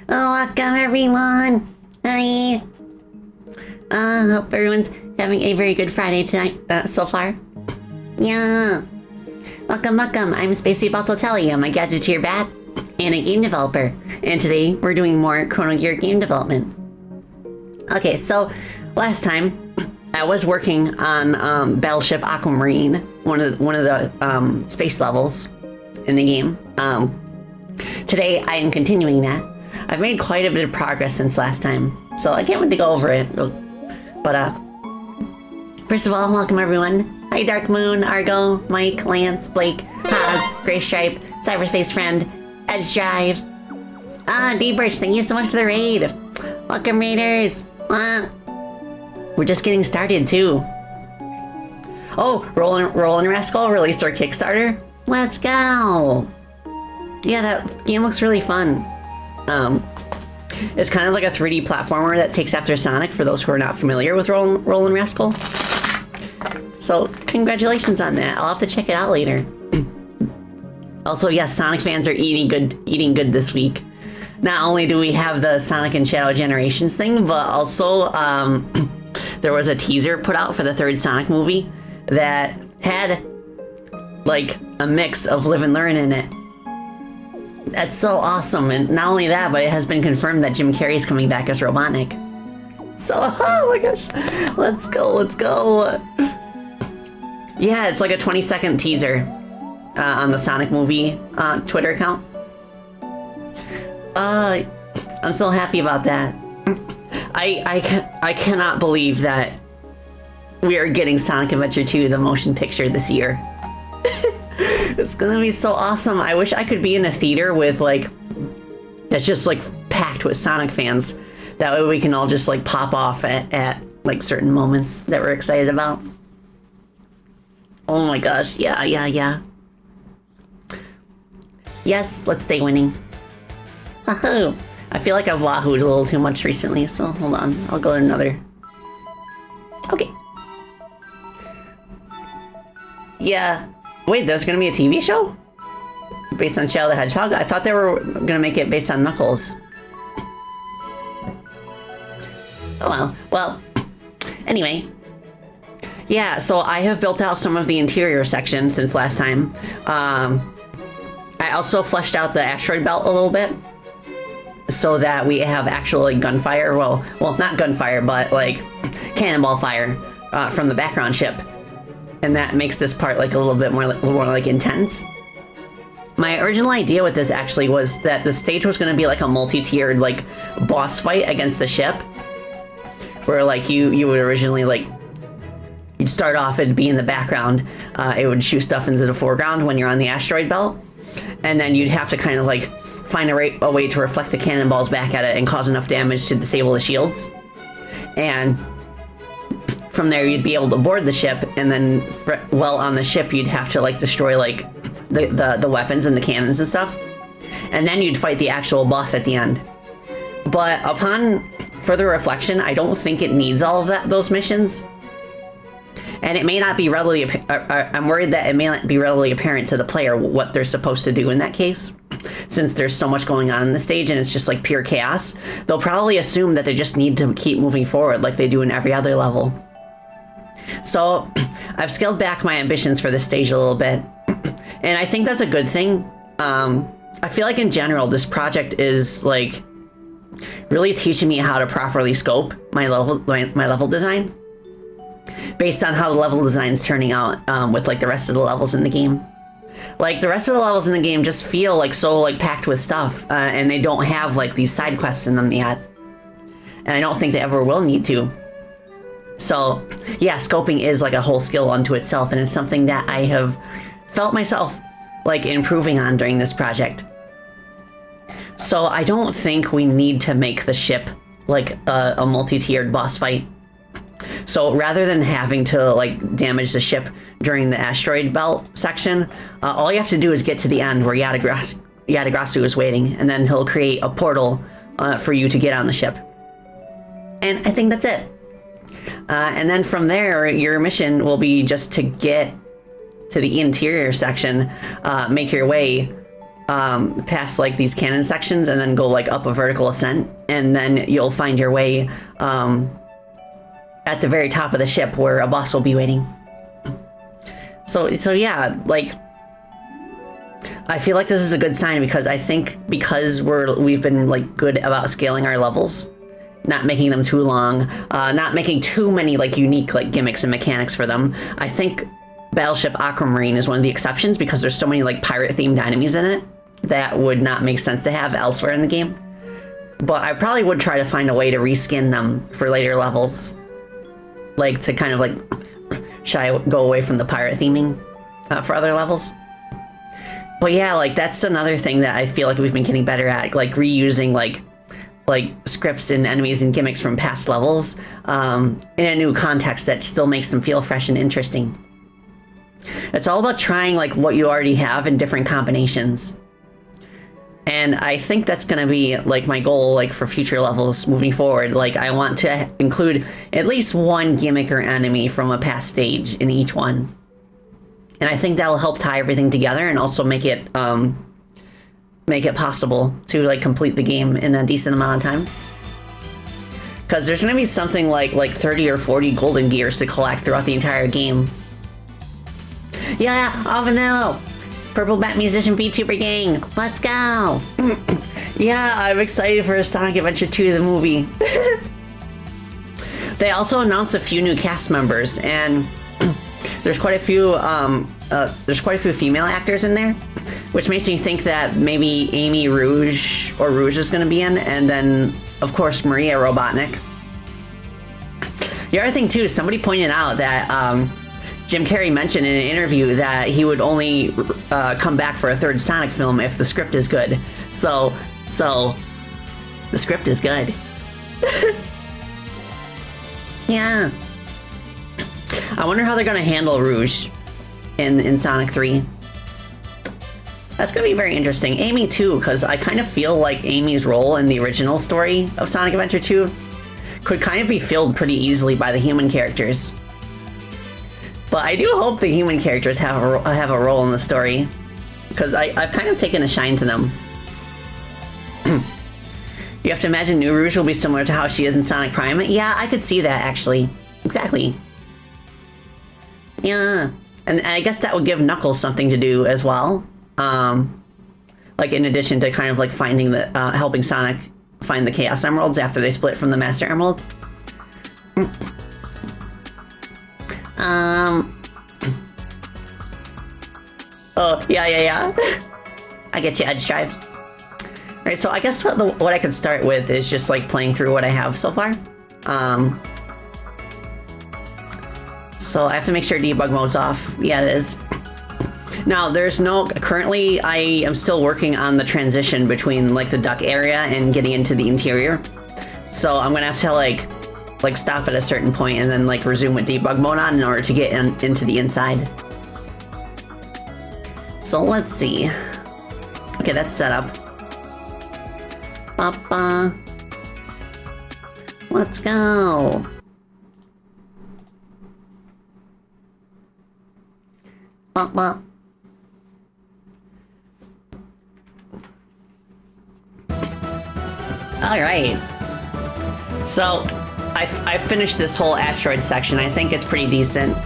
Oh, welcome everyone. Hi. Hope everyone's having a very good Friday tonight so far. Yeah. Welcome. I'm Spacey Baltotelli. I'm a gadgeteer bat and a game developer. And today we're doing more Chrono Gear game development. Okay, so last time I was working on Battleship Aquamarine, one of the space levels in the game. Today I am continuing that. I've made quite a bit of progress since last time, so I can't wait to go over it. But first of all, welcome everyone. Hi Dark Moon, Argo, Mike, Lance, Blake, Haas, Gray Stripe, Cyberspace Friend, Edge Drive. D-Birch, thank you so much for the raid. Welcome Raiders. We're just getting started too. Oh, Rollin' Rascal released our Kickstarter. Let's go. Yeah, that game looks really fun. It's kind of like a 3D platformer that takes after Sonic, for those who are not familiar with Rollin' Rascal. So, congratulations on that. I'll have to check it out later. Also, yes, Sonic fans are eating good this week. Not only do we have the Sonic and Shadow Generations thing, but also there was a teaser put out for the third Sonic movie that had like a mix of Live and Learn in it. That's so awesome. And not only that, but it has been confirmed that Jim Carrey's coming back as Robotnik. So, oh my gosh. Let's go. Yeah, it's like a 20-second teaser on the Sonic movie Twitter account. I'm so happy about that. I cannot believe that we are getting Sonic Adventure 2, the motion picture, this year. It's gonna be so awesome. I wish I could be in a theater with like, that's just like packed with Sonic fans. That way we can all just like pop off at like certain moments that we're excited about. Oh my gosh, yeah. Yes, let's stay winning. Wahoo! I feel like I've wahooed a little too much recently, so hold on. I'll go to another. Okay. Yeah. Wait, there's gonna be a TV show? Based on Shadow the Hedgehog? I thought they were gonna make it based on Knuckles. Oh well. Anyway. Yeah, so I have built out some of the interior sections since last time. I also fleshed out the asteroid belt a little bit, so that we have actual like gunfire. Well, not gunfire, but like cannonball fire from the background ship, and that makes this part like a little bit more like intense. My original idea with this actually was that the stage was going to be like a multi-tiered like boss fight against the ship, where like you would originally like. You'd start off, it'd be in the background. It would shoot stuff into the foreground when you're on the asteroid belt. And then you'd have to kind of like find a way to reflect the cannonballs back at it and cause enough damage to disable the shields. And from there, you'd be able to board the ship. And then while on the ship, you'd have to like destroy like the weapons and the cannons and stuff. And then you'd fight the actual boss at the end. But upon further reflection, I don't think it needs all of those missions. And it may not be readily, I'm worried that it may not be readily apparent to the player what they're supposed to do in that case. Since there's so much going on in the stage and it's just like pure chaos, they'll probably assume that they just need to keep moving forward like they do in every other level. So I've scaled back my ambitions for this stage a little bit. And I think that's a good thing. I feel like in general, this project is like really teaching me how to properly scope my level design. Based on how the level design is turning out with like the rest of the levels in the game. Like the rest of the levels in the game just feel like so like packed with stuff and they don't have like these side quests in them yet. And I don't think they ever will need to. So yeah, scoping is like a whole skill unto itself, and it's something that I have felt myself like improving on during this project. So I don't think we need to make the ship like a multi-tiered boss fight. So rather than having to like damage the ship during the asteroid belt section, all you have to do is get to the end where Yadagrasu is waiting, and then he'll create a portal for you to get on the ship. And I think that's it. And then from there, your mission will be just to get to the interior section, make your way past like these cannon sections and then go like up a vertical ascent, and then you'll find your way at the very top of the ship where a boss will be waiting. So yeah, like I feel like this is a good sign, because I think because we've been like good about scaling our levels, not making them too long, not making too many like unique like gimmicks and mechanics for them. I think Battleship Aquamarine is one of the exceptions, because there's so many like pirate themed enemies in it that would not make sense to have elsewhere in the game. But I probably would try to find a way to reskin them for later levels, like to kind of like go away from the pirate theming for other levels. But yeah, like that's another thing that I feel like we've been getting better at, like reusing like scripts and enemies and gimmicks from past levels in a new context that still makes them feel fresh and interesting. It's all about trying like what you already have in different combinations. And I think that's going to be like my goal, like for future levels moving forward. Like I want to include at least one gimmick or enemy from a past stage in each one. And I think that'll help tie everything together and also make it possible to like complete the game in a decent amount of time. Because there's going to be something like 30 or 40 golden gears to collect throughout the entire game. Yeah, off and now. Purple Bat Musician VTuber Gang, let's go! Yeah, I'm excited for Sonic Adventure 2, the movie. They also announced a few new cast members, and there's quite a few female actors in there, which makes me think that maybe Amy Rouge is going to be in, and then of course Maria Robotnik. The other thing too, somebody pointed out that Jim Carrey mentioned in an interview that he would only come back for a third Sonic film if the script is good. So the script is good. Yeah. I wonder how they're gonna handle Rouge in Sonic 3. That's gonna be very interesting. Amy too, because I kind of feel like Amy's role in the original story of Sonic Adventure 2 could kind of be filled pretty easily by the human characters. But I do hope the human characters have a role in the story, because I've kind of taken a shine to them. You have to imagine New Rouge will be similar to how she is in Sonic Prime. Yeah, I could see that, actually. Exactly. Yeah. And I guess that would give Knuckles something to do as well. Like, in addition to kind of, like, finding the, helping Sonic find the Chaos Emeralds after they split from the Master Emerald. Oh, yeah. I get you, Edge Drive. Alright, so I guess what I could start with is just, like, playing through what I have so far. So I have to make sure debug mode's off. Yeah, it is. Now, currently, I am still working on the transition between, like, the duck area and getting into the interior. So I'm gonna have to, like stop at a certain point and then, like, resume with debug mode on in order to get into the inside. So let's see. Okay, that's set up. Papa. Let's go. Papa. Alright. So, I finished this whole asteroid section. I think it's pretty decent.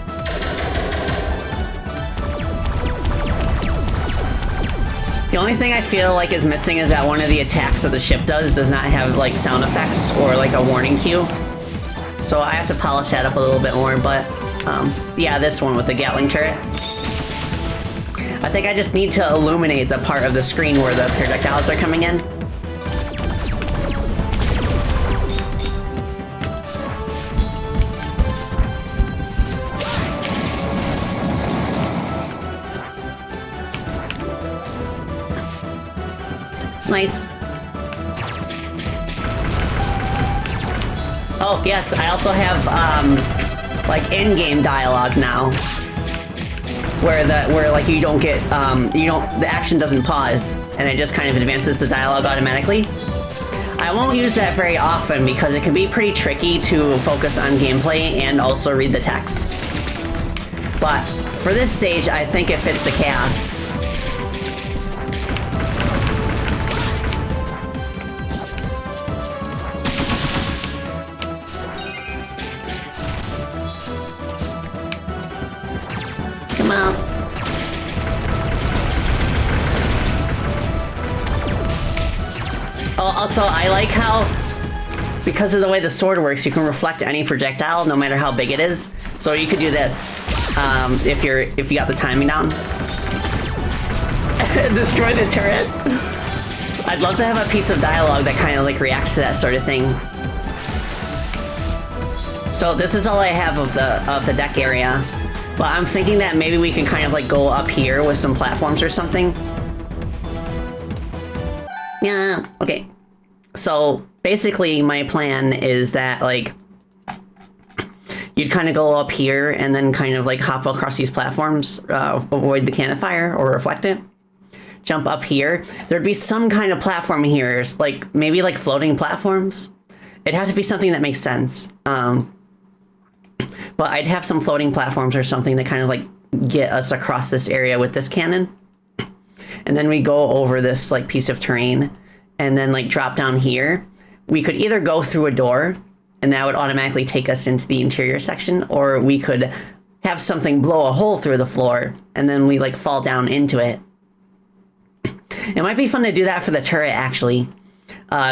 The only thing I feel like is missing is that one of the attacks that the ship does not have, like, sound effects or, like, a warning cue. So I have to polish that up a little bit more, but, yeah, this one with the Gatling turret. I think I just need to illuminate the part of the screen where the projectiles are coming in. Nice. Oh, yes, I also have, like, in-game dialogue now. Where like, you don't get, the action doesn't pause, and it just kind of advances the dialogue automatically. I won't use that very often because it can be pretty tricky to focus on gameplay and also read the text. But for this stage, I think it fits the chaos. Oh, also, I like how, because of the way the sword works, you can reflect any projectile, no matter how big it is. So you could do this, if you got the timing down. Destroy the turret. I'd love to have a piece of dialogue that kind of like reacts to that sort of thing. So this is all I have of the deck area. But I'm thinking that maybe we can kind of like go up here with some platforms or something. Yeah, okay. So basically my plan is that like you'd kind of go up here and then kind of like hop across these platforms, avoid the cannon fire or reflect it. Jump up here. There'd be some kind of platform here, like maybe like floating platforms. It'd have to be something that makes sense. But I'd have some floating platforms or something that kind of like get us across this area with this cannon. And then we go over this like piece of terrain and then like drop down here. We could either go through a door and that would automatically take us into the interior section, or we could have something blow a hole through the floor and then we like fall down into it. It might be fun to do that for the turret actually,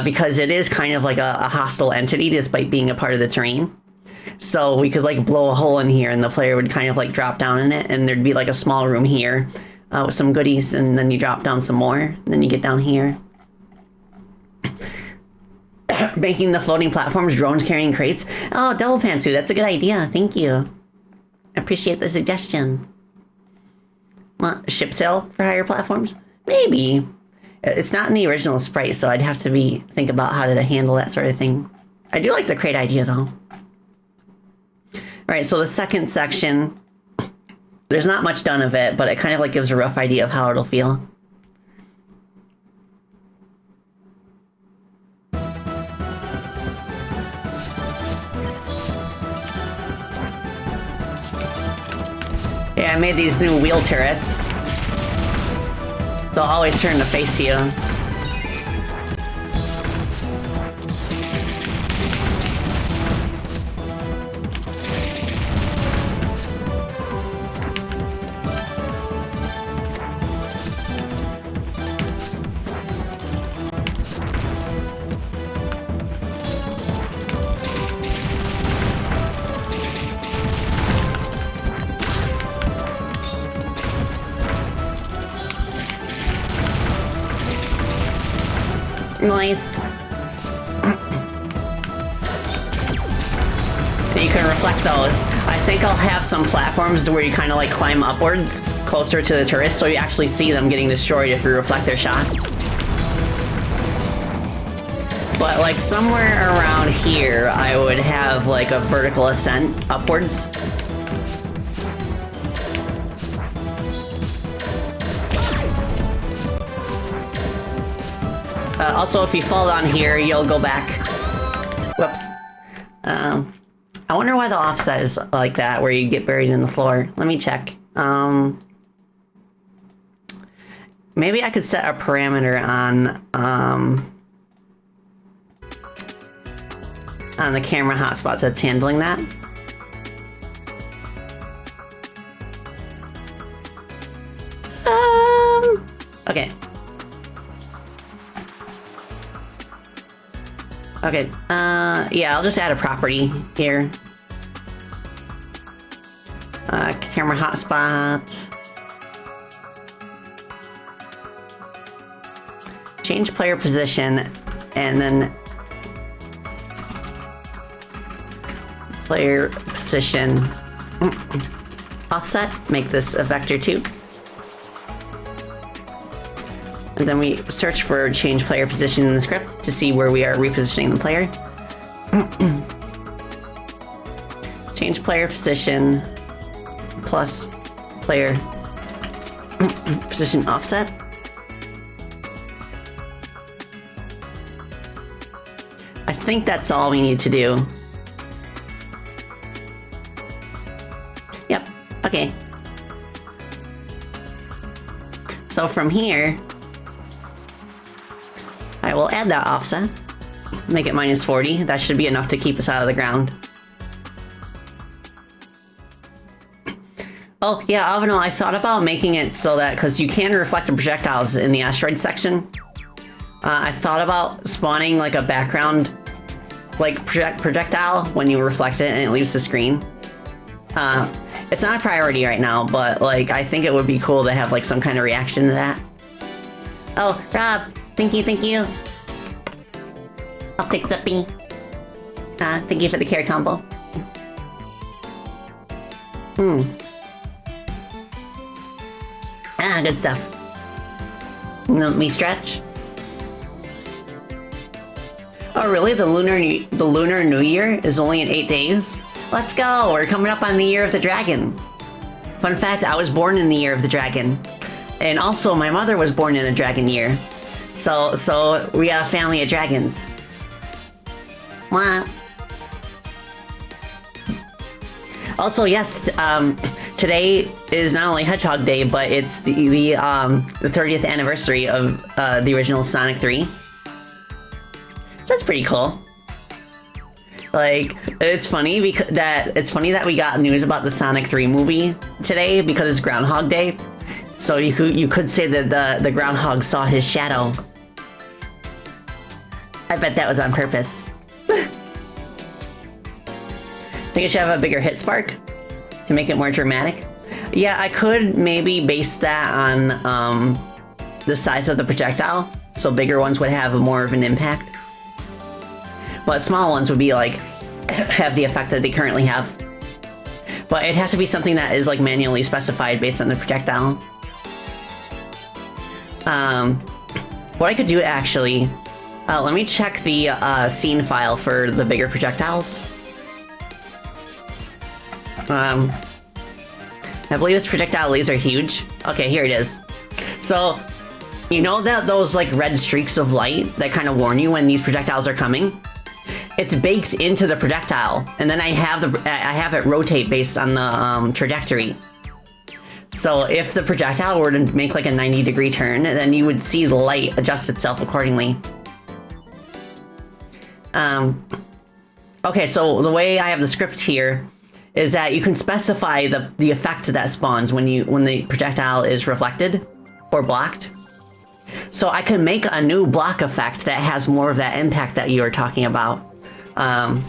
because it is kind of like a hostile entity despite being a part of the terrain. So we could like blow a hole in here and the player would kind of like drop down in it and there'd be like a small room here with some goodies, and then you drop down some more, and then you get down here. Making the floating platforms drones carrying crates. Oh, Double Pantsu, that's a good idea. Thank you. I appreciate the suggestion. What, ship sail for higher platforms? Maybe. It's not in the original sprite, so I'd have to think about how to handle that sort of thing. I do like the crate idea, though. Alright, so the second section, there's not much done of it, but it kind of like gives a rough idea of how it'll feel. Yeah, I made these new wheel turrets. They'll always turn to face you. Nice. And you can reflect those. I think I'll have some platforms where you kind of like climb upwards closer to the turrets so you actually see them getting destroyed if you reflect their shots. But like somewhere around here, I would have like a vertical ascent upwards. Also, if you fall down here, you'll go back. Whoops. I wonder why the offset is like that, where you get buried in the floor. Let me check. Maybe I could set a parameter on the camera hotspot that's handling that. Okay. Okay, yeah, I'll just add a property here. Camera hotspot. Change player position, and then player position offset, make this a vector 2. And then we search for change player position in the script to see where we are repositioning the player. Change player position plus player position offset. I think that's all we need to do. Yep, okay. So from here, I will add that offset, make it -40. That should be enough to keep us out of the ground. Oh, yeah, Avano, I thought about making it so that, because you can reflect the projectiles in the asteroid section. I thought about spawning like a background, like projectile when you reflect it and it leaves the screen. It's not a priority right now, but like I think it would be cool to have like some kind of reaction to that. Oh, Rob, thank you. I'll take Zippy. Thank you for the carry combo. Good stuff. Let me stretch. Oh, really? The Lunar New Year is only in 8 days? Let's go! We're coming up on the Year of the Dragon. Fun fact, I was born in the Year of the Dragon. And also, my mother was born in the Dragon Year. So we got a family of dragons. Mwah. Also, yes, today is not only Hedgehog Day, but it's the 30th anniversary of the original Sonic 3. So that's pretty cool. Like, it's funny that we got news about the Sonic 3 movie today because it's Groundhog Day. So you could say that the groundhog saw his shadow. I bet that was on purpose. Think it should have a bigger hit spark to make it more dramatic. Yeah, I could maybe base that on the size of the projectile, so bigger ones would have more of an impact. But small ones would be like have the effect that they currently have. But it'd have to be something that is like manually specified based on the projectile. What I could do actually, let me check the scene file for the bigger projectiles. I believe this projectile laser huge. Okay, here it is. So, you know that those like red streaks of light that kind of warn you when these projectiles are coming? It's baked into the projectile, and then I have it rotate based on the trajectory. So if the projectile were to make like a 90-degree turn, then you would see the light adjust itself accordingly. Okay, so the way I have the script here is that you can specify the effect that spawns when the projectile is reflected or blocked. So I can make a new block effect that has more of that impact that you were talking about. And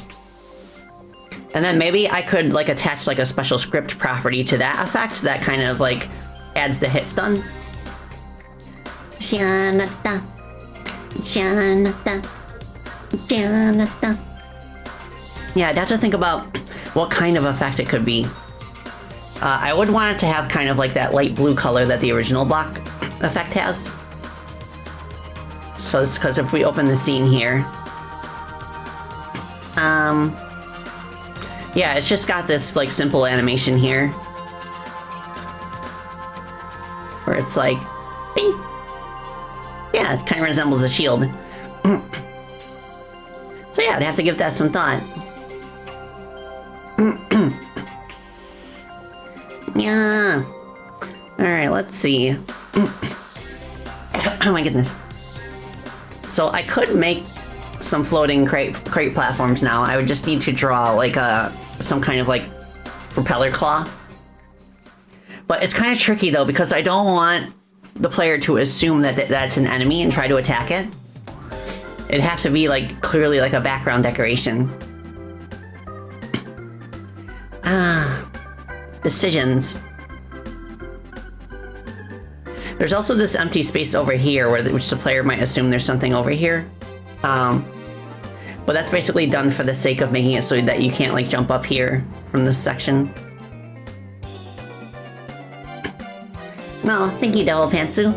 then maybe I could like attach like a special script property to that effect that kind of like adds the hit stun. Yeah, I'd have to think about what kind of effect it could be. I would want it to have kind of like that light blue color that the original block effect has. So it's because if we open the scene here, yeah, it's just got this like simple animation here where it's like, bing. Yeah, it kind of resembles a shield. So yeah, I'd have to give that some thought. Yeah. All right, let's see. Oh my goodness. So I could make some floating crate platforms now. I would just need to draw like some kind of like propeller claw. But it's kind of tricky though, because I don't want the player to assume that that's an enemy and try to attack it. It'd have to be like clearly like a background decoration. Decisions. There's also this empty space over here which the player might assume there's something over here. But that's basically done for the sake of making it so that you can't like jump up here from this section. No, thank you, Devil Pantsu.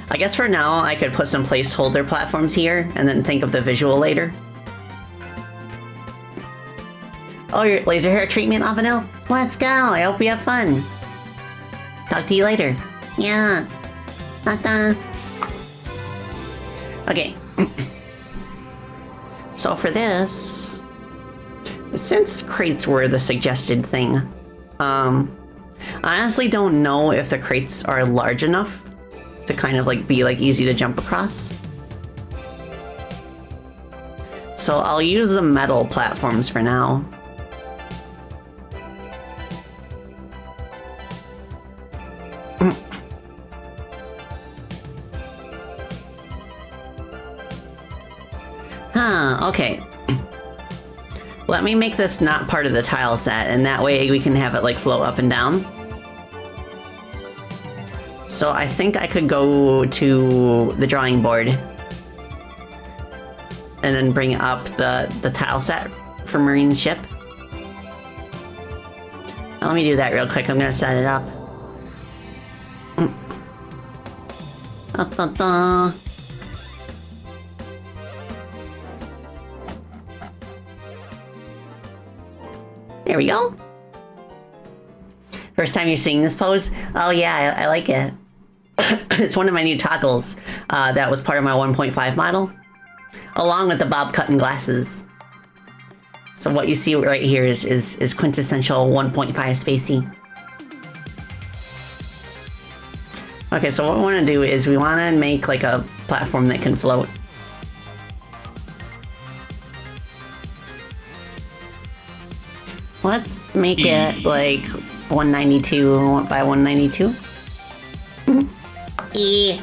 I guess for now I could put some placeholder platforms here and then think of the visual later. Oh, your laser hair treatment, Avanel? Let's go! I hope you have fun. Talk to you later. Yeah. Ta-ta. Okay. So for this, since crates were the suggested thing, I honestly don't know if the crates are large enough to kind of like be like easy to jump across. So I'll use the metal platforms for now. Huh, okay. Let me make this not part of the tile set, and that way we can have it like flow up and down. So I think I could go to the drawing board and then bring up the tile set for Marine's ship. Let me do that real quick. I'm gonna set it up. There we go. First time you're seeing this pose? Oh yeah, I like it. It's one of my new toggles that was part of my 1.5 model, along with the bob cut and glasses. So what you see right here is quintessential 1.5 spacey. Okay, so what we want to do is we want to make like a platform that can float. Let's make it like 192 by 192. E.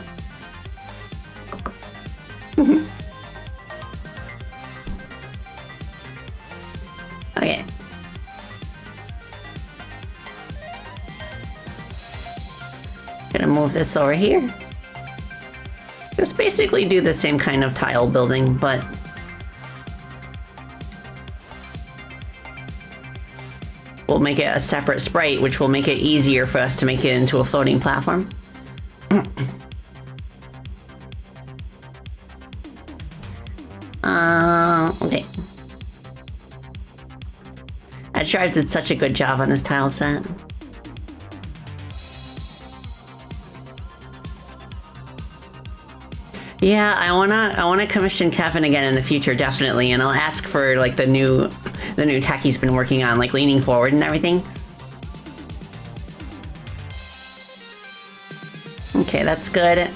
Okay. Gonna move this over here. Just basically do the same kind of tile building, but we'll make it a separate sprite, which will make it easier for us to make it into a floating platform. Okay. Edgestrive did such a good job on this tile set. Yeah, I wanna commission Kevin again in the future, definitely, and I'll ask for like the new tech he's been working on, like leaning forward and everything. Okay, that's good.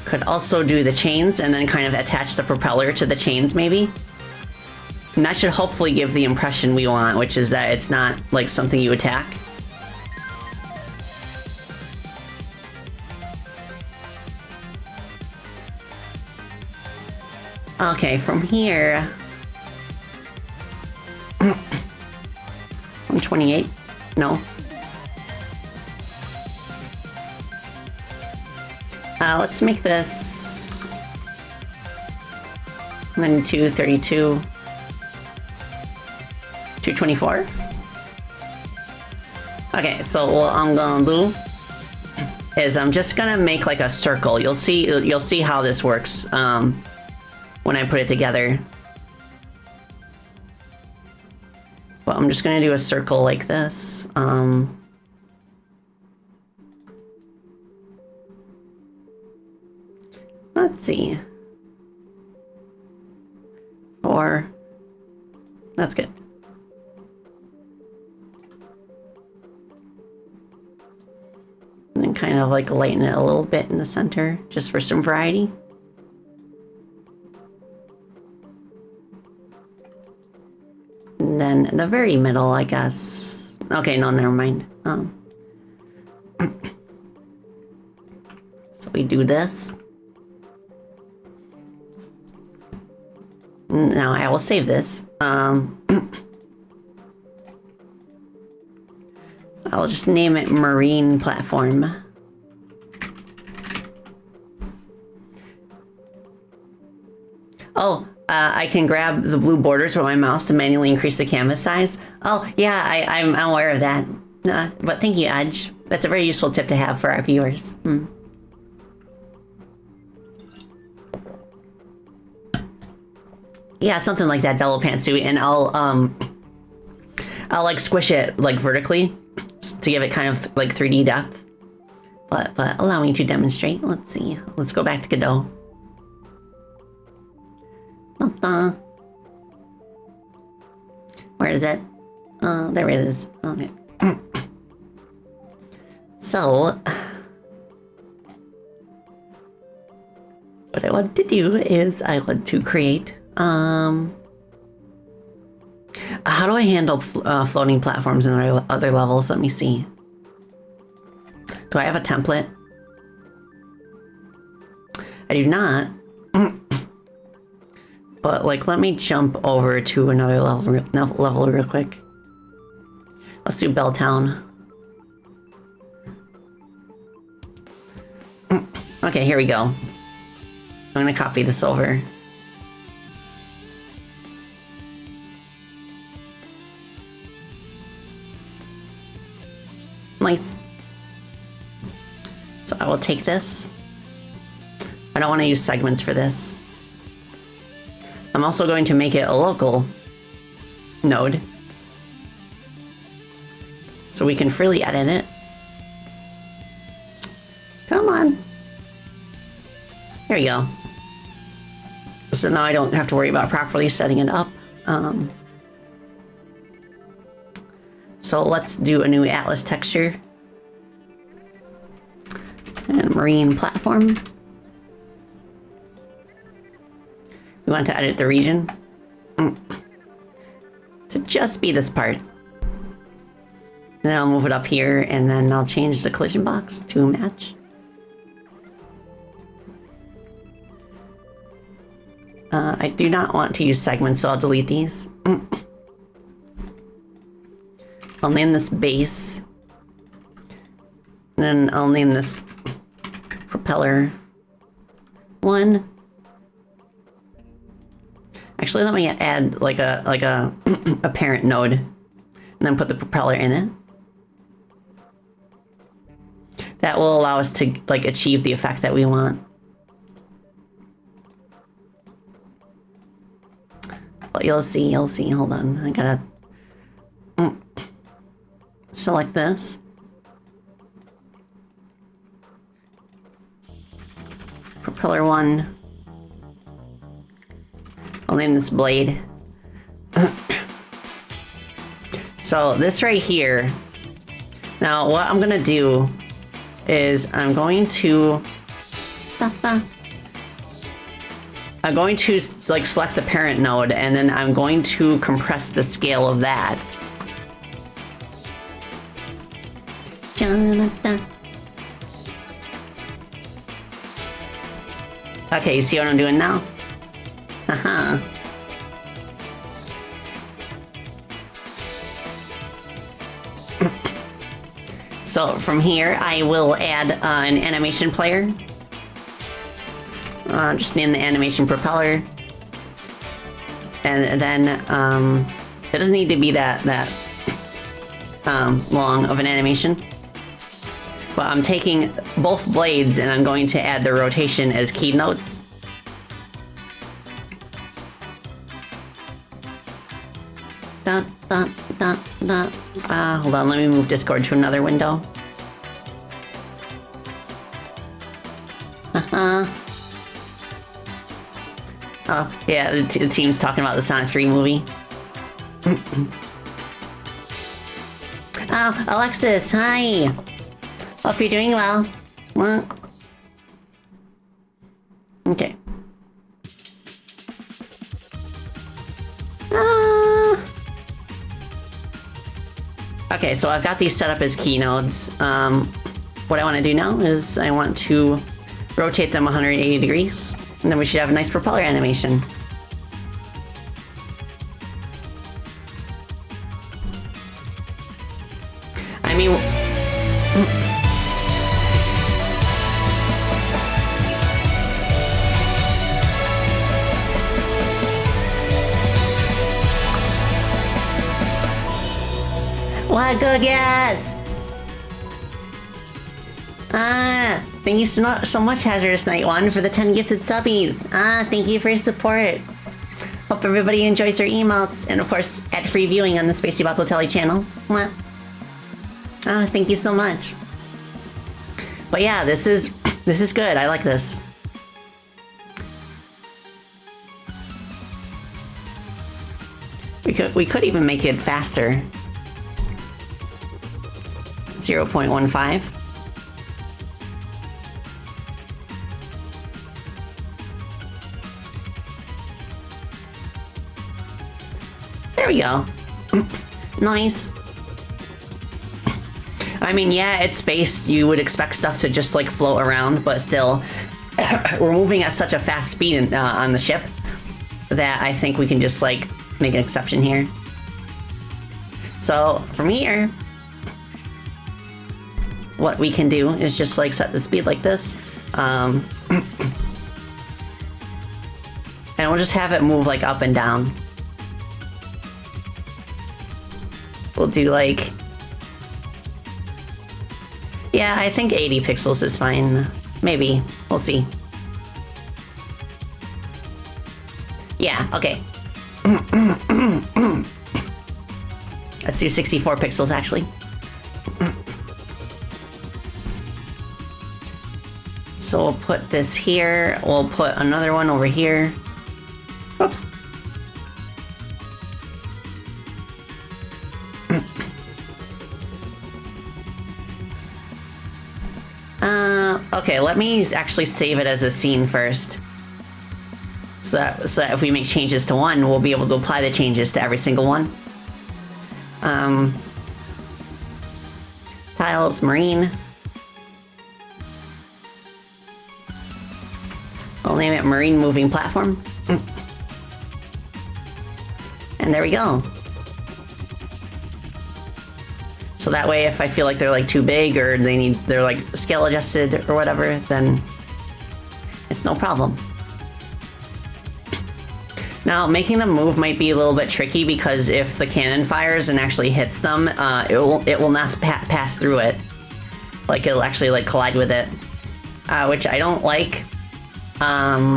Could also do the chains and then kind of attach the propeller to the chains, maybe. And that should hopefully give the impression we want, which is that it's not like something you attack. Okay, from here... 128? No. Let's make this... 92, 32... 224? Okay, so what I'm gonna do is I'm just gonna make like a circle. You'll see how this works when I put it together. Well, I'm just gonna do a circle like this. Let's see. 4. That's good. And then kind of like lighten it a little bit in the center, just for some variety. And then in the very middle, I guess. Okay, no, never mind. So we do this. Now I will save this. I'll just name it Marine Platform. Oh, I can grab the blue borders with my mouse to manually increase the canvas size. Oh, yeah, I'm aware of that. But thank you, Edge. That's a very useful tip to have for our viewers. Yeah, something like that, double pantsuit, and I'll like squish it like vertically to give it kind of like 3D depth. But allow me to demonstrate. Let's see. Let's go back to Godot. Where is it? There it is. Okay. So, what I want to do is I want to create, how do I handle floating platforms in other levels? Let me see. Do I have a template? I do not. But like, let me jump over to another level real quick. Let's do Belltown. Okay, here we go. I'm gonna copy this over. Nice. So I will take this. I don't want to use segments for this. I'm also going to make it a local node, so we can freely edit it. Come on. There you go. So now I don't have to worry about properly setting it up. So let's do a new Atlas texture. And marine platform. We want to edit the region to just be this part. Then I'll move it up here, and then I'll change the collision box to match. I do not want to use segments, so I'll delete these. I'll name this base. And then I'll name this propeller 1. Actually, let me add like a a parent node, and then put the propeller in it. That will allow us to like achieve the effect that we want. But you'll see. Hold on, I gotta select this. Propeller 1. I'll name this blade. So this right here. Now what I'm gonna do is I'm going to like select the parent node, and then I'm going to compress the scale of that. Okay, you see what I'm doing now? Haha. So from here, I will add an animation player. Just name the animation propeller. And then it doesn't need to be that long of an animation. But I'm taking both blades and I'm going to add the rotation as keynotes. Hold on, let me move Discord to another window. Oh, yeah, the team's talking about the Sonic 3 movie. Oh, Alexis, hi! Hope you're doing well. Okay. Okay, so I've got these set up as key nodes. What I want to do now is I want to rotate them 180 degrees, and then we should have a nice propeller animation. I mean... What good gas? Thank you so much, Hazardous Night One, for the 10 gifted subbies. Thank you for your support. Hope everybody enjoys their emotes, and of course, ad-free viewing on the Spacey Balotelli channel. Thank you so much. But yeah, this is good. I like this. We could even make it faster. 0.15. There we go. Nice. I mean, yeah, it's space. You would expect stuff to just like float around, but still, we're moving at such a fast speed on the ship that I think we can just like make an exception here. So from here, what we can do is just like set the speed like this. And we'll just have it move like up and down. We'll do like... Yeah, I think 80 pixels is fine. Maybe. We'll see. Yeah, okay. Let's do 64 pixels, actually. So we'll put this here. We'll put another one over here. Oops. Okay, let me actually save it as a scene first. So that if we make changes to one, we'll be able to apply the changes to every single one. Tiles, marine. I'll name it marine moving platform. And there we go. So that way, if I feel like they're like too big or they're like scale adjusted or whatever, then it's no problem. Now, making them move might be a little bit tricky because if the cannon fires and actually hits them, it will not pass through it. Like, it'll actually like collide with it, which I don't like. I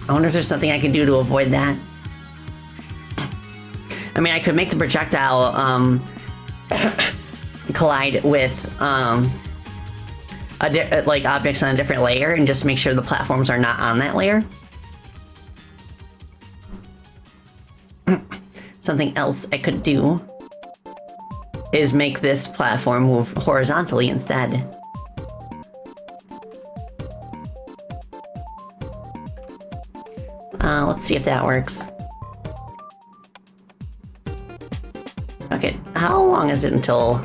wonder if there's something I can do to avoid that. I mean, I could make the projectile collide with like objects on a different layer and just make sure the platforms are not on that layer. Something else I could do is make this platform move horizontally instead. Let's see if that works. Okay, how long is it until...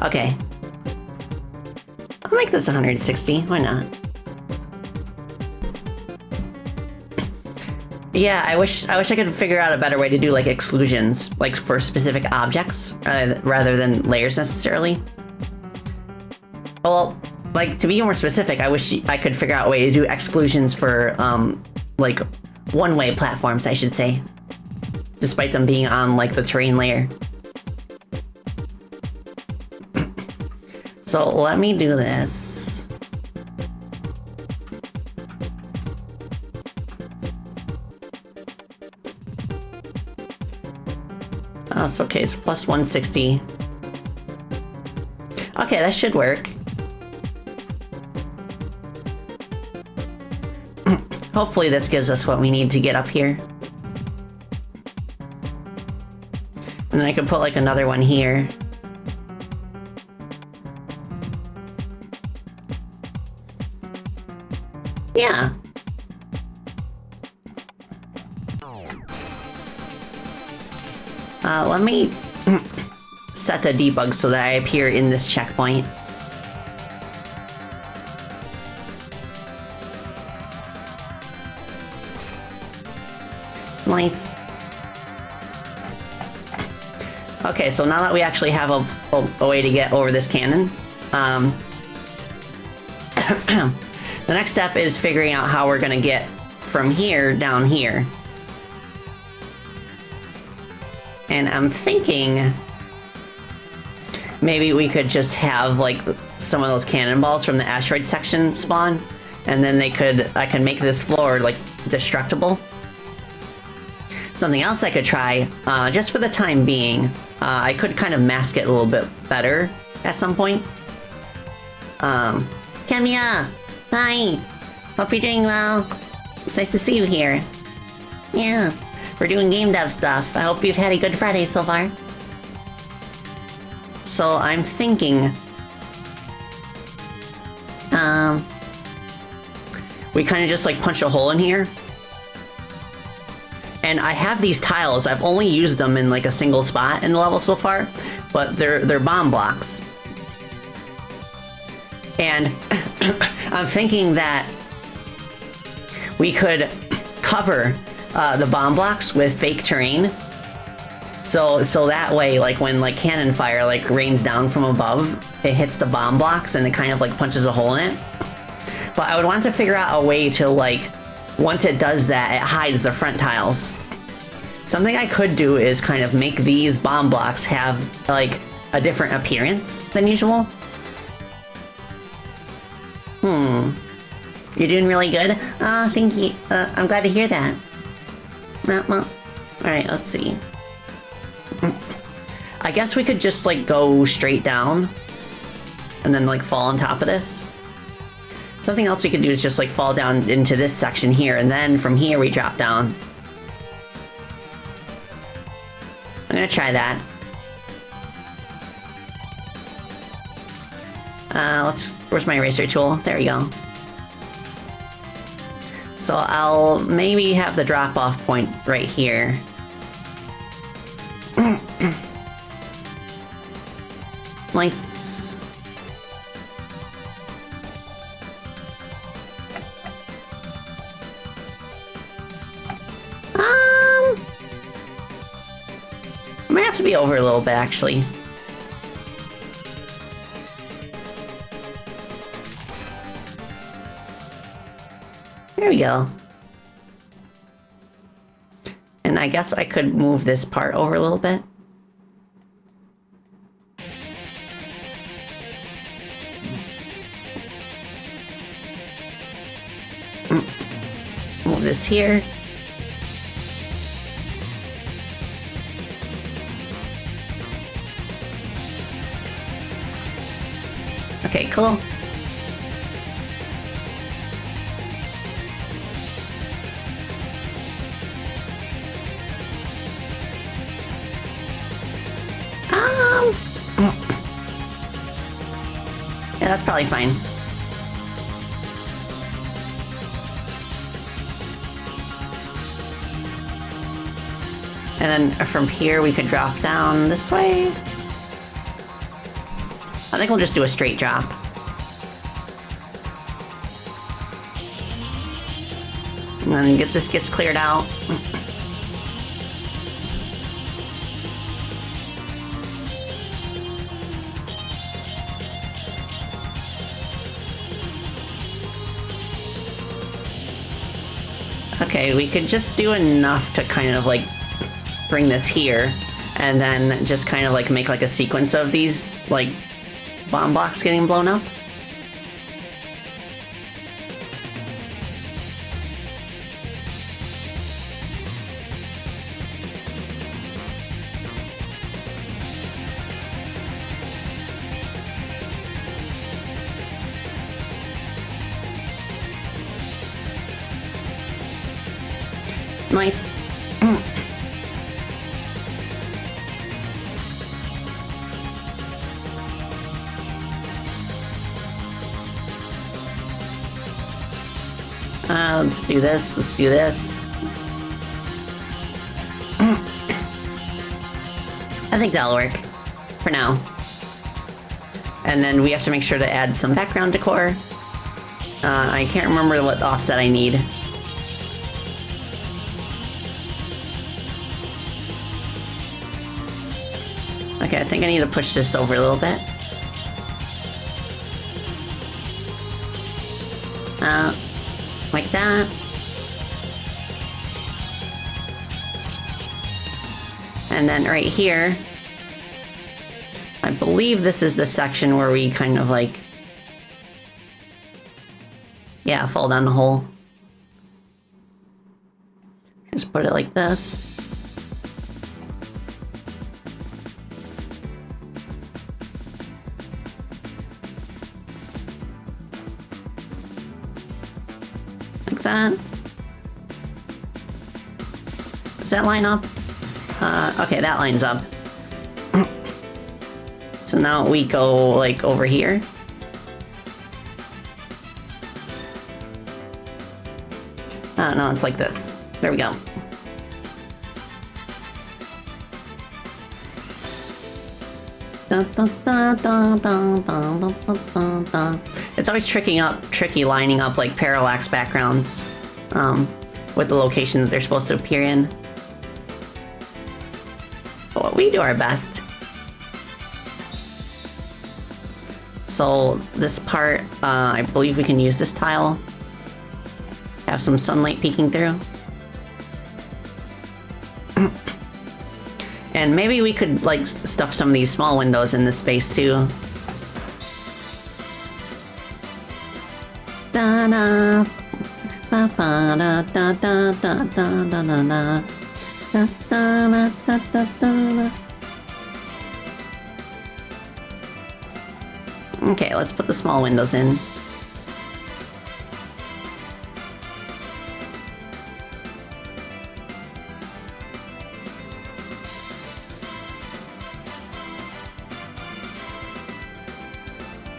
Okay. I'll make this 160, why not? Yeah, I wish I could figure out a better way to do like exclusions, like for specific objects, rather than layers necessarily. Well, like to be more specific, I wish I could figure out a way to do exclusions for like one-way platforms, I should say, despite them being on like the terrain layer. So let me do this. Oh, it's okay, it's plus 160. Okay, that should work. Hopefully this gives us what we need to get up here. And then I could put like another one here. Yeah. Let me set the debug so that I appear in this checkpoint. Nice. Okay, so now that we actually have a way to get over this cannon, the next step is figuring out how we're gonna get from here down here. And I'm thinking maybe we could just have like some of those cannonballs from the asteroid section spawn, and then I could make this floor like destructible. Something else I could try, just for the time being, I could kind of mask it a little bit better at some point. Kamiya! Hi! Hope you're doing well. It's nice to see you here. Yeah, we're doing game dev stuff. I hope you've had a good Friday so far. So I'm thinking... we kind of just like punch a hole in here. And I have these tiles. I've only used them in like a single spot in the level so far, but they're bomb blocks. And I'm thinking that we could cover the bomb blocks with fake terrain. So that way, like when like cannon fire like rains down from above, it hits the bomb blocks and it kind of like punches a hole in it. But I would want to figure out a way to like, once it does that, it hides the front tiles. Something I could do is kind of make these bomb blocks have like a different appearance than usual. You're doing really good? Ah, thank you. I'm glad to hear that. Well, alright, let's see. I guess we could just like go straight down and then like fall on top of this. Something else we could do is just like fall down into this section here, and then from here we drop down. I'm gonna try that. Where's my eraser tool? There we go. So I'll maybe have the drop-off point right here. Nice. I might have to be over a little bit, actually. There we go. And I guess I could move this part over a little bit. Move this here. Okay, cool. Yeah, that's probably fine. And then from here we could drop down this way. I think we'll just do a straight drop. And then this gets cleared out. Okay, we could just do enough to kind of like bring this here, and then just kind of like make like a sequence of these like bomb blocks getting blown up. Nice. Let's do this. Let's do this. I think that'll work for now. And then we have to make sure to add some background decor. I can't remember what offset I need. Okay, I think I need to push this over a little bit. Like that. And then right here, I believe this is the section where we kind of like, yeah, fall down the hole. Just put it like this. Like that. Does that line up? Okay, that lines up. So now we go like over here. No, it's like this. There we go. It's always tricky lining up like parallax backgrounds. with the location that they're supposed to appear in. But we do our best. So this part, I believe we can use this tile. Have some sunlight peeking through. And maybe we could like stuff some of these small windows in this space too. Da da da da da da da da da da da da da da da. Okay, let's put the small windows in.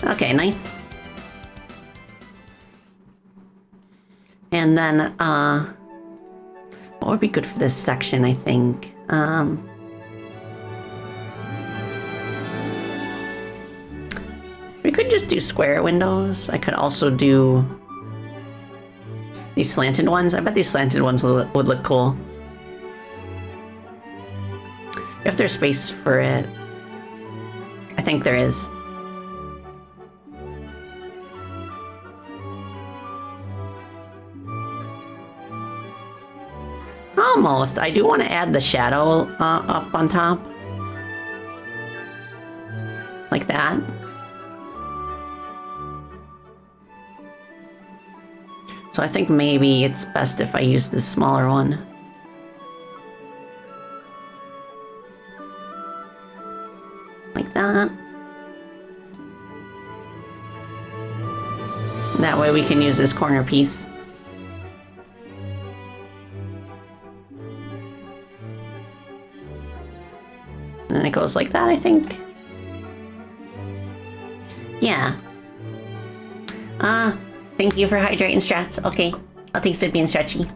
Okay, nice. And then, what would be good for this section, I think? We could just do square windows. I could also do these slanted ones. I bet these slanted ones would look cool. If there's space for it. I think there is. Almost. I do want to add the shadow up on top. Like that. So I think maybe it's best if I use this smaller one. Like that. That way we can use this corner piece. And then it goes like that, I think. Yeah. Thank you for hydrating strats. Okay, I'll take it being stretchy.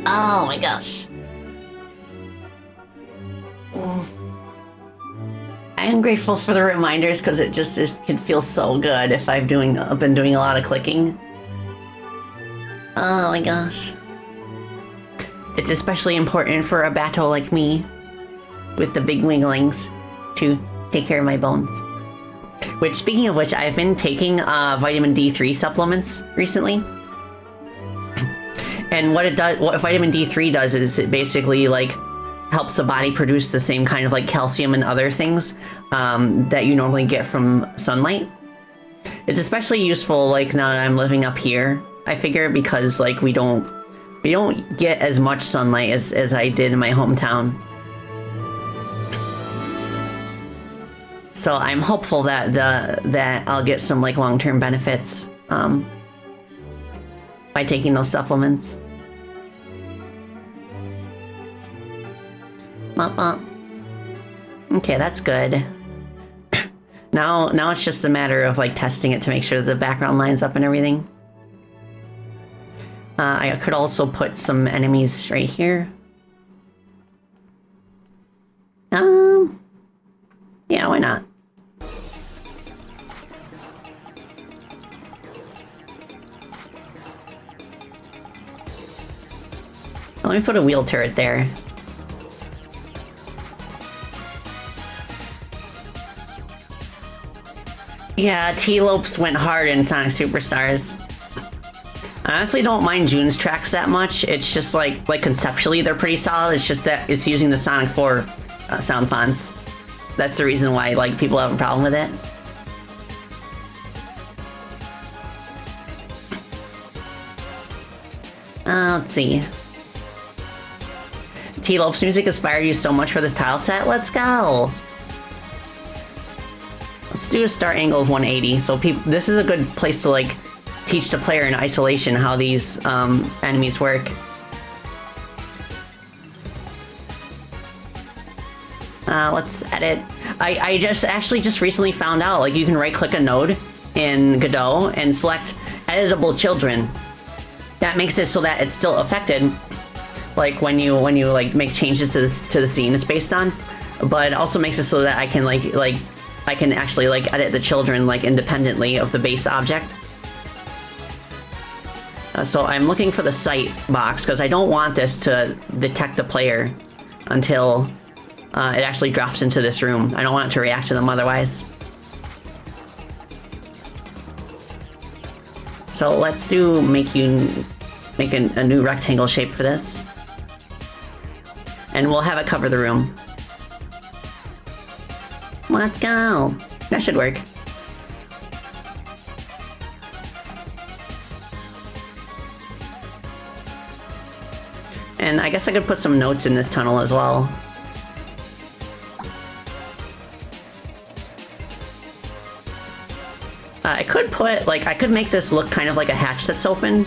Oh my gosh. I am grateful for the reminders because it can feel so good if I've been doing a lot of clicking. Oh my gosh. It's especially important for a batto like me with the big winglings to take care of my bones. Which, speaking of which, I've been taking vitamin D3 supplements recently. And what vitamin D3 does is it basically like helps the body produce the same kind of like calcium and other things that you normally get from sunlight. It's especially useful like now that I'm living up here, I figure, because like we don't get as much sunlight as I did in my hometown. So I'm hopeful that I'll get some like long-term benefits by taking those supplements. Okay, that's good. Now it's just a matter of like testing it to make sure that the background lines up and everything. I could also put some enemies right here. Yeah, why not? Let me put a wheel turret there. Yeah, T-Lopes went hard in Sonic Superstars. I honestly don't mind June's tracks that much. It's just like conceptually they're pretty solid. It's just that it's using the Sonic 4 sound fonts. That's the reason why like people have a problem with it. Let's see. T-Lopes music inspired you so much for this tile set. Let's go. Let's do a start angle of 180. So this is a good place to like teach the player in isolation how these enemies work. Let's edit. I just recently found out like you can right click a node in Godot and select editable children. That makes it so that it's still affected like when you like make changes to the scene it's based on, but it also makes it so that I can like I can actually like edit the children like independently of the base object. So I'm looking for the sight box because I don't want this to detect the player until it actually drops into this room. I don't want it to react to them otherwise. So let's do make a new rectangle shape for this. And we'll have it cover the room. Let's go. That should work. And I guess I could put some notes in this tunnel as well. I could put, like, I could make this look kind of like a hatch that's open.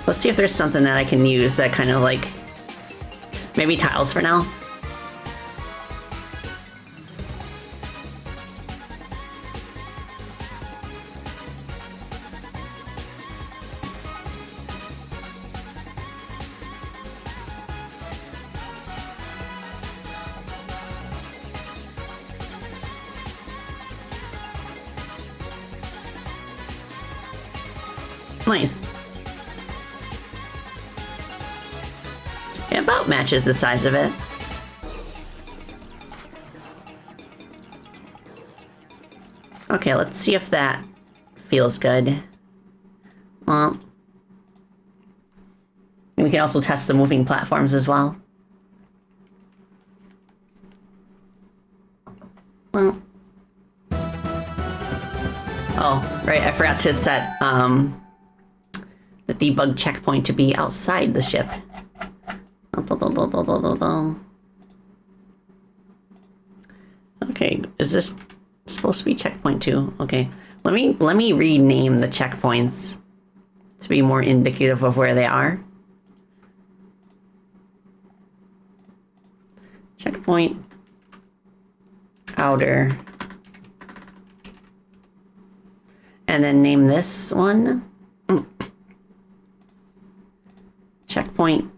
Let's see if there's something that I can use that kind of like, maybe tiles for now. Nice. It about matches the size of it. Okay, let's see if that feels good. Well, we can also test the moving platforms as well. Well. Oh, right, I forgot to set, the debug checkpoint to be outside the ship. Okay, is this supposed to be checkpoint 2? Okay, let me rename the checkpoints to be more indicative of where they are. Checkpoint outer, and then name this one checkpoint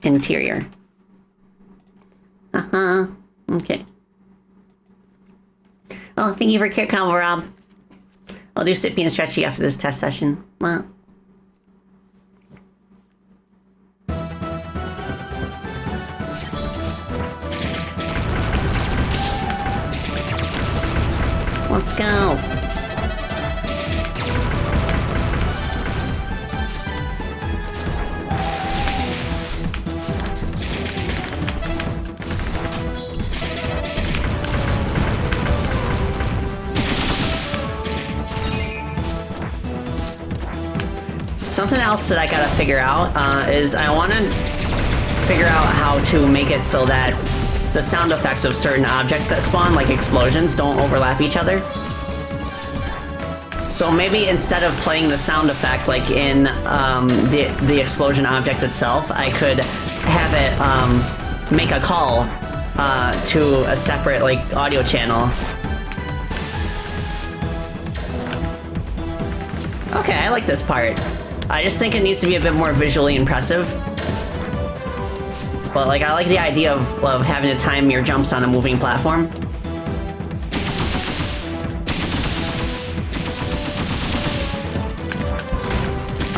interior. Okay. Oh, thank you for care combo, Rob. I'll do Sippy and Stretchy after this test session. Well. Let's go. Something else that I gotta figure out is I want to figure out how to make it so that the sound effects of certain objects that spawn, like explosions, don't overlap each other. So maybe instead of playing the sound effect like in the explosion object itself, I could have it make a call to a separate like audio channel. Okay, I like this part. I just think it needs to be a bit more visually impressive. But like, I like the idea of having to time your jumps on a moving platform.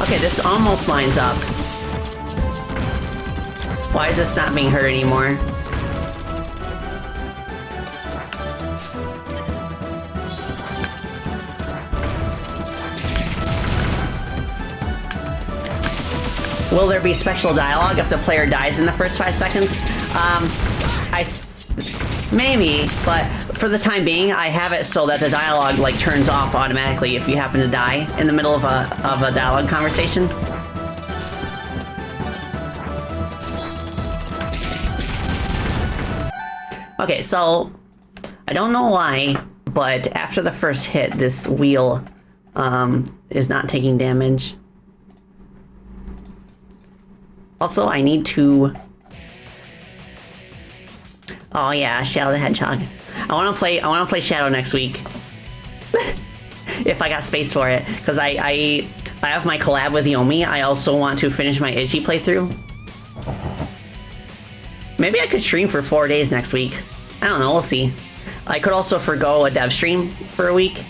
Okay, this almost lines up. Why is this not being heard anymore? Will there be special dialogue if the player dies in the first 5 seconds? Maybe, but for the time being, I have it so that the dialogue like turns off automatically if you happen to die in the middle of a dialogue conversation. Okay, so I don't know why, but after the first hit, this wheel is not taking damage. Also, I need to... Oh yeah, Shadow the Hedgehog. I want to play Shadow next week. If I got space for it. Because I have my collab with Yomi. I also want to finish my Itchy playthrough. Maybe I could stream for 4 days next week. I don't know, we'll see. I could also forgo a dev stream for a week.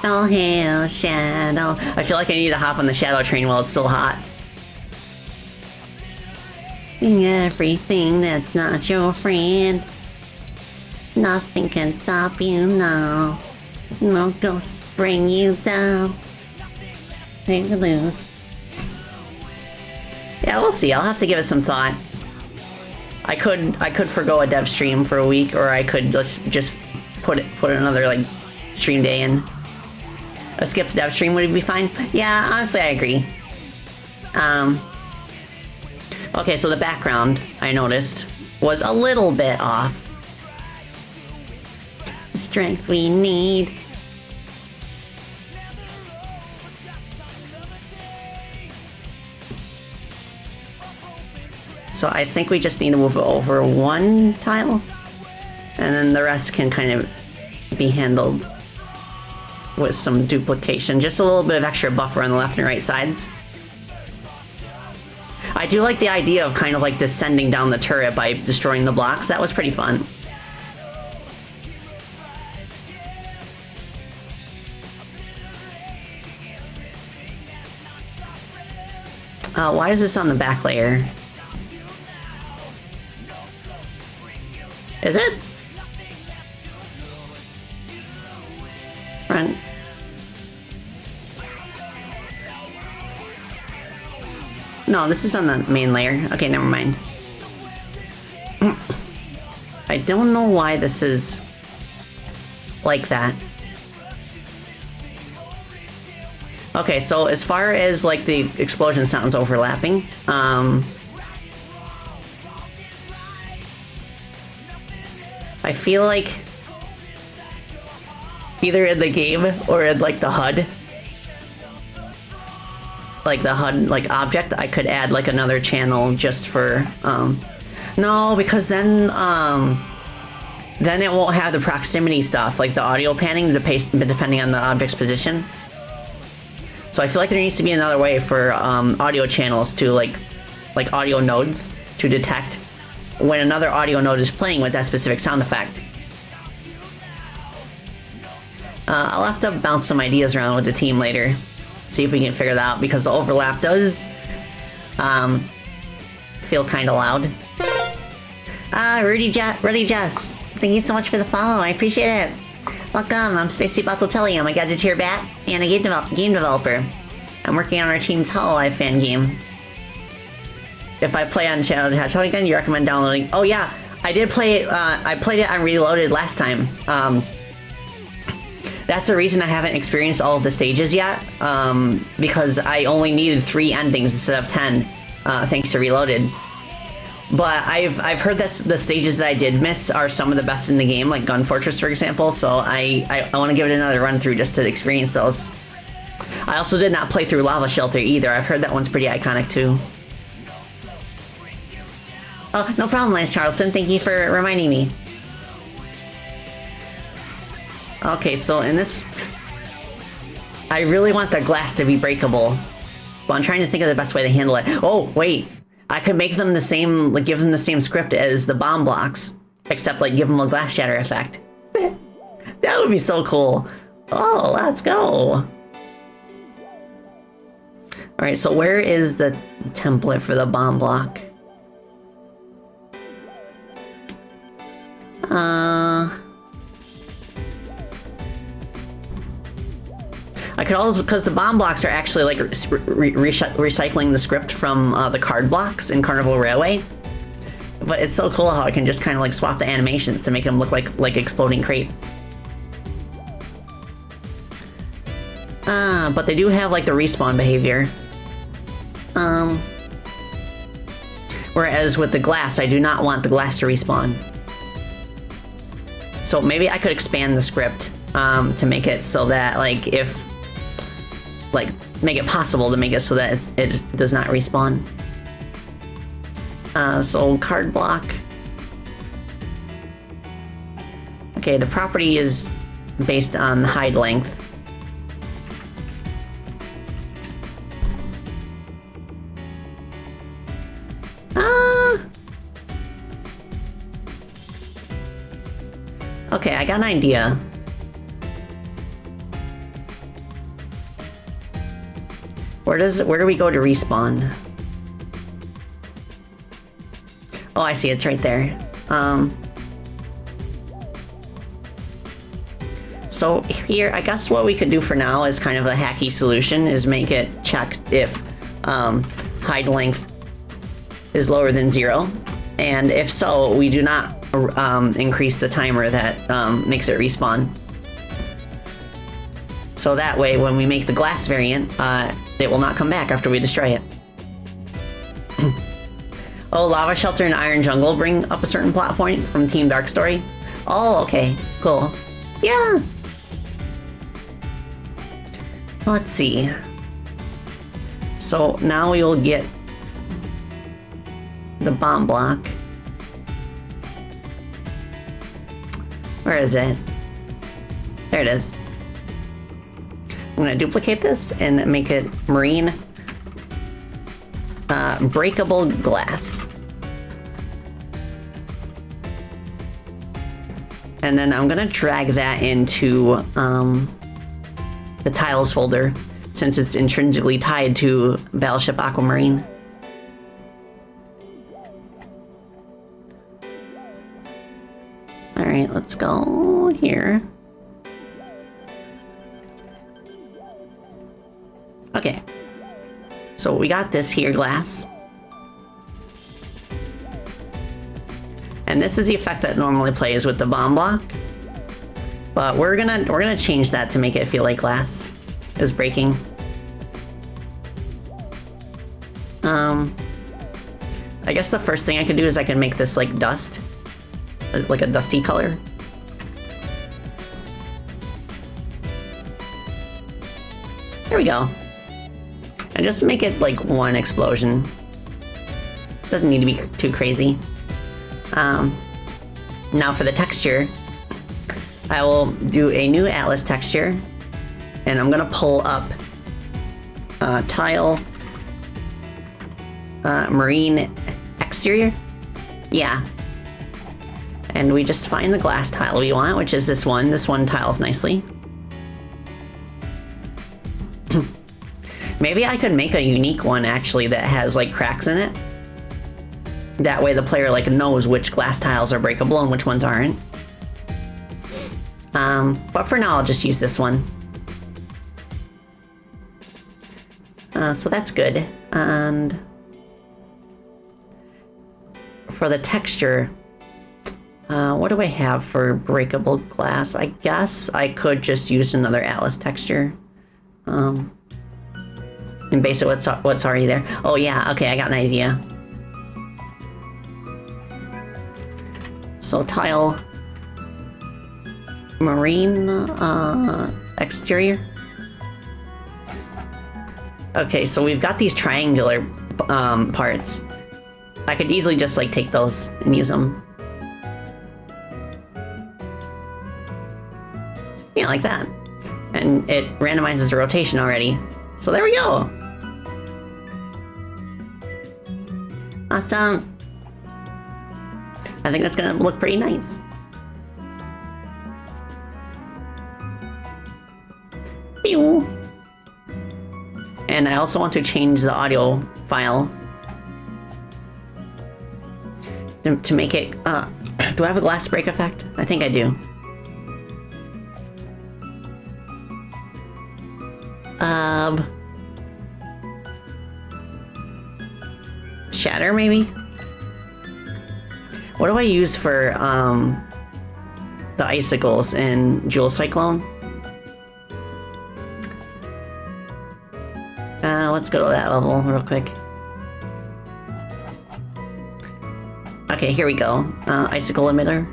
Oh, hail, Shadow. I feel like I need to hop on the Shadow train while it's still hot. Everything that's not your friend. Nothing can stop you now. No ghosts bring you down. Take or lose. Yeah, we'll see. I'll have to give it some thought. I could forgo a dev stream for a week, or I could just put another like stream day in. A skipped dev stream would be fine. Yeah, honestly, I agree. Okay, so the background I noticed was a little bit off. The strength we need. So I think we just need to move over one tile, and then the rest can kind of be handled with some duplication. Just a little bit of extra buffer on the left and right sides. I do like the idea of kind of like descending down the turret by destroying the blocks. That was pretty fun. Why is this on the back layer? Is it? Run. No, this is on the main layer. Okay, never mind. I don't know why this is like that. Okay, so as far as like the explosion sounds overlapping, I feel like either in the game or in like the HUD, like the HUD like object, I could add like another channel just for no, because then it won't have the proximity stuff, like the audio panning depending on the object's position. So I feel like there needs to be another way for audio channels to like audio nodes to detect when another audio node is playing with that specific sound effect. I'll have to bounce some ideas around with the team later, see if we can figure that out, because the overlap does feel kind of loud. Rudy Jess, thank you so much for the follow. I appreciate it. Welcome. I'm Spacey Batelli. I'm a Gadgeteer Bat and a game developer. I'm working on our team's hololive fan game. If I play on Channel Hedgehog again, you recommend downloading? Oh yeah, I did play it. I played it on Reloaded last time. That's the reason I haven't experienced all of the stages yet, because I only needed 3 endings instead of 10, thanks to Reloaded. But I've heard that the stages that I did miss are some of the best in the game, like Gun Fortress, for example. So I want to give it another run through just to experience those. I also did not play through Lava Shelter either. I've heard that one's pretty iconic too. Oh, no problem, Lance Charleston. Thank you for reminding me. Okay, so in this, I really want the glass to be breakable, but I'm trying to think of the best way to handle it. Oh, wait. I could make them the same, like give them the same script as the bomb blocks, except like give them a glass shatter effect. That would be so cool. Oh, let's go. All right, so where is the template for the bomb block? I could also, because the bomb blocks are actually like recycling the script from the card blocks in Carnival Railway. But it's so cool how I can just kind of like swap the animations to make them look like exploding crates. But they do have like the respawn behavior. Whereas with the glass, I do not want the glass to respawn. So maybe I could expand the script to make it so that like make it possible to make it so that it does not respawn. So card block. Okay, the property is based on hide length. Okay, I got an idea. Where do we go to respawn? Oh, I see, it's right there. So here, I guess what we could do for now is kind of a hacky solution, is make it check if hide length is lower than 0. And if so, we do not increase the timer that makes it respawn. So that way, when we make the glass variant, it will not come back after we destroy it. Oh, Lava Shelter and Iron Jungle bring up a certain plot point from Team Dark Story? Oh, okay, cool. Yeah! Let's see. So now we will get the bomb block. Where is it? There it is. I'm gonna duplicate this and make it marine breakable glass. And then I'm gonna drag that into the tiles folder, since it's intrinsically tied to Battleship Aquamarine. Alright, let's go here. Okay. So we got this here glass. And this is the effect that normally plays with the bomb block. But we're gonna change that to make it feel like glass is breaking. I guess the first thing I can do is I can make this like dust. Like a dusty color. There we go. And just make it like one explosion. Doesn't need to be too crazy. Now for the texture, I will do a new Atlas texture, and I'm gonna pull up tile marine exterior. Yeah. And we just find the glass tile we want, which is this one. This one tiles nicely. Maybe I could make a unique one, actually, that has, like, cracks in it. That way the player, like, knows which glass tiles are breakable and which ones aren't. But for now, I'll just use this one. So that's good. And for the texture, what do I have for breakable glass? I guess I could just use another Atlas texture. And base it what's already there. Oh yeah, okay, I got an idea. So tile marine exterior. Okay, so we've got these triangular parts. I could easily just like take those and use them. Yeah, like that. And it randomizes the rotation already. So there we go. Awesome. I think that's gonna look pretty nice. Pew. And I also want to change the audio file to make it, do I have a glass break effect? I think I do. Shatter, maybe? What do I use for, the icicles in Jewel Cyclone? Let's go to that level real quick. Okay, here we go. Icicle emitter.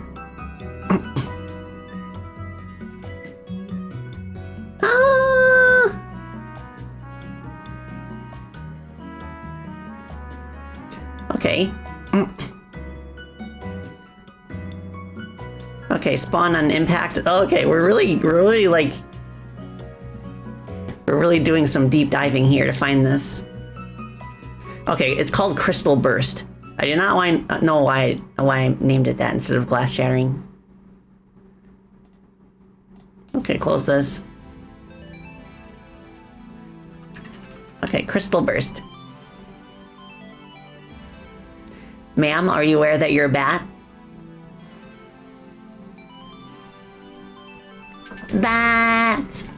Okay. Okay, spawn on impact. Okay, we're really like... We're really doing some deep diving here to find this. Okay, it's called Crystal Burst. I do not know why I named it that instead of glass shattering. Okay, close this. Okay, crystal burst. Ma'am, are you aware that you're a bat? Bat!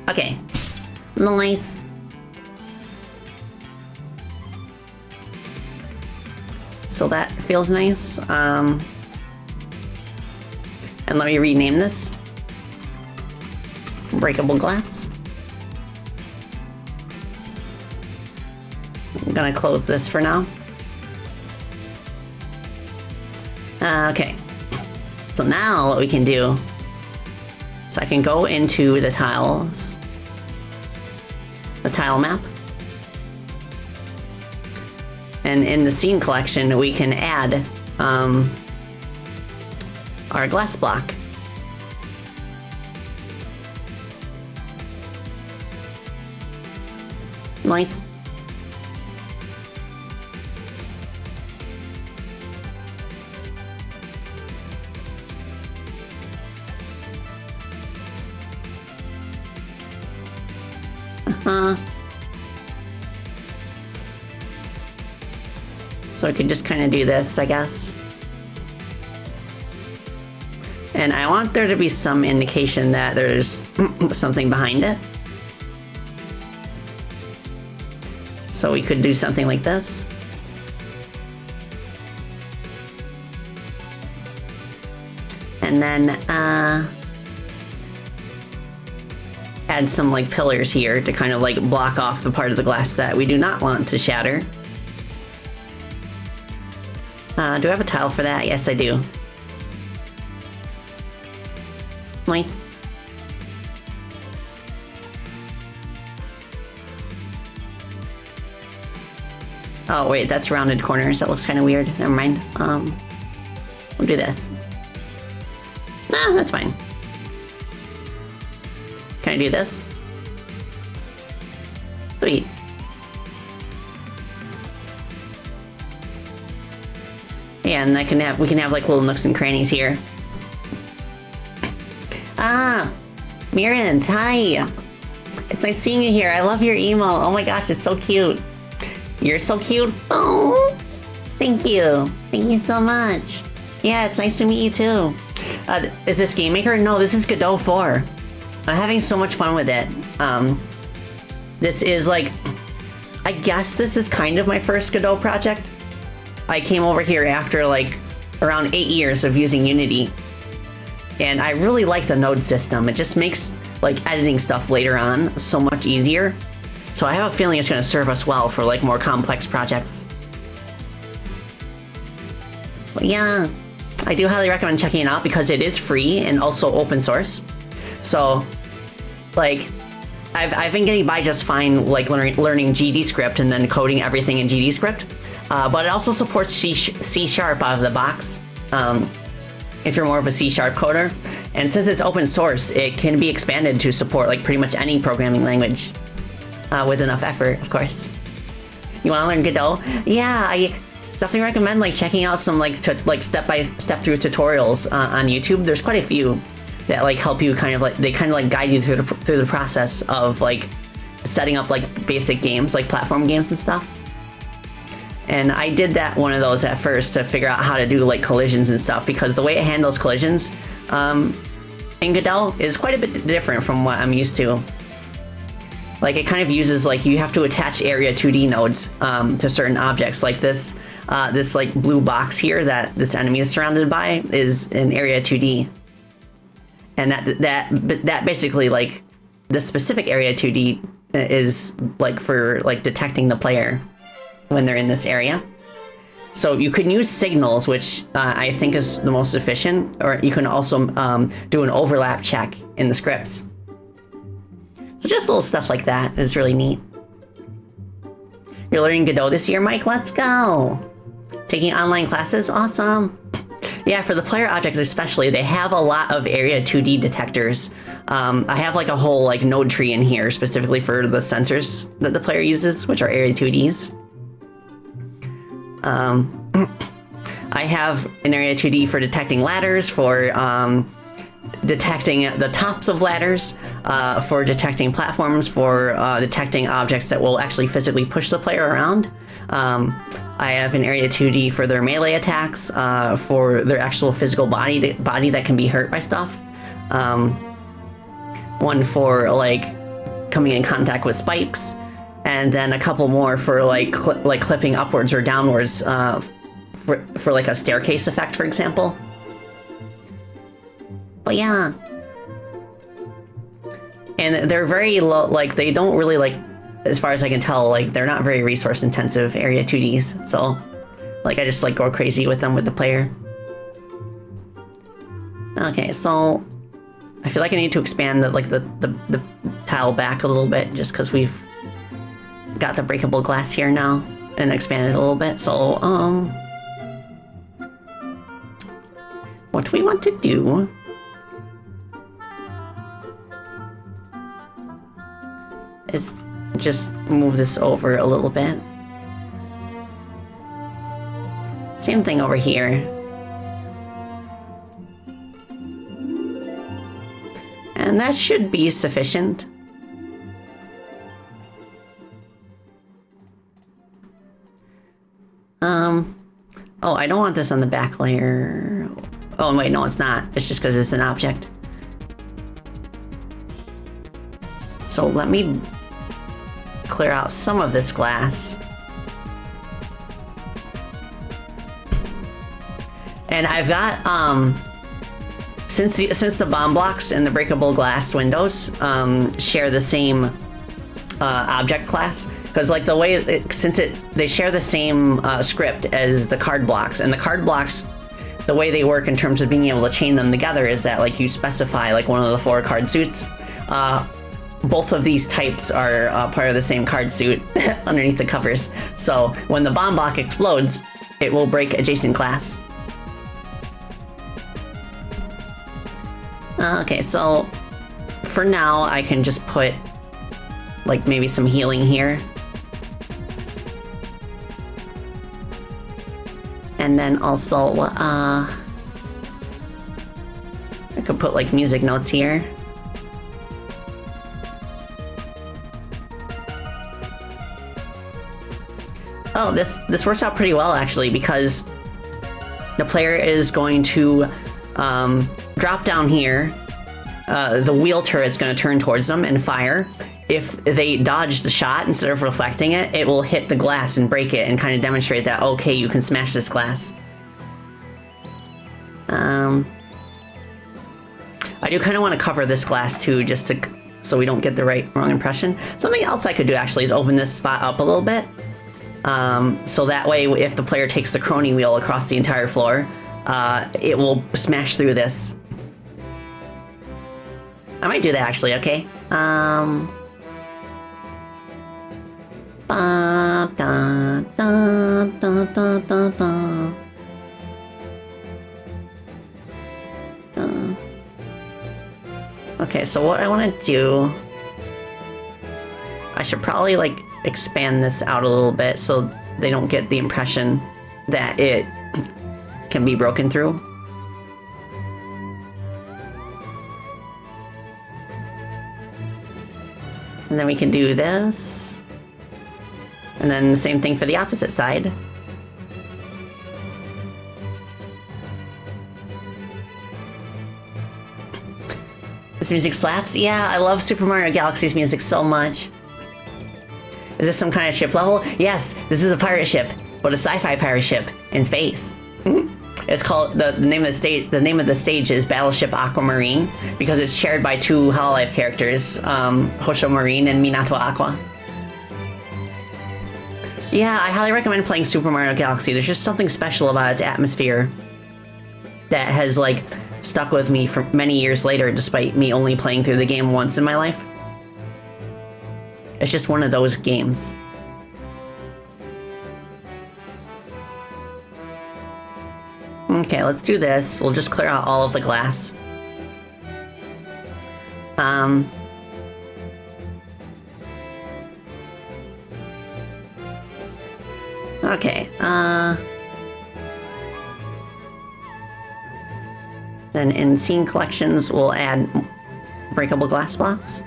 Okay. Nice. So that feels nice. And let me rename this. Breakable glass. I'm gonna close this for now. Okay. So now what we can do, so I can go into the tiles, the tile map, and in the scene collection we can add our glass block. Nice. So I can just kind of do this, I guess. And I want there to be some indication that there's something behind it. So we could do something like this. And then add some like pillars here to kind of like block off the part of the glass that we do not want to shatter. Do I have a tile for that? Yes, I do. Nice. Oh wait, that's rounded corners. That looks kind of weird. Never mind. We'll do this. Nah, that's fine. Can I do this? Sweet. Yeah, and we can have like little nooks and crannies here. Ah, Mirren, hi. It's nice seeing you here. I love your emo. Oh my gosh, it's so cute. You're so cute. Oh, thank you. Thank you so much. Yeah, it's nice to meet you too. Is this Game Maker? No, this is Godot 4. I'm having so much fun with it. This is like, I guess this is kind of my first Godot project. I came over here after like around 8 years of using Unity. And I really like the node system. It just makes like editing stuff later on so much easier. So I have a feeling it's going to serve us well for like more complex projects. But yeah, I do highly recommend checking it out because it is free and also open source. So like I've been getting by just fine like learning GD script and then coding everything in GD script. But it also supports C# out of the box. If you're more of a C# coder. And since it's open source, it can be expanded to support like pretty much any programming language with enough effort, of course. You want to learn Godot? Yeah, I definitely recommend like checking out some like step-by-step through tutorials on YouTube. There's quite a few that like help you kind of like guide you through the process of like setting up like basic games, like platform games and stuff. And I did one of those at first to figure out how to do like collisions and stuff because the way it handles collisions in Godot is quite a bit different from what I'm used to. Like it kind of uses like you have to attach area 2D nodes to certain objects. Like this like blue box here that this enemy is surrounded by is in area 2D. And that basically like the specific area 2D is like for like detecting the player when they're in this area. So you can use signals, which I think is the most efficient, or you can also do an overlap check in the scripts. So just little stuff like that is really neat. You're learning Godot this year, Mike? Let's go! Taking online classes? Awesome! Yeah, for the player objects especially, they have a lot of area 2D detectors. I have like a whole like node tree in here specifically for the sensors that the player uses, which are area 2Ds. I have an area 2D for detecting ladders, for detecting the tops of ladders, for detecting platforms, for detecting objects that will actually physically push the player around. I have an area 2D for their melee attacks, for their actual physical body that can be hurt by stuff. One for like coming in contact with spikes, and then a couple more for like clipping upwards or downwards, for like a staircase effect, for example. But yeah. And they're very low, like they don't really like, as far as I can tell, like they're not very resource intensive area 2Ds. So like I just like go crazy with them with the player. Okay, so I feel like I need to expand the tile back a little bit, just because we've got the breakable glass here now and expanded a little bit. So what do we want to do? Is just move this over a little bit. Same thing over here. And that should be sufficient. Oh, I don't want this on the back layer. Oh, wait, no, it's not. It's just because it's an object. So let me clear out some of this glass. And I've got, since the bomb blocks and the breakable glass windows share the same object class, because like the way they share the same script as the card blocks, and the card blocks, the way they work in terms of being able to chain them together is that like you specify like one of the 4 card suits. Both of these types are part of the same card suit underneath the covers. So when the bomb block explodes, it will break adjacent glass. Okay, so for now I can just put like maybe some healing here. And then also, I could put like music notes here. Oh, this works out pretty well actually, because the player is going to drop down here. The wheel turret's going to turn towards them and fire. If they dodge the shot instead of reflecting it, it will hit the glass and break it and kind of demonstrate that, okay, you can smash this glass. I do kind of want to cover this glass too, just so we don't get the wrong impression. Something else I could do actually is open this spot up a little bit. So that way, if the player takes the Chrono wheel across the entire floor, it will smash through this. I might do that actually, okay? Okay, so what I want to do, I should probably like expand this out a little bit so they don't get the impression that it can be broken through. And then we can do this. And then the same thing for the opposite side. This music slaps? Yeah, I love Super Mario Galaxy's music so much. Is this some kind of ship level? Yes, this is a pirate ship, but a sci-fi pirate ship in space. It's called, the name of the stage is Battleship Aquamarine, because it's shared by 2 hololive characters, Hosho Marine and Minato Aqua. Yeah, I highly recommend playing Super Mario Galaxy. There's just something special about its atmosphere that has like stuck with me for many years later, despite me only playing through the game once in my life. It's just one of those games. Okay, let's do this. We'll just clear out all of the glass. Okay, Then in scene collections, we'll add breakable glass blocks.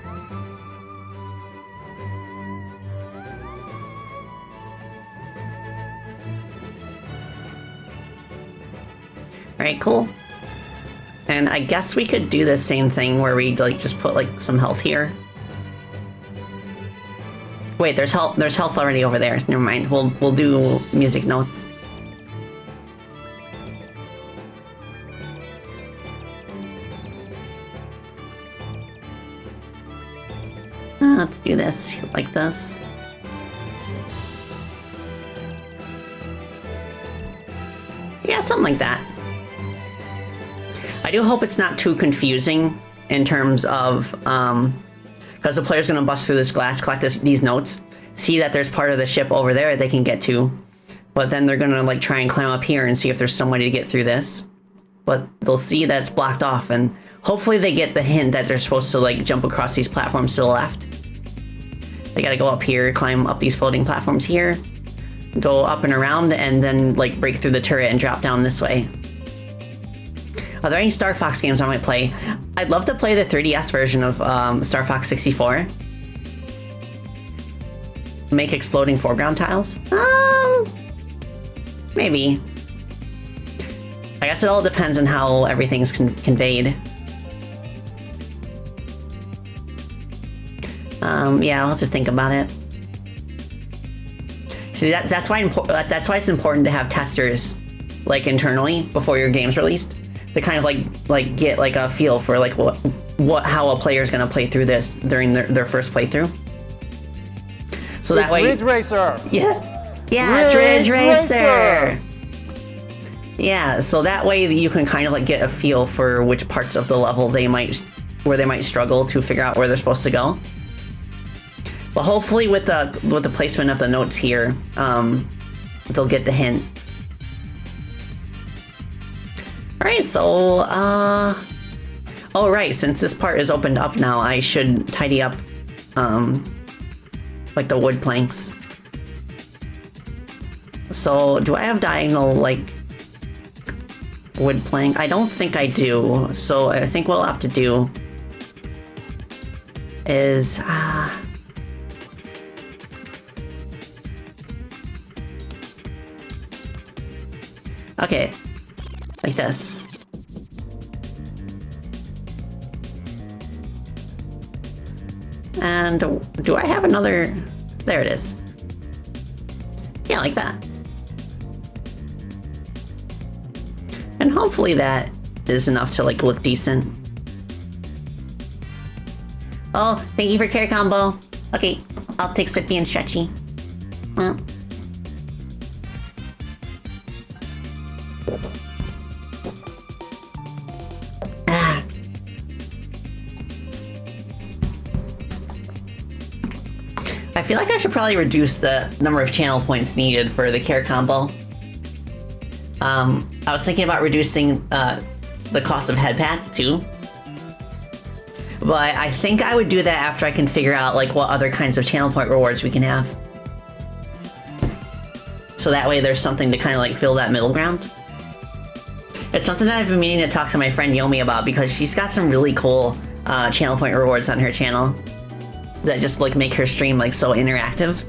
Alright, cool. And I guess we could do the same thing where we like just put like some health here. Wait, there's health already over there. Never mind. We'll do music notes. Let's do this like this. Yeah, something like that. I do hope it's not too confusing in terms of, because the player's going to bust through this glass, collect these notes, see that there's part of the ship over there they can get to, but then they're going to like try and climb up here and see if there's some way to get through this. But they'll see that it's blocked off, and hopefully they get the hint that they're supposed to like jump across these platforms to the left. They gotta go up here, climb up these floating platforms here, go up and around, and then like break through the turret and drop down this way. Are there any Star Fox games I might play? I'd love to play the 3DS version of Star Fox 64. Make exploding foreground tiles? Maybe. I guess it all depends on how everything's conveyed. Yeah, I'll have to think about it. See, that's why it's important to have testers, like, internally before your game's released, to kind of like get like a feel for like how a player's gonna play through this during their first playthrough. So that way, Ridge Racer. Yeah, it's Ridge Racer. Yeah, so that way you can kind of like get a feel for which parts of the level they might struggle to figure out where they're supposed to go. But hopefully with the placement of the notes here, they'll get the hint. Alright, so, oh right, since this part is opened up now, I should tidy up, like the wood planks. So, do I have diagonal, like, wood plank? I don't think I do, so I think what I'll have to do is, okay, like this. And do I have another? There it is. Yeah, like that. And hopefully that is enough to like look decent. Oh, thank you for care combo. Okay, I'll take Sippy and Stretchy. I feel like I should probably reduce the number of channel points needed for the care combo. I was thinking about reducing the cost of head pats too. But I think I would do that after I can figure out like what other kinds of channel point rewards we can have. So that way there's something to kind of like fill that middle ground. It's something that I've been meaning to talk to my friend Yomi about because she's got some really cool channel point rewards on her channel that just like make her stream like so interactive.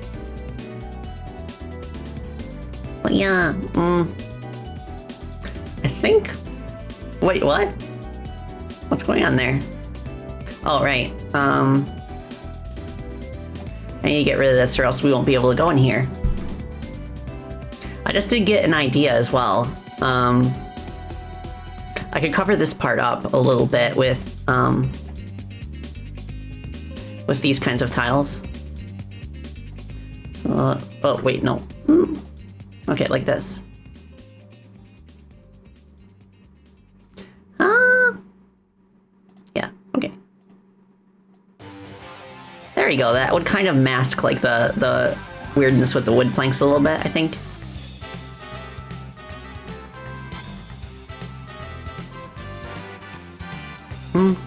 But yeah, I think... Wait, what? What's going on there? Oh, right. I need to get rid of this or else we won't be able to go in here. I just did get an idea as well. I could cover this part up a little bit with these kinds of tiles. So, oh, wait, no. Okay, like this. Yeah, okay. There you go, that would kind of mask like the weirdness with the wood planks a little bit, I think.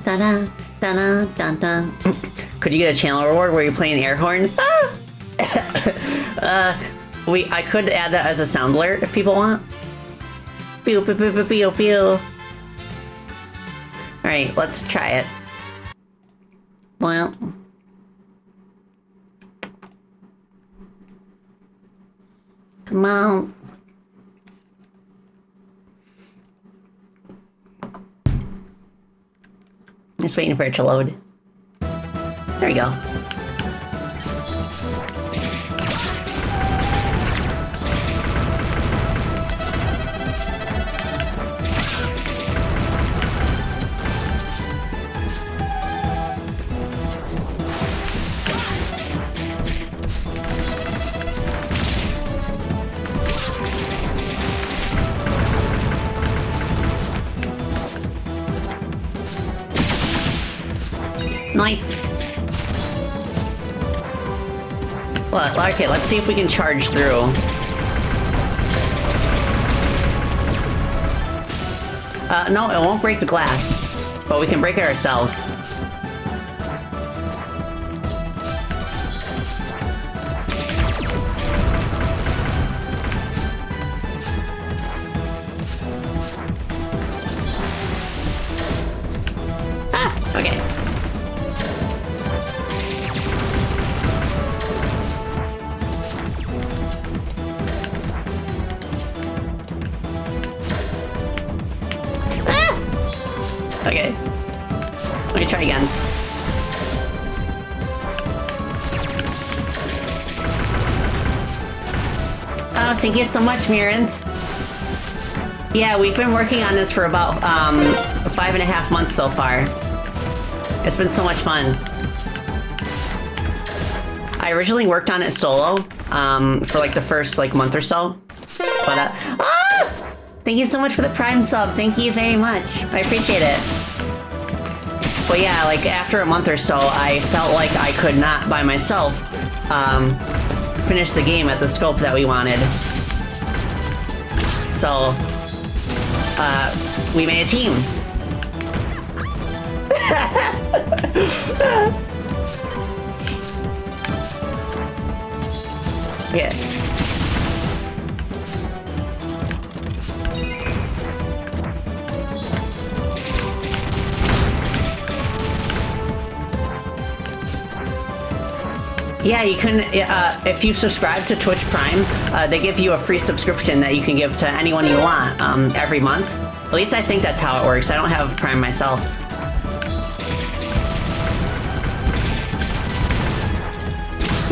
Da-da, da-da, da-da. Could you get a channel reward where you play an air horn? I could add that as a sound alert if people want. Pew pew pew pew pew pew. Alright, let's try it. Well... Come on. Just waiting for it to load. There we go. Nice. Well, okay, let's see if we can charge through. No, it won't break the glass, but we can break it ourselves. Ah, okay. Okay. Let me try again. Oh, thank you so much, Mirin. Yeah, we've been working on this for about 5.5 months so far. It's been so much fun. I originally worked on it solo for like the first month or so. But thank you so much for the Prime sub. Thank you very much. I appreciate it. But yeah, like after a month or so, I felt like I could not by myself finish the game at the scope that we wanted. So we made a team. Yeah. Yeah, you can, if you subscribe to Twitch Prime, they give you a free subscription that you can give to anyone you want every month. At least I think that's how it works. I don't have Prime myself.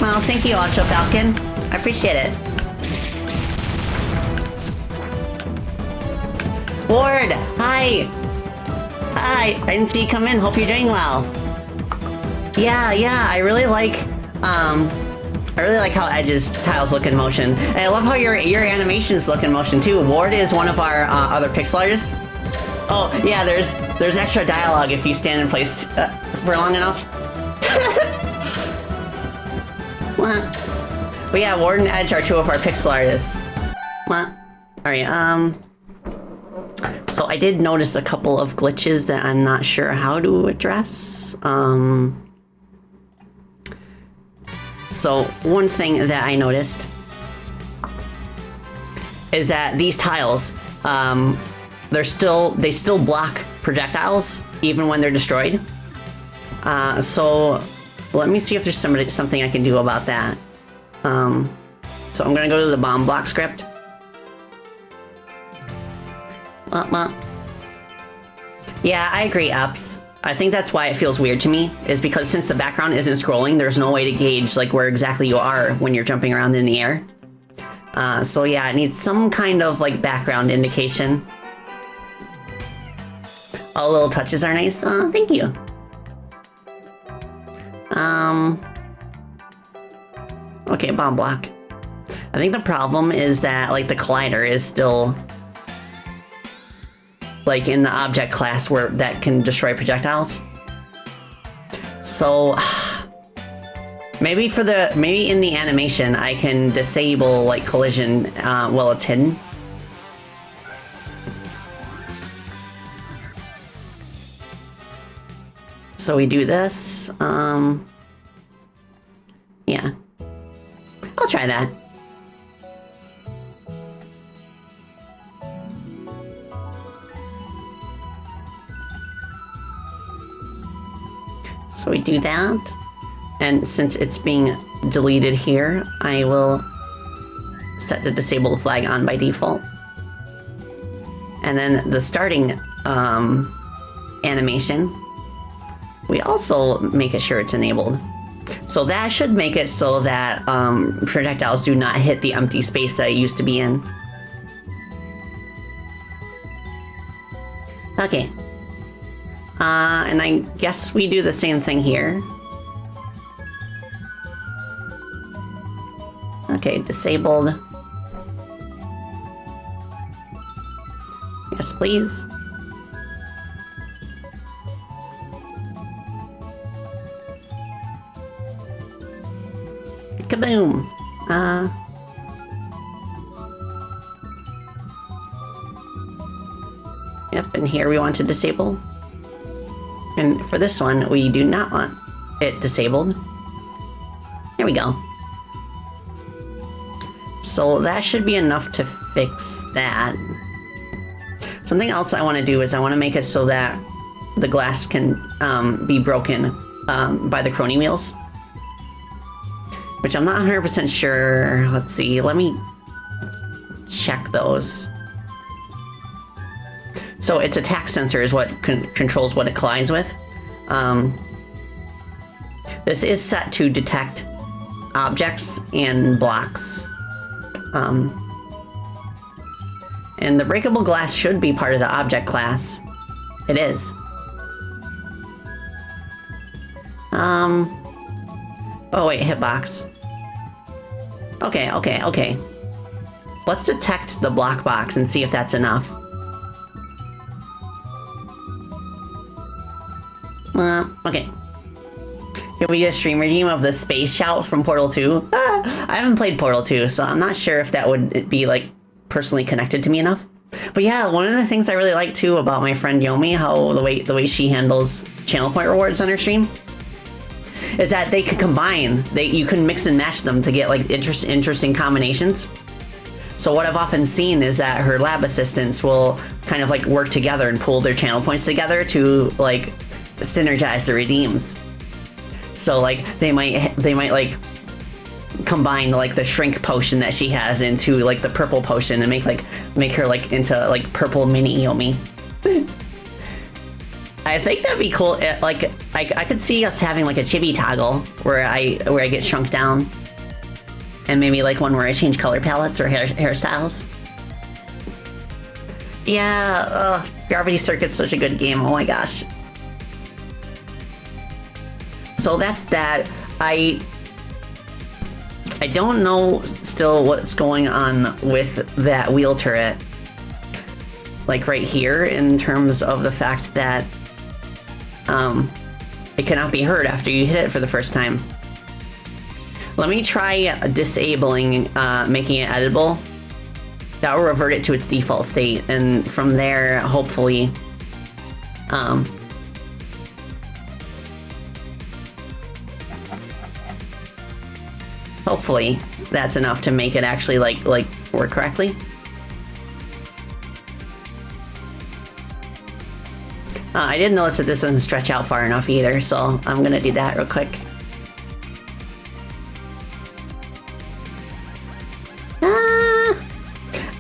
Well, thank you, Ultra Falcon. I appreciate it. Ward, hi! Hi, I didn't see you come in. Hope you're doing well. Yeah, I really like how Edge's tiles look in motion. And I love how your animations look in motion too. Ward is one of our other pixel artists. Oh yeah, there's extra dialogue if you stand in place for long enough. But yeah, Ward and Edge are two of our pixel artists. Alright, so I did notice a couple of glitches that I'm not sure how to address. So one thing that I noticed is that these tiles, they still block projectiles even when they're destroyed. So let me see if there's something I can do about that. So I'm gonna go to the bomb block script. Yeah, I agree, Ups. I think that's why it feels weird to me, is because since the background isn't scrolling, there's no way to gauge where exactly you are when you're jumping around in the air. So yeah, it needs some kind of background indication. All little touches are nice. Thank you. Okay, bomb block. I think the problem is that the collider is still in the object class where that can destroy projectiles. So maybe in the animation I can disable collision while it's hidden. So we do this. Yeah. I'll try that. So we do that. And since it's being deleted here, I will set the disable flag on by default. And then the starting animation, we also make it sure it's enabled. So that should make it so that projectiles do not hit the empty space that it used to be in. Okay. And I guess we do the same thing here. Okay, disabled. Yes, please. Kaboom! Yep, and here we want to disable. And for this one, we do not want it disabled. There we go. So that should be enough to fix that. Something else I want to do is I want to make it so that the glass can be broken by the Chrono wheels. Which I'm not 100% sure. Let's see, let me check those. So its attack sensor is what controls what it collides with. This is set to detect objects and blocks. And the breakable glass should be part of the object class. It is. Oh wait, hitbox. Okay. Let's detect the block box and see if that's enough. Okay. Can we get a stream redeem of the space shout from Portal 2? I haven't played Portal 2, so I'm not sure if that would be, like, personally connected to me enough. But yeah, one of the things I really like, too, about my friend Yomi, how the way she handles channel point rewards on her stream, is that they can combine. You can mix and match them to get, like, interesting combinations. So what I've often seen is that her lab assistants will kind of, like, work together and pull their channel points together to, like, synergize the redeems. So like they might like combine like the shrink potion that she has into like the purple potion and make her like into like purple mini Yomi. I think that'd be cool. Like I could see us having like a chibi toggle where I get shrunk down, and maybe like one where I change color palettes or hairstyles. Yeah, Gravity Circuit's such a good game. Oh my gosh. So that's that. I don't know still what's going on with that wheel turret. Like right here, in terms of the fact that it cannot be heard after you hit it for the first time. Let me try disabling, making it editable. That will revert it to its default state, and from there, hopefully, hopefully that's enough to make it actually like work correctly. I didn't notice that this doesn't stretch out far enough either, so I'm gonna do that real quick.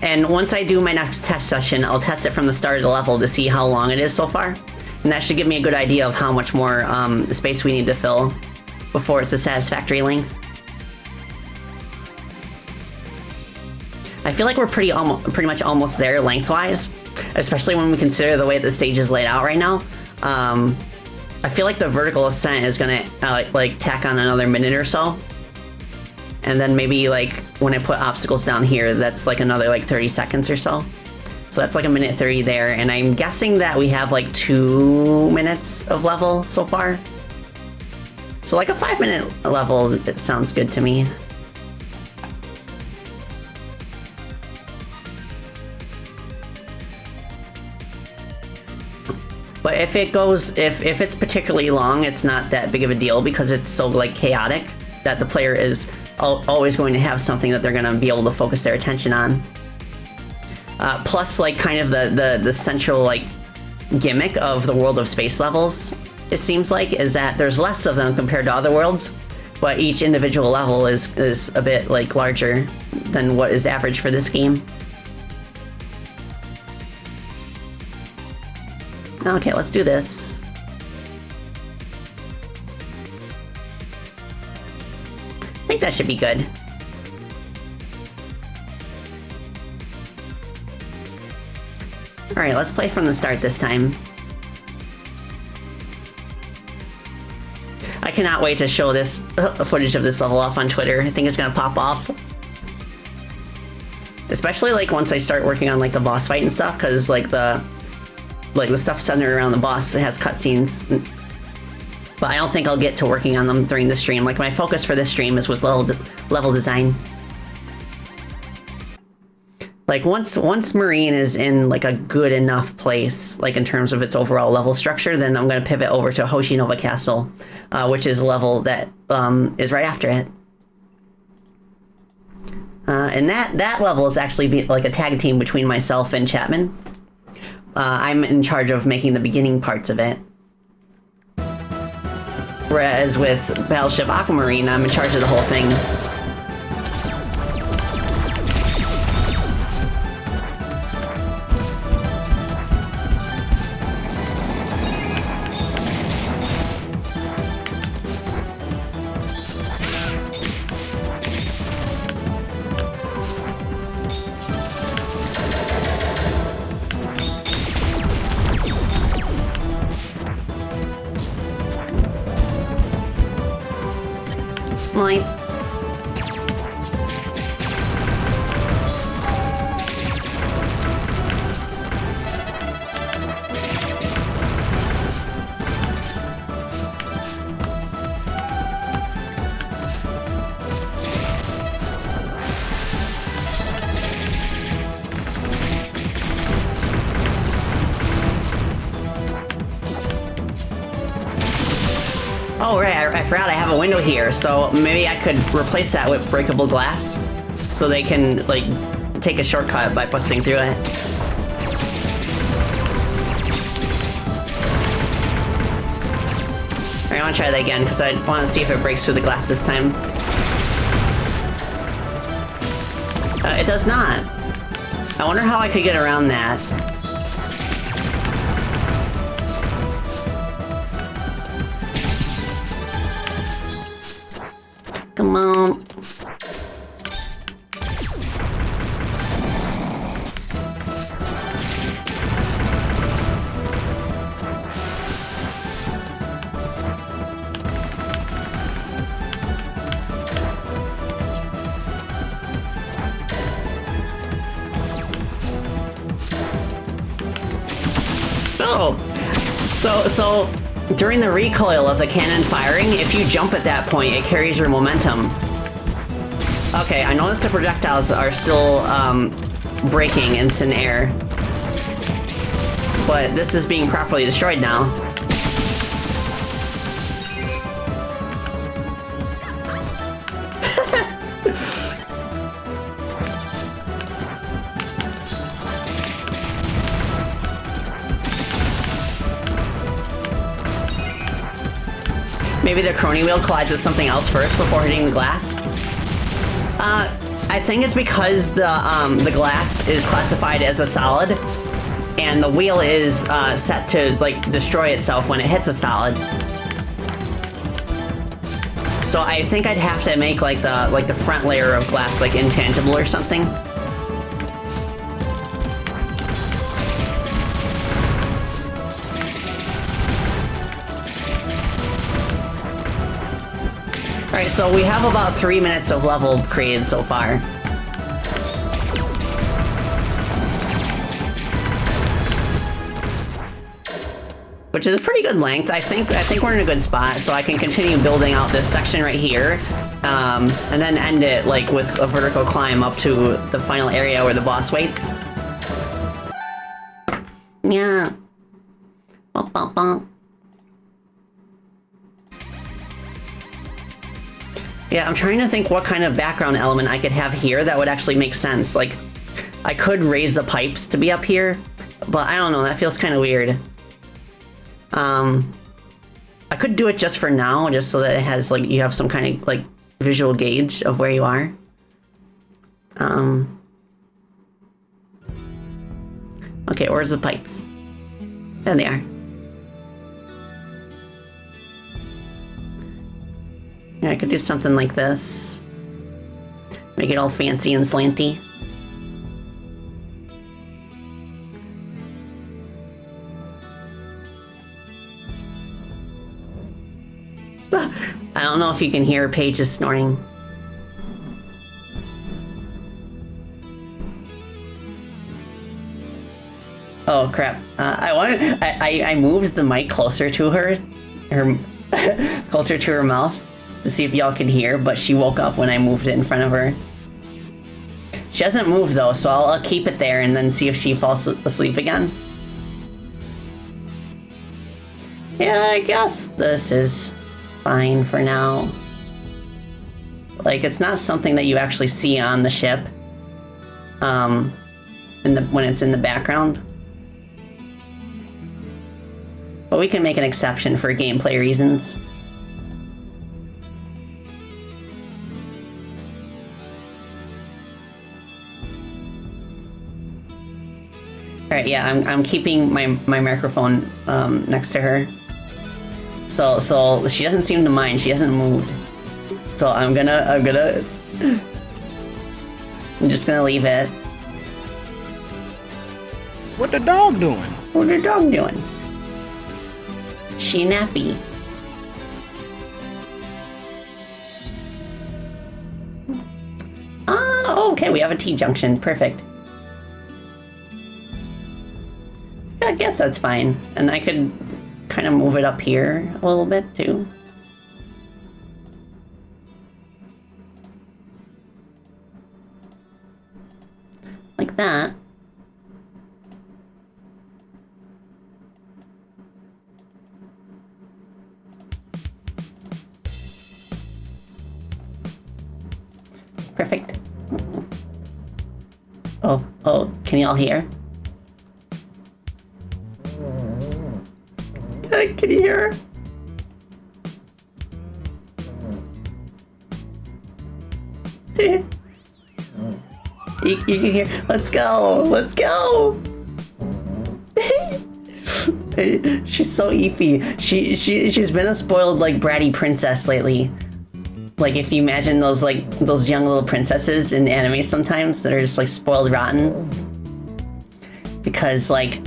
And once I do my next test session, I'll test it from the start of the level to see how long it is so far. And that should give me a good idea of how much more space we need to fill before it's a satisfactory length. I feel like we're pretty much almost there lengthwise, especially when we consider the way the stage is laid out right now. I feel like the vertical ascent is gonna like tack on another minute or so. And then maybe like when I put obstacles down here, that's like another like 30 seconds or so. So that's like a minute 30 there. And I'm guessing that we have like 2 minutes of level so far. So like a 5-minute level, it sounds good to me. But if it's particularly long, it's not that big of a deal because it's so like chaotic that the player is always going to have something that they're going to be able to focus their attention on. Plus, like kind of the central like gimmick of the World of Space levels it seems like, is that there's less of them compared to other worlds, but each individual level is a bit like larger than what is average for this game. Okay, let's do this. I think that should be good. Alright, let's play from the start this time. I cannot wait to show this footage of this level off on Twitter. I think it's gonna pop off. Especially like once I start working on like the boss fight and stuff, because like the stuff centered around the boss, it has cutscenes. But I don't think I'll get to working on them during the stream. Like my focus for this stream is with level design. Like once Marine is in like a good enough place, like in terms of its overall level structure, then I'm going to pivot over to Hoshinova Castle, which is a level that is right after it. And that level is actually like a tag team between myself and Chapman. I'm in charge of making the beginning parts of it. Whereas with Battleship Aquamarine, I'm in charge of the whole thing. Nice. Oh, right, I forgot I have a window here, so maybe I could replace that with breakable glass, so they can, like, take a shortcut by busting through it. Alright, I want to try that again, because I want to see if it breaks through the glass this time. It does not. I wonder how I could get around that. Come on. Oh, so during the recoil of the cannon firing, if you jump at that point, it carries your momentum. Okay, I noticed the projectiles are still breaking in thin air, but this is being properly destroyed now. Maybe the Chrono wheel collides with something else first before hitting the glass? I think it's because the glass is classified as a solid, and the wheel is set to like destroy itself when it hits a solid. So I think I'd have to make like the front layer of glass like intangible or something. Alright, so we have about 3 minutes of level created so far. Which is a pretty good length. I think we're in a good spot, so I can continue building out this section right here, and then end it like with a vertical climb up to the final area where the boss waits. Yeah. Bum, bum, bum. Yeah, I'm trying to think what kind of background element I could have here that would actually make sense. Like, I could raise the pipes to be up here, but I don't know, that feels kind of weird. I could do it just for now, just so that it has like you have some kind of like visual gauge of where you are. Okay, where's the pipes? There they are. Yeah, I could do something like this. Make it all fancy and slanty. I don't know if you can hear Paige's snoring. Oh crap! I moved the mic closer to her closer to her mouth to see if y'all could hear, but she woke up when I moved it in front of her. She hasn't moved though, so I'll keep it there and then see if she falls asleep again. Yeah, I guess this is fine for now. Like, it's not something that you actually see on the ship, when it's in the background. But we can make an exception for gameplay reasons. Alright, yeah, I'm keeping my microphone next to her. So she doesn't seem to mind, she hasn't moved. So I'm just gonna leave it. What the dog doing? What the dog doing? She nappy. Ah, okay, we have a T-junction. Perfect. I guess that's fine. And I could kind of move it up here a little bit, too. Like that. Perfect. Oh, can y'all hear? Can you hear her? You can hear. Let's go! Let's go! She's so eepy. She's been a spoiled, like, bratty princess lately. Like, if you imagine those young little princesses in anime sometimes that are just, like, spoiled rotten. Because, like,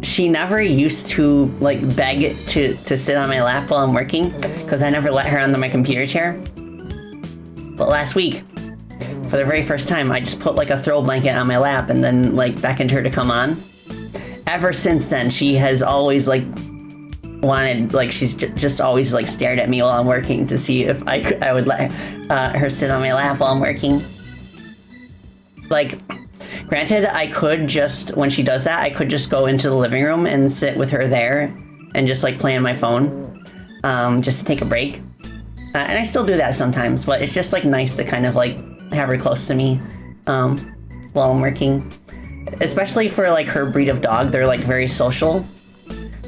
she never used to, like, beg to sit on my lap while I'm working, because I never let her onto my computer chair. But last week, for the very first time, I just put, like, a throw blanket on my lap and then, like, beckoned her to come on. Ever since then, she has always, like, wanted, like, she's just always, like, stared at me while I'm working to see if I would let her sit on my lap while I'm working. Like, granted, I could just, when she does that, I could just go into the living room and sit with her there and just, like, play on my phone, just to take a break. And I still do that sometimes, but it's just, like, nice to kind of, like, have her close to me while I'm working. Especially for, like, her breed of dog, they're, like, very social.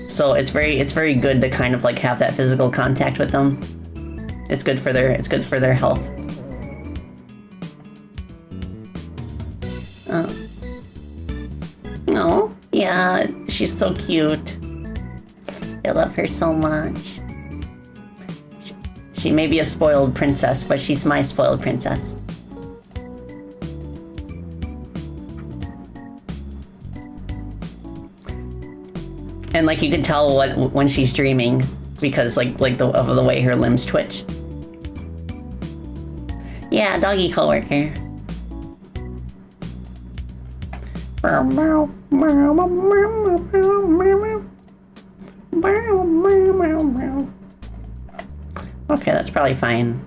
So it's very good to kind of, like, have that physical contact with them. It's good for their health. Oh, yeah, she's so cute. I love her so much. She may be a spoiled princess, but she's my spoiled princess. And, like, you can tell when she's dreaming because, like of the way her limbs twitch. Yeah, doggy coworker. Okay, that's probably fine.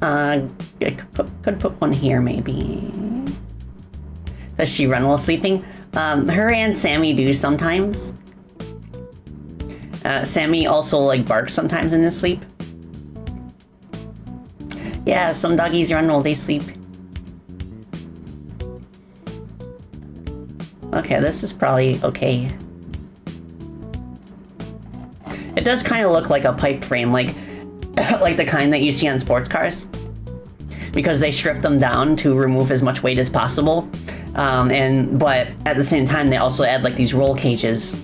I could put one here, maybe. Does she run while sleeping? Her and Sammy do sometimes. Sammy also, like, barks sometimes in his sleep. Yeah, some doggies run while they sleep. Okay. Okay, this is probably okay. It does kind of look like a pipe frame, like like the kind that you see on sports cars, because they strip them down to remove as much weight as possible. But at the same time, they also add like these roll cages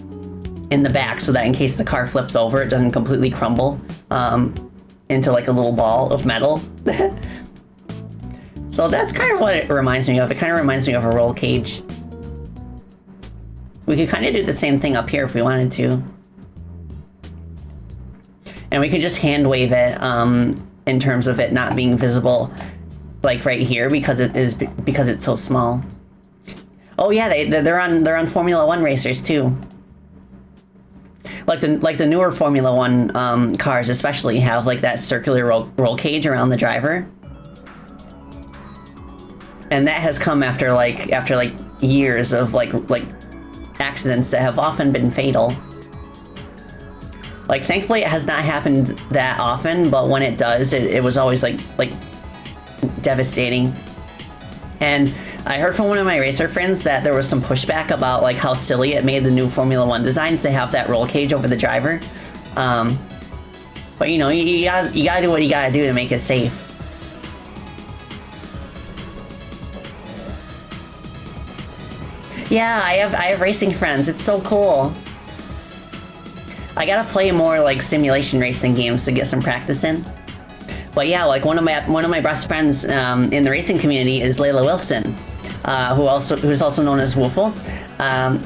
in the back so that in case the car flips over, it doesn't completely crumble into like a little ball of metal. So that's kind of what it reminds me of. It kind of reminds me of a roll cage. We could kind of do the same thing up here if we wanted to. And we could just hand wave it in terms of it not being visible, like right here, because it's so small. Oh yeah, they're on Formula One racers too. Like the newer Formula One cars especially have like that circular roll cage around the driver, and that has come after like years of like accidents that have often been fatal. Like, thankfully it has not happened that often, but when it does, it was always like devastating. And I heard from one of my racer friends that there was some pushback about like how silly it made the new Formula One designs to have that roll cage over the driver. But you know, you gotta do what you gotta do to make it safe. Yeah, I have racing friends. It's so cool. I gotta play more like simulation racing games to get some practice in. But yeah, like one of my best friends in the racing community is Layla Wilson, who's also known as Woofle.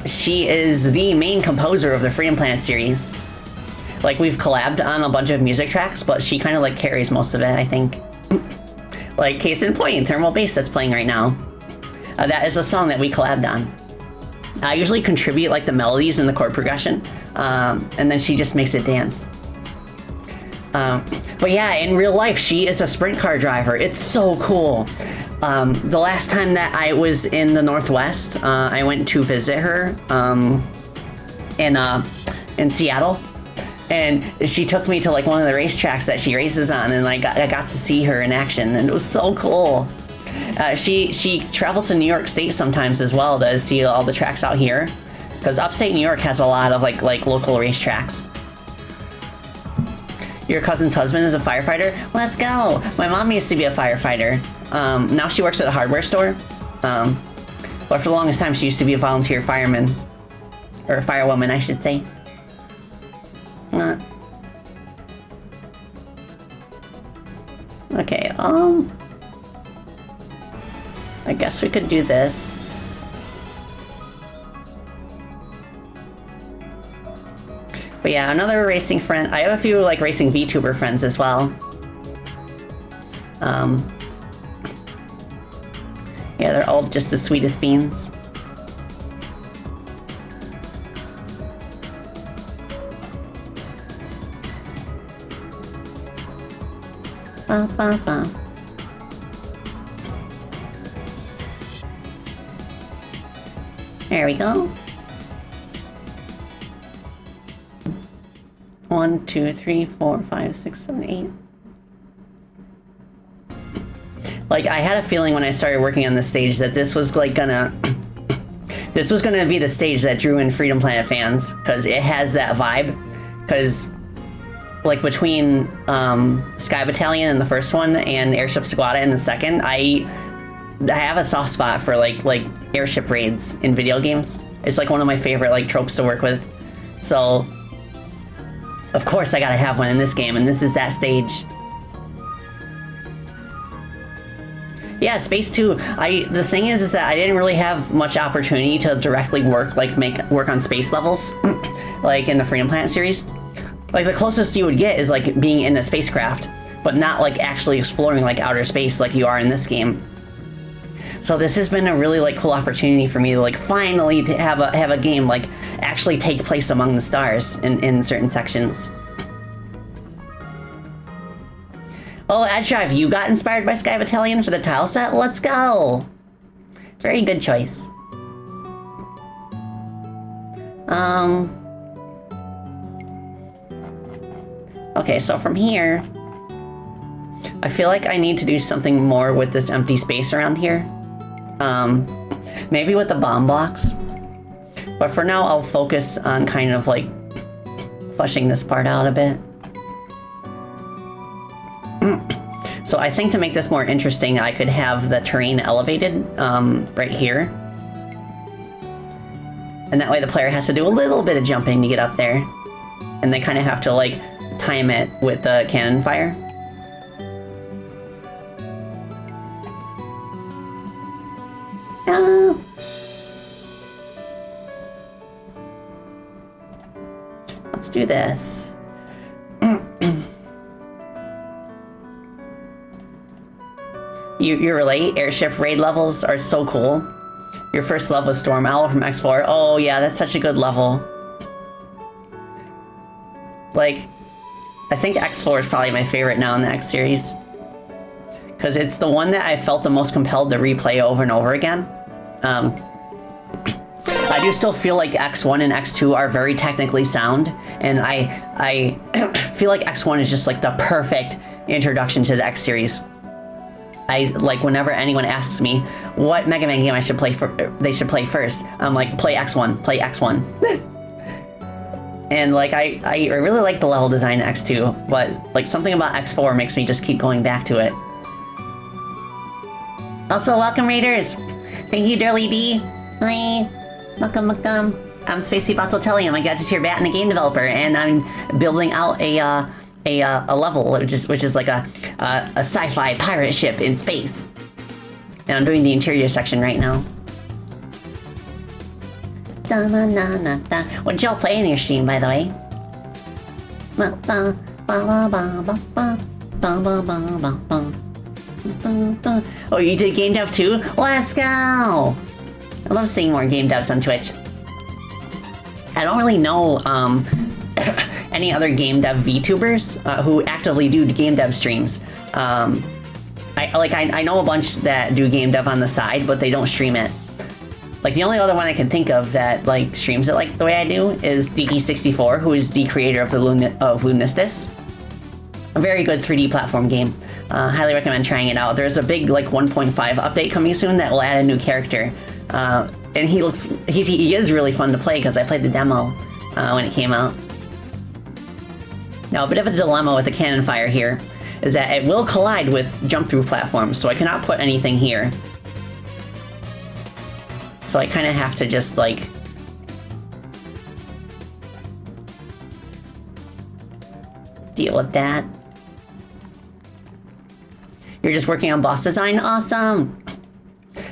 She is the main composer of the Freedom Planet series. Like, we've collabed on a bunch of music tracks, but she kind of like carries most of it, I think. Like, case in point, Thermal Bass that's playing right now. That is a song that we collabed on. I usually contribute like the melodies and the chord progression, and then she just makes it dance. But yeah, in real life, she is a sprint car driver. It's so cool. The last time that I was in the Northwest, I went to visit her in Seattle, and she took me to like one of the racetracks that she races on, and I got to see her in action, and it was so cool. She travels to New York State sometimes as well to see all the tracks out here, because upstate New York has a lot of like local racetracks. Your cousin's husband is a firefighter? Let's go! My mom used to be a firefighter. Now she works at a hardware store. But for the longest time she used to be a volunteer fireman. Or a firewoman, I should say. Okay, I guess we could do this. But yeah, another racing friend. I have a few like racing VTuber friends as well. Yeah, they're all just the sweetest beans. Ba, ba, ba. There we go. 1, 2, 3, 4, 5, 6, 7, 8. Like, I had a feeling when I started working on the stage that this was like gonna this was gonna be the stage that drew in Freedom Planet fans, because it has that vibe. Because like between Sky Battalion in the first one and Airship Squadra in the second, I have a soft spot for like airship raids in video games. It's like one of my favorite like tropes to work with. So of course I gotta have one in this game, and this is that stage. Yeah, Space 2. The thing is that I didn't really have much opportunity to directly work on space levels, like in the Freedom Planet series. Like the closest you would get is like being in a spacecraft, but not like actually exploring like outer space like you are in this game. So this has been a really like cool opportunity for me to like finally to have a game like actually take place among the stars in certain sections. Oh, Edge Drive, you got inspired by Sky Battalion for the tile set? Let's go! Very good choice. Okay, so from here, I feel like I need to do something more with this empty space around here. Maybe with the bomb blocks. But for now, I'll focus on kind of like fleshing this part out a bit. So I think to make this more interesting, I could have the terrain elevated right here. And that way the player has to do a little bit of jumping to get up there. And they kind of have to like time it with the cannon fire. Let's do this. You relate? Airship raid levels are so cool. Your first level was Storm Owl from X4. Oh yeah, that's such a good level. Like, I think X4 is probably my favorite now in the X series. Because it's the one that I felt the most compelled to replay over and over again. I do still feel like X1 and X2 are very technically sound, and I feel like X1 is just like the perfect introduction to the X series. I like whenever anyone asks me what Mega Man game they should play first, I'm like, play X1, play X1. And like I really like the level design in X2, but like something about X4 makes me just keep going back to it. Also, welcome raiders. Thank you, Durly D. Hi. Welcome, welcome. I'm Spacey Batotelli. I'm a Gadgeteer Bat and a game developer, and I'm building out a level, which is like a sci-fi pirate ship in space. And I'm doing the interior section right now. What did y'all play in your stream, by the way? Oh, you did game dev too? Let's go! I love seeing more game devs on Twitch. I don't really know any other game dev VTubers who actively do game dev streams. I know a bunch that do game dev on the side, but they don't stream it. Like the only other one I can think of that like streams it like the way I do is Diki64, who is the creator of Lunistis. A very good 3D platform game. Highly recommend trying it out. There's a big like 1.5 update coming soon that will add a new character. And he is really fun to play because I played the demo when it came out. Now, a bit of a dilemma with the cannon fire here is that it will collide with jump-through platforms, so I cannot put anything here. So I kind of have to just, like... deal with that. You're just working on boss design? Awesome!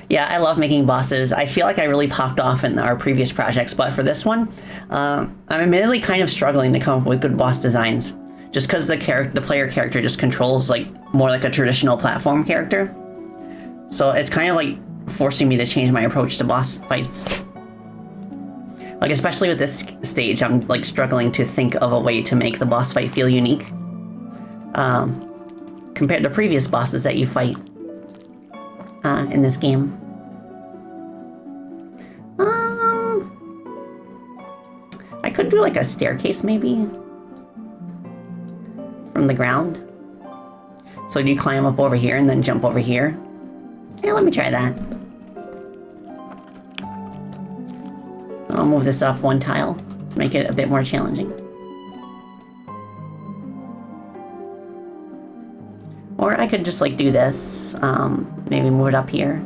Yeah, I love making bosses. I feel like I really popped off in our previous projects, but for this one, I'm admittedly kind of struggling to come up with good boss designs. Just because the player character just controls like more like a traditional platform character. So it's kind of like forcing me to change my approach to boss fights. Like especially with this stage, I'm like struggling to think of a way to make the boss fight feel unique. Compared to previous bosses that you fight in this game. I could do like a staircase maybe from the ground. So you climb up over here and then jump over here. Yeah, let me try that. I'll move this up one tile to make it a bit more challenging. Or I could just like do this, maybe move it up here.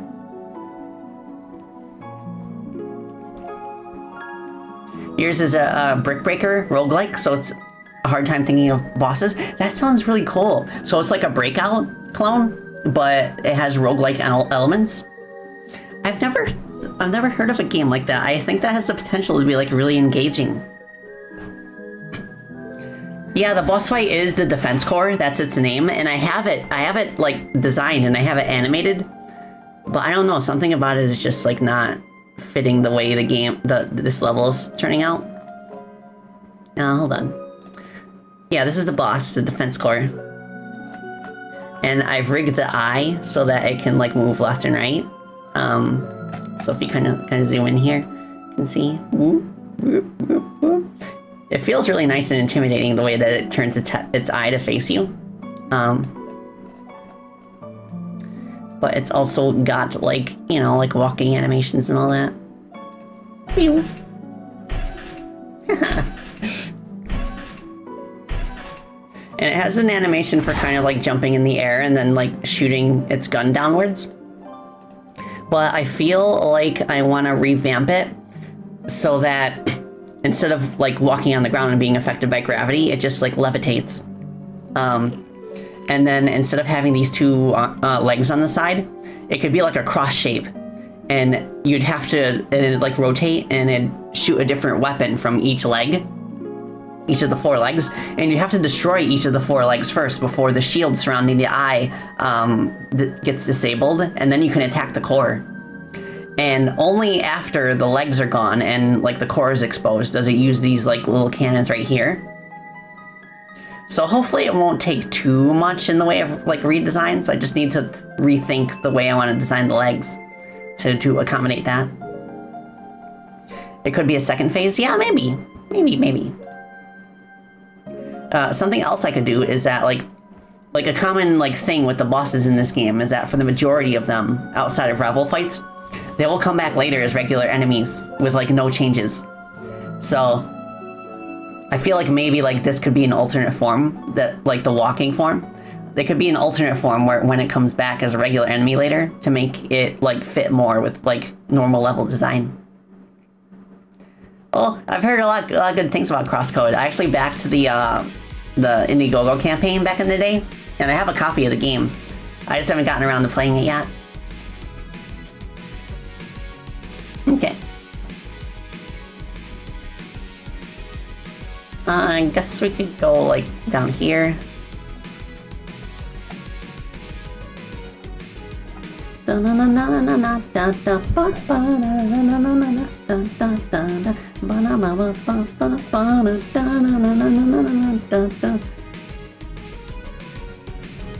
Yours is a brick breaker roguelike, so it's a hard time thinking of bosses. That sounds really cool. So it's like a Breakout clone, but it has roguelike elements. I've never heard of a game like that. I think that has the potential to be like really engaging. Yeah, the boss fight is the defense core. That's its name, and I have it like designed and I have it animated. But I don't know, something about it is just like not fitting the way this level is turning out. Hold on. Yeah, this is the boss, the defense core. And I've rigged the eye so that it can like move left and right. So if you kind of zoom in here, you can see. It feels really nice and intimidating the way that it turns its eye to face you. But it's also got like, you know, like walking animations and all that. Pew. And it has an animation for kind of like jumping in the air and then like shooting its gun downwards. But I feel like I want to revamp it so that instead of like walking on the ground and being affected by gravity, it just like levitates. And then instead of having these two legs on the side, it could be like a cross shape. And you'd have to it'd like rotate and it'd shoot a different weapon from each leg. Each of the 4 legs, and you have to destroy each of the 4 legs first before the shield surrounding the eye gets disabled, and then you can attack the core. And only after the legs are gone and like the core is exposed does it use these like little cannons right here. So hopefully it won't take too much in the way of like redesigns. I just need to rethink the way I want to design the legs to accommodate that. It could be a second phase, yeah, maybe. Something else I could do is that like a common like thing with the bosses in this game is that for the majority of them outside of rival fights, they will come back later as regular enemies with like no changes. So I feel like maybe like this could be an alternate form, that like the walking form. They could be an alternate form where when it comes back as a regular enemy later to make it like fit more with like normal level design. Oh, I've heard a lot of good things about Crosscode. I actually backed the Indiegogo campaign back in the day, and I have a copy of the game. I just haven't gotten around to playing it yet. Okay. I guess we could go, like, down here.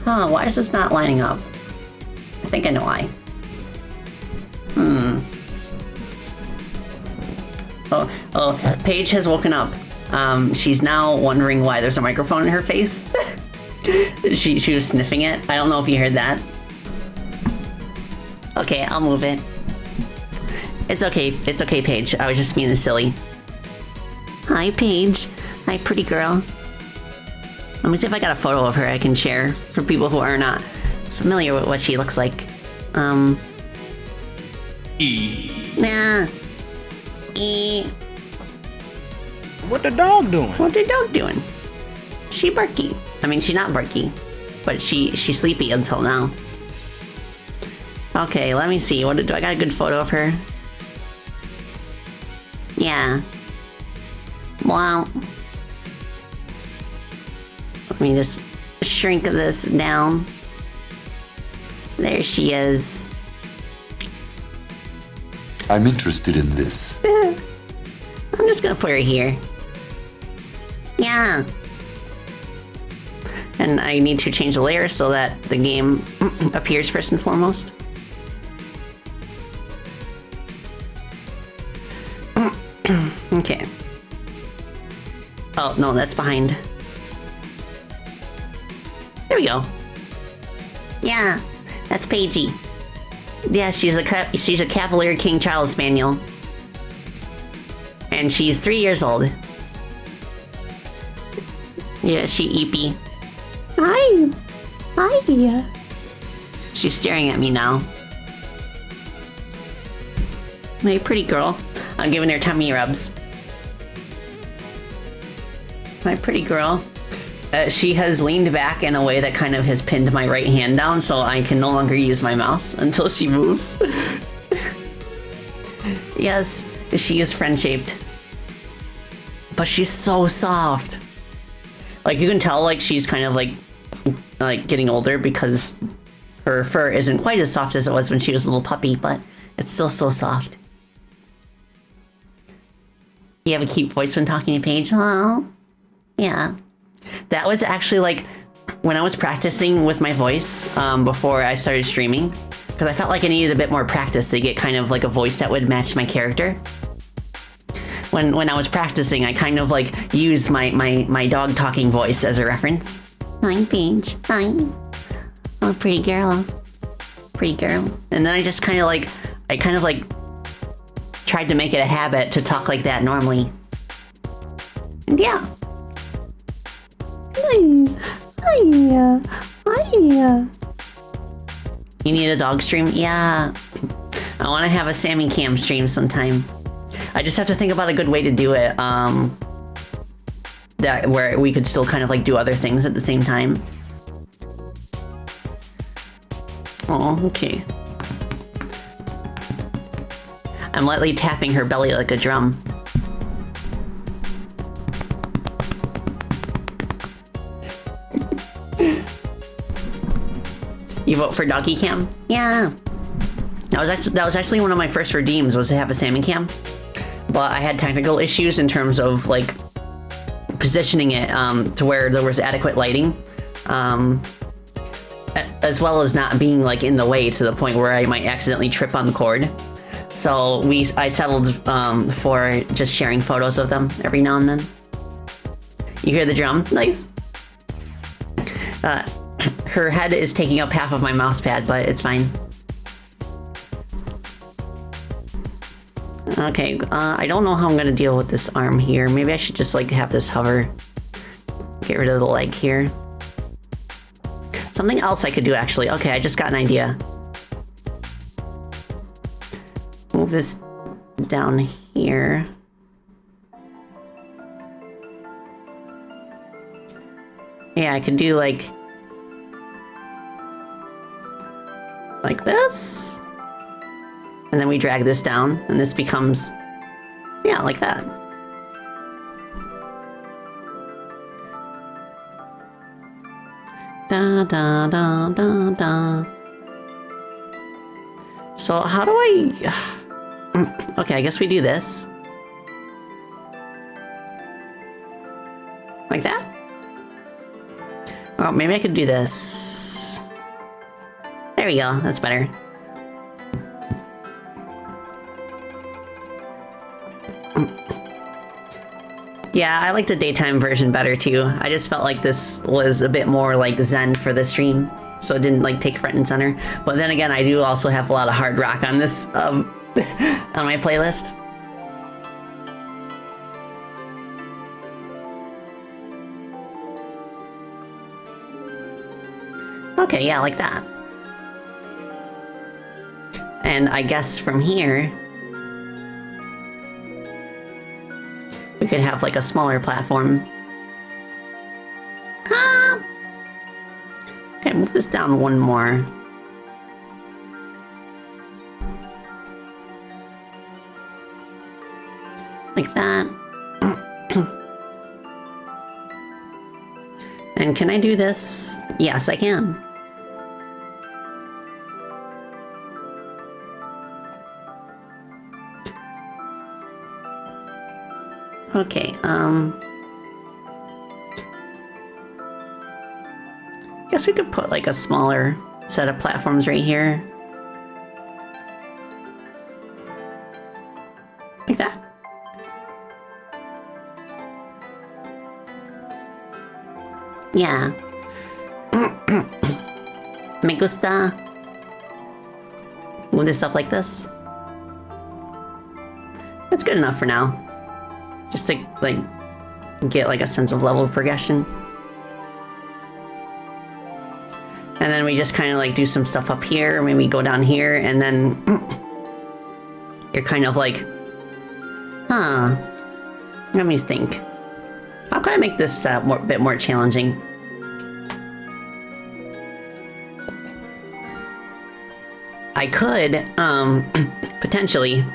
Huh, why is this not lining up? I think I know why. Oh, Paige has woken up. She's now wondering why there's a microphone in her face. She was sniffing it. I don't know if you heard that. Okay, I'll move it. It's okay, Paige. I was just being silly. Hi, Paige. Hi, pretty girl. Let me see if I got a photo of her I can share for people who are not familiar with what she looks like. Nah. What the dog doing? What the dog doing? She barky. I mean, she's not barky, but she's sleepy until now. Okay, let me see. Do I got a good photo of her? Yeah. Wow. Let me just shrink this down. There she is. I'm interested in this. I'm just gonna put her here. Yeah. And I need to change the layer so that the game appears first and foremost. Okay. Oh, no, that's behind. There we go. Yeah, that's Paigey. Yeah, she's a Cavalier King Charles Spaniel. And she's 3 years old. Yeah, she eepy. Hi. Hi. She's staring at me now. My pretty girl. I'm giving her tummy rubs. My pretty girl. She has leaned back in a way that kind of has pinned my right hand down, so I can no longer use my mouse until she moves. Yes, she is friend-shaped. But she's so soft. Like, you can tell, like, she's kind of, like getting older because her fur isn't quite as soft as it was when she was a little puppy, but it's still so soft. You have a cute voice when talking to Paige. Oh, yeah. That was actually like when I was practicing with my voice before I started streaming, because I felt like I needed a bit more practice to get kind of like a voice that would match my character. When I was practicing, I kind of like used my dog talking voice as a reference. Hi, Paige. Hi. Oh, pretty girl. Pretty girl. And then I just kind of like, tried to make it a habit to talk like that normally. And yeah. Hi. Hi. You need a dog stream? Yeah. I want to have a Sammy Cam stream sometime. I just have to think about a good way to do it. That where we could still kind of like do other things at the same time. Oh, okay. I'm lightly tapping her belly like a drum. You vote for doggy cam? Yeah. That was actually one of my first redeems, was to have a salmon cam. But I had technical issues in terms of like positioning it to where there was adequate lighting, as well as not being like in the way to the point where I might accidentally trip on the cord. So I settled for just sharing photos of them every now and then. You hear the drum? Nice. Her head is taking up half of my mouse pad, but it's fine. Okay, I don't know how I'm gonna deal with this arm here. Maybe I should just like have this hover. Get rid of the leg here. Something else I could do actually. Okay, I just got an idea. Move this down here. Yeah, I could do like this. And then we drag this down, and this becomes, yeah, like that. Da da da da da. So how do I... Okay, I guess we do this. Like that? Oh, maybe I could do this. There we go, that's better. Yeah, I like the daytime version better too. I just felt like this was a bit more like zen for the stream, so it didn't like take front and center. But then again, I do also have a lot of hard rock on this on my playlist. Okay, yeah, like that. And I guess from here, we could have like a smaller platform. Ah! Okay, move this down one more. Like that. And can I do this? Yes, I can. Okay, guess we could put like a smaller set of platforms right here. Like that. Yeah. Me gusta. Move this up like this. That's good enough for now. Just to like get like a sense of level of progression. And then we just kind of like do some stuff up here, maybe go down here, and then you're kind of like, huh, let me think. How can I make this setup a bit more challenging? I could, potentially,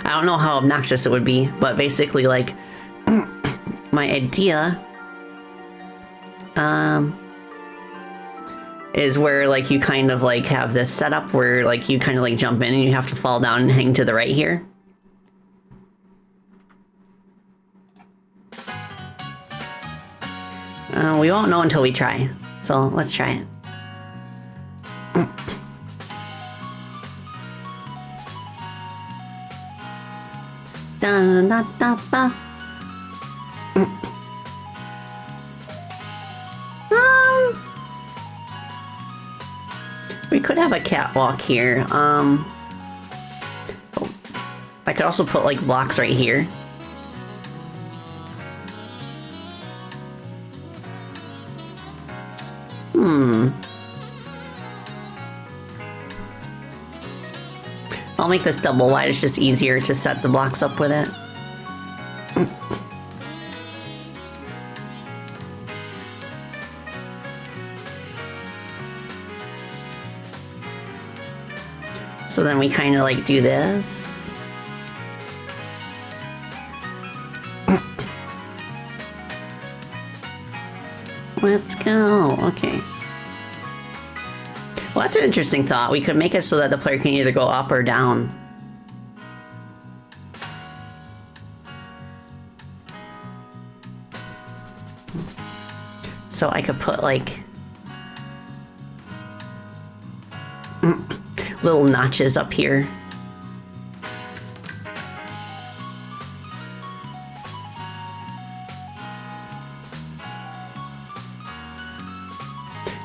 I don't know how obnoxious it would be, but basically like, my idea, is where like you kind of like have this setup where like you kind of like jump in and you have to fall down and hang to the right here. We won't know until we try, so let's try it. Da da da ba. We could have a catwalk here. I could also put like blocks right here. I'll make this double wide. It's just easier to set the blocks up with it. So then we kind of like do this. Let's go. Okay. Well, that's an interesting thought. We could make it so that the player can either go up or down. So I could put like little notches up here.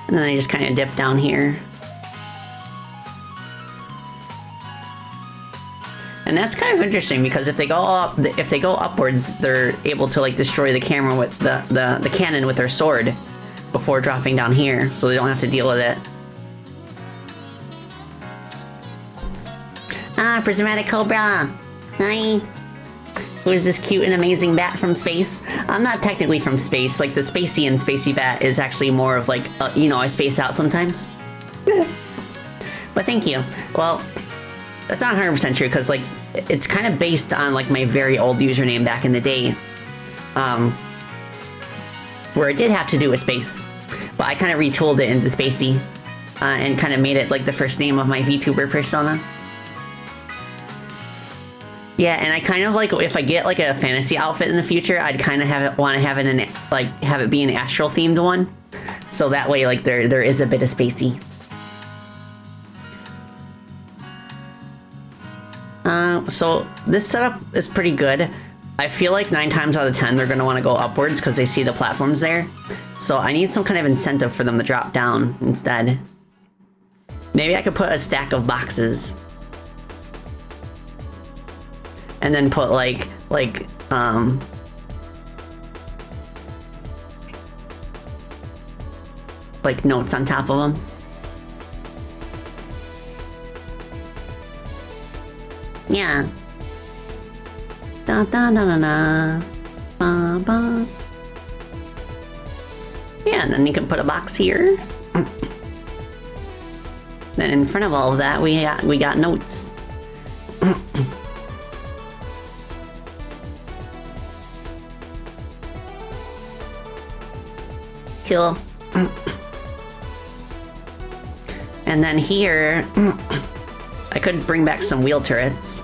And then I just kind of dip down here. And that's kind of interesting because if they go upwards, they're able to like destroy the camera with the cannon with their sword before dropping down here, so they don't have to deal with it. Ah, prismatic cobra. Hi. Who's this cute and amazing bat from space? I'm not technically from space. Like the spacey and spacey bat is actually more of like, you know, I space out sometimes. But thank you. Well, that's not 100% true because like it's kind of based on like my very old username back in the day, where it did have to do with space, but I kind of retooled it into spacey and kind of made it like the first name of my VTuber persona. Yeah, and I kind of like, if I get like a fantasy outfit in the future, I'd kind of want to have it in like have it be an astral themed one, so that way like there is a bit of spacey. So this setup is pretty good. I feel like 9 times out of 10 they're going to want to go upwards because they see the platforms there. So I need some kind of incentive for them to drop down instead. Maybe I could put a stack of boxes. And then put like notes on top of them. Yeah. Da da da da da. Ba ba. Yeah, and then you can put a box here. Then in front of all of that, we got notes. Cool. And then here, I could bring back some wheel turrets.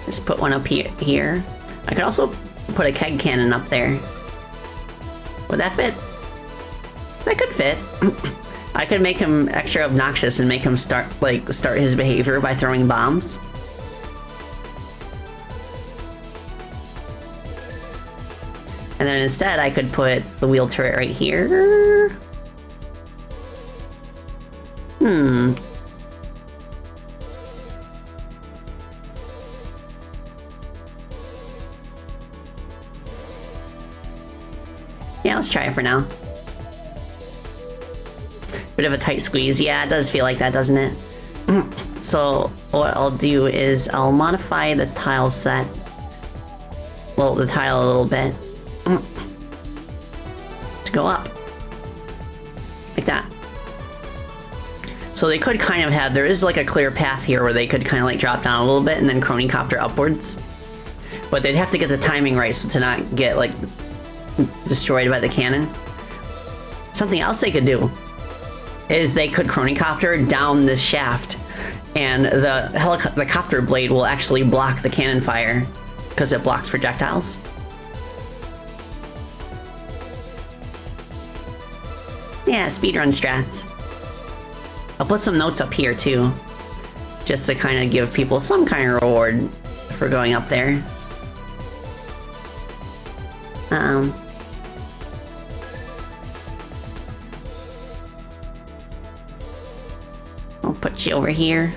Just put one up here. I could also put a keg cannon up there. Would that fit? That could fit. I could make him extra obnoxious and make him start his behavior by throwing bombs. And then instead I could put the wheel turret right here. Yeah, let's try it for now. Bit of a tight squeeze. Yeah, it does feel like that, doesn't it? So what I'll do is I'll modify the tile set. Well, the tile a little bit. To go up. Like that. So they could kind of have, there is like a clear path here where they could kind of like drop down a little bit and then chronicopter upwards. But they'd have to get the timing right so to not get like destroyed by the cannon. Something else they could do is they could chronicopter down this shaft and the copter blade will actually block the cannon fire because it blocks projectiles. Yeah, speedrun strats. I'll put some notes up here too, just to kind of give people some kind of reward for going up there. I'll put you over here.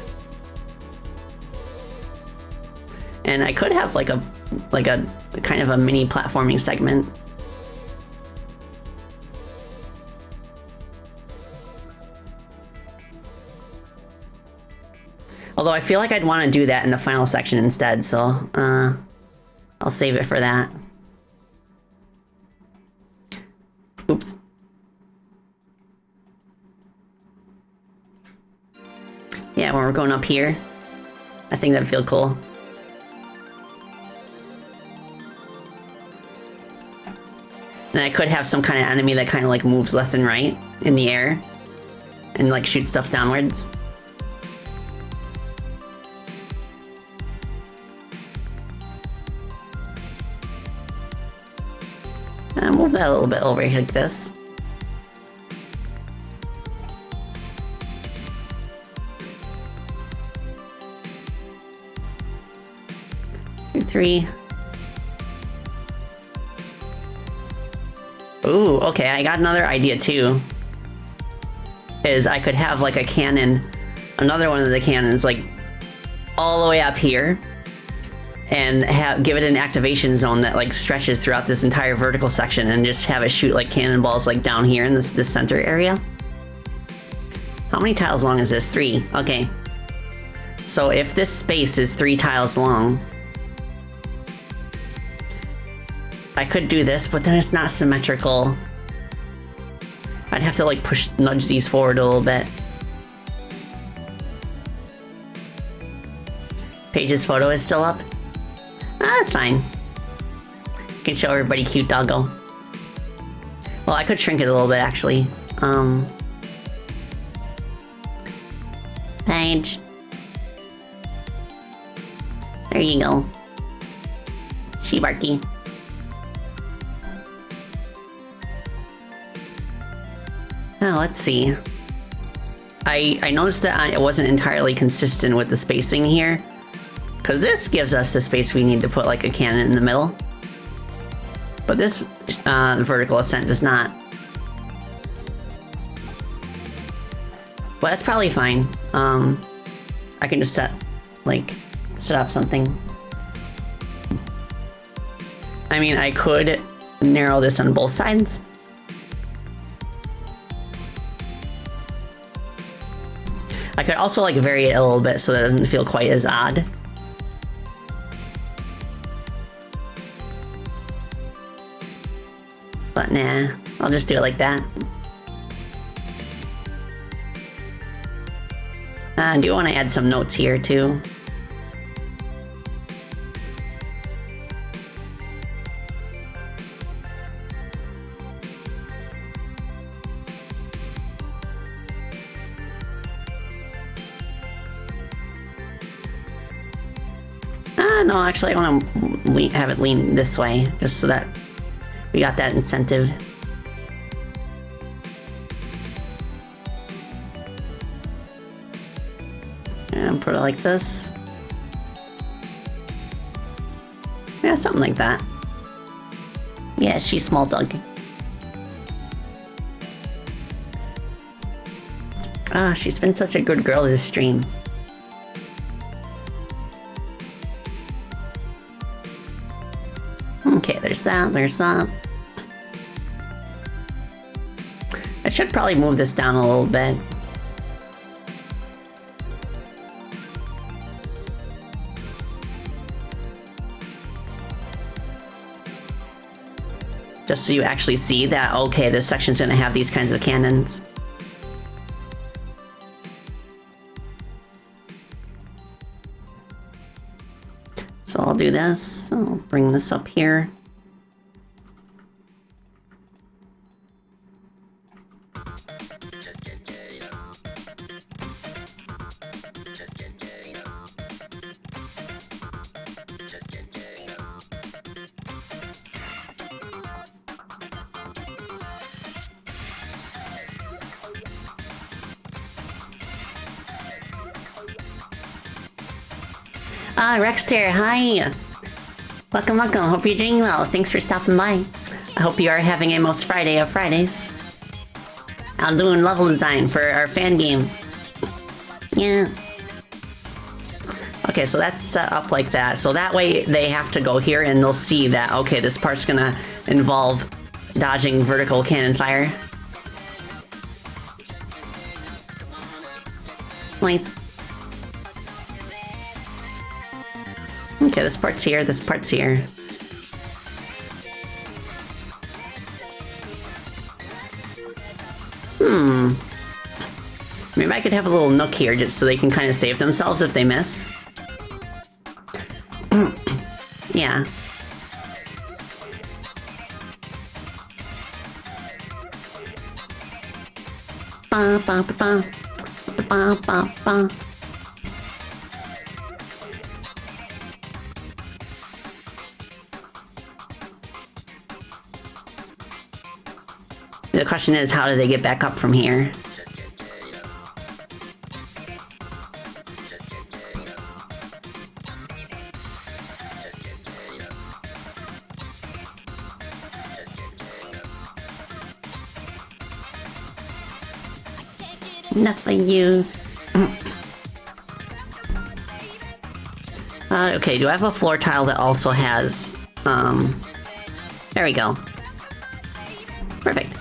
And I could have like a kind of a mini platforming segment. Although I feel like I'd want to do that in the final section instead, so I'll save it for that. Oops. Yeah, when we're going up here, I think that'd feel cool. And I could have some kind of enemy that kind of like moves left and right in the air and like shoots stuff downwards. Move that a little bit over here like this. 2, 3. Ooh, okay, I got another idea too. Is I could have like a cannon, another one of the cannons like all the way up here, and give it an activation zone that like stretches throughout this entire vertical section, and just have it shoot like cannonballs like down here in this center area. How many tiles long is this? 3. Okay. So if this space is 3 tiles long, I could do this, but then it's not symmetrical. I'd have to like nudge these forward a little bit. Paige's photo is still up. Ah, that's fine. You can show everybody cute doggo. Well, I could shrink it a little bit actually. Paige. There you go. She-Barky. Oh, let's see. I noticed that it wasn't entirely consistent with the spacing here, because this gives us the space we need to put like a cannon in the middle. But this vertical ascent does not. But that's probably fine. I can just set up something. I mean, I could narrow this on both sides. I could also like vary it a little bit so that it doesn't feel quite as odd. But nah, I'll just do it like that. I do want to add some notes here too. No, actually I want to have it lean this way, just so that we got that incentive. And put it like this. Yeah, something like that. Yeah, she's small dog. Ah, she's been such a good girl this stream. Okay, there's that, there's that. I should probably move this down a little bit. Just so you actually see that, okay, this section's gonna have these kinds of cannons. So I'll do this. I'll bring this up here. Ah, Rexter, hi! Welcome, welcome. Hope you're doing well. Thanks for stopping by. I hope you are having a most Friday of Fridays. I'm doing level design for our fan game. Yeah. Okay, so that's set up like that. So that way they have to go here and they'll see that, okay, this part's gonna involve dodging vertical cannon fire. Nice. Okay, this part's here, this part's here. Maybe I could have a little nook here just so they can kind of save themselves if they miss. Yeah. Ba ba ba ba ba ba ba. The question is, how do they get back up from here? Enough for you. Okay, do I have a floor tile that also has, there we go. Perfect.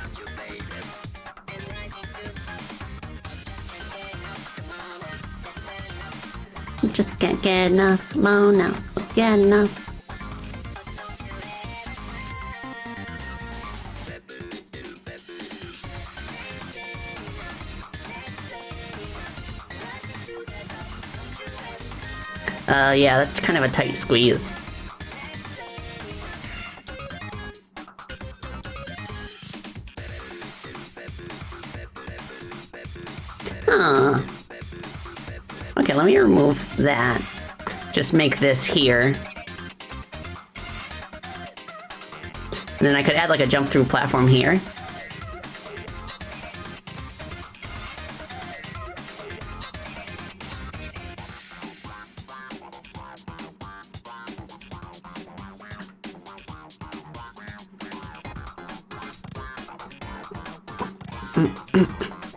Just can't get enough. Oh no, let's get enough. Yeah, that's kind of a tight squeeze. Huh. Okay, let me remove that. Just make this here. And then I could add like a jump through platform here.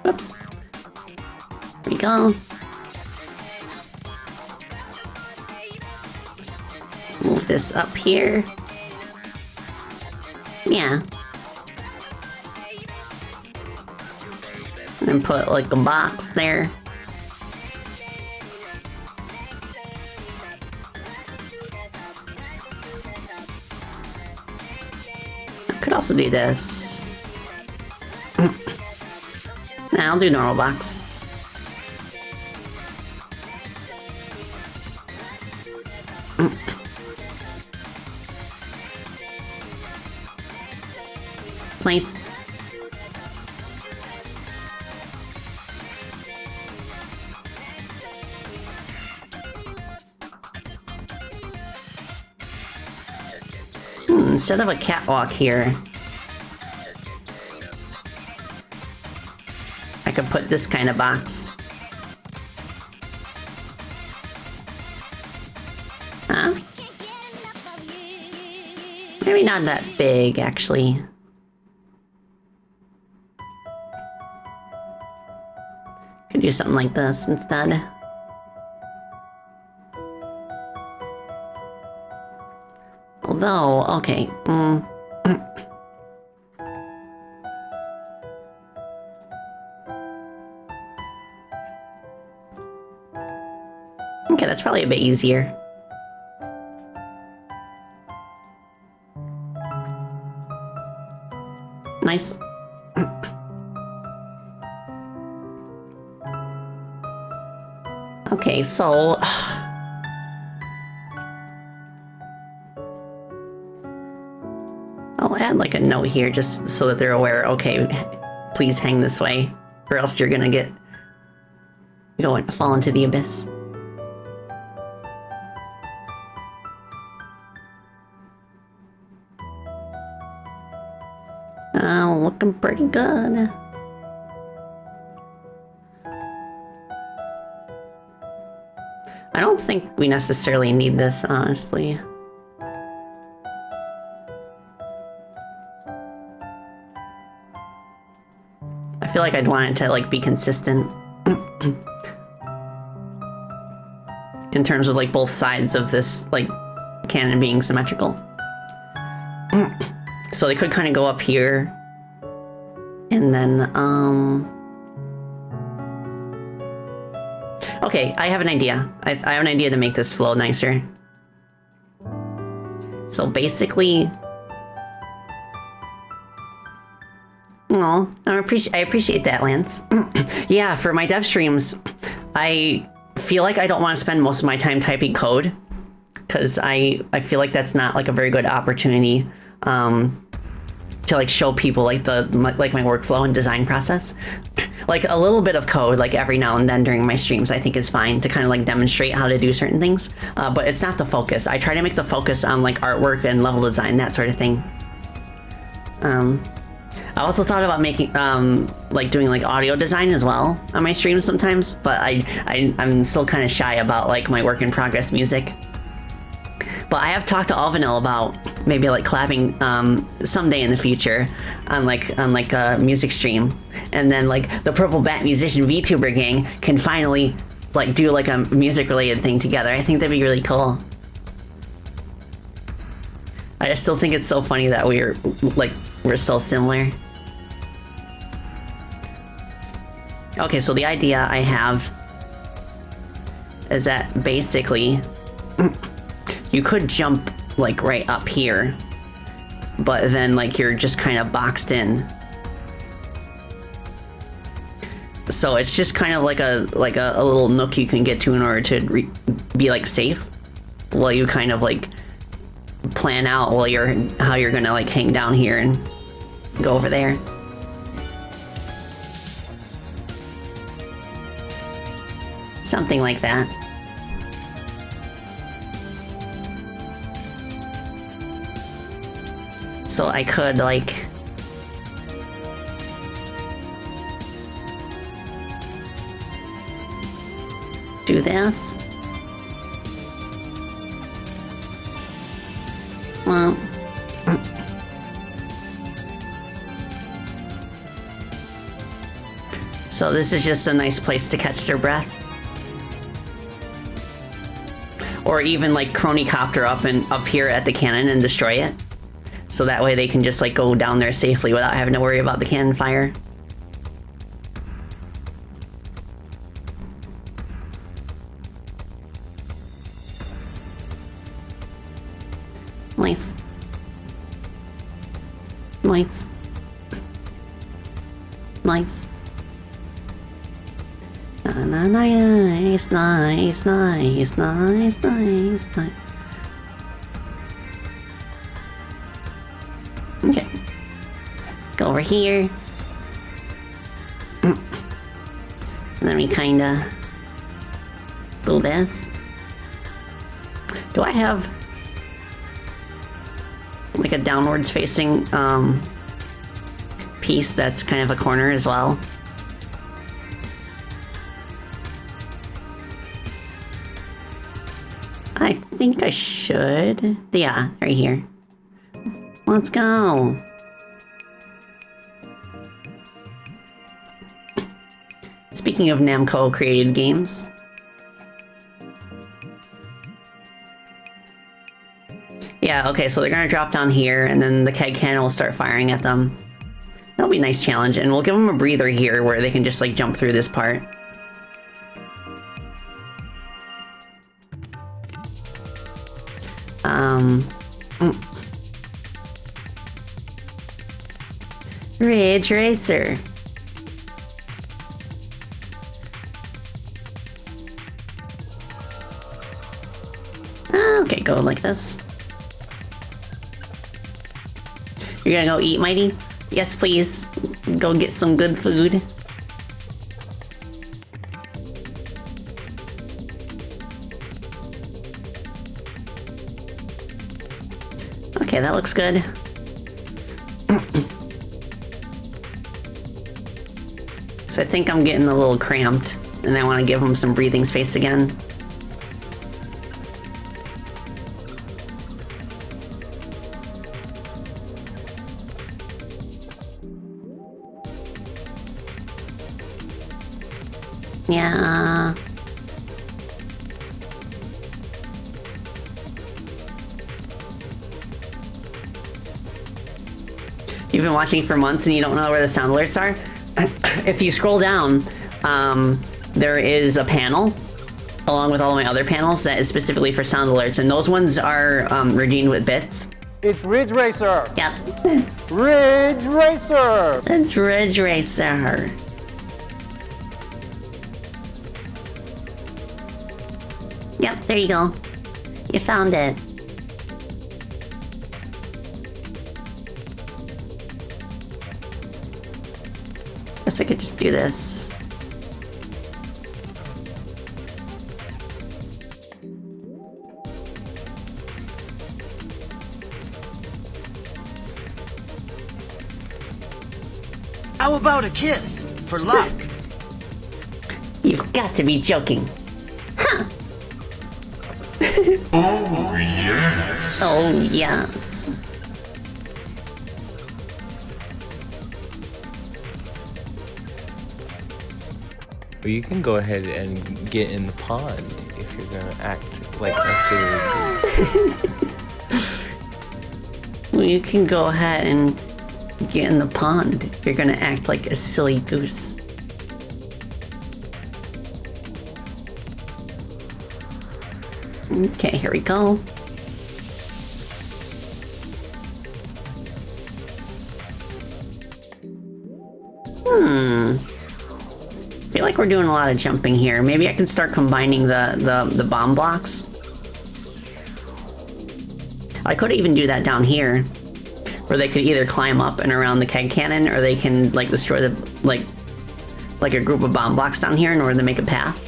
Oops. There we go. Move this up here. Yeah. And then put like a box there. I could also do this. Nah, I'll do normal box. Nice. Instead of a catwalk here, I could put this kind of box. Huh? Maybe not that big, actually. Could do something like this instead. Although, okay. Okay, that's probably a bit easier. Nice. Okay, so... I'll add like a note here just so that they're aware, okay, please hang this way, or else you're gonna fall into the abyss. Oh, looking pretty good. I don't think we necessarily need this, honestly. I feel like I'd want it to like be consistent. in terms of like both sides of this like cannon being symmetrical. So they could kind of go up here, and then okay, I have an idea. I have an idea to make this flow nicer. So basically, oh, I appreciate that, Lance. Yeah, for my dev streams, I feel like I don't want to spend most of my time typing code, because I feel like that's not like a very good opportunity to like show people like my workflow and design process. Like a little bit of code like every now and then during my streams I think is fine to kind of like demonstrate how to do certain things, but it's not the focus. I try to make the focus on like artwork and level design, that sort of thing. I also thought about making like doing like audio design as well on my streams sometimes, but I'm still kind of shy about like my work in progress music. But I have talked to Alvanil about maybe like collabing someday in the future on like a music stream, and then like the Purple Bat Musician VTuber gang can finally like do like a music related thing together. I think that'd be really cool. I just still think it's so funny that we're so similar. Okay, so the idea I have is that basically you could jump like right up here, but then like you're just kind of boxed in. So it's just kind of like a little nook you can get to in order to be like safe, while you kind of like plan out how you're gonna like hang down here and go over there. Something like that. So I could like do this. Well, so this is just a nice place to catch their breath. Or even like chronicopter up here at the cannon and destroy it. So that way they can just like go down there safely without having to worry about the cannon fire. Nice. Nice. Nice. Nice, nice, nice, nice, nice, nice. Okay. Go over here. And then we kinda do this. Do I have like a downwards facing piece that's kind of a corner as well? I think I should. Yeah, right here. Let's go. Speaking of Namco created games. Yeah, okay, so they're gonna drop down here and then the keg cannon will start firing at them. That'll be a nice challenge, and we'll give them a breather here where they can just like jump through this part. Ridge Racer. Okay, go like this. You're gonna go eat, Mighty? Yes, please. Go get some good food. Okay, that looks good. So I think I'm getting a little cramped, and I want to give him some breathing space again. Yeah. You've been watching for months and you don't know where the sound alerts are? If you scroll down, there is a panel along with all my other panels that is specifically for sound alerts, and those ones are redeemed with bits. It's Ridge Racer. Yep. Ridge Racer. That's Ridge Racer. Yep, there you go. You found it. Guess I could just do this. How about a kiss for luck? You've got to be joking. Huh. Oh, yes. Oh, yes. Well, you can go ahead and get in the pond if you're gonna act like a silly goose. Well, you can go ahead and get in the pond if you're gonna act like a silly goose. Okay, here we go. I feel like we're doing a lot of jumping here. Maybe I can start combining the bomb blocks. I could even do that down here, where they could either climb up and around the keg cannon, or they can like destroy the like a group of bomb blocks down here in order to make a path.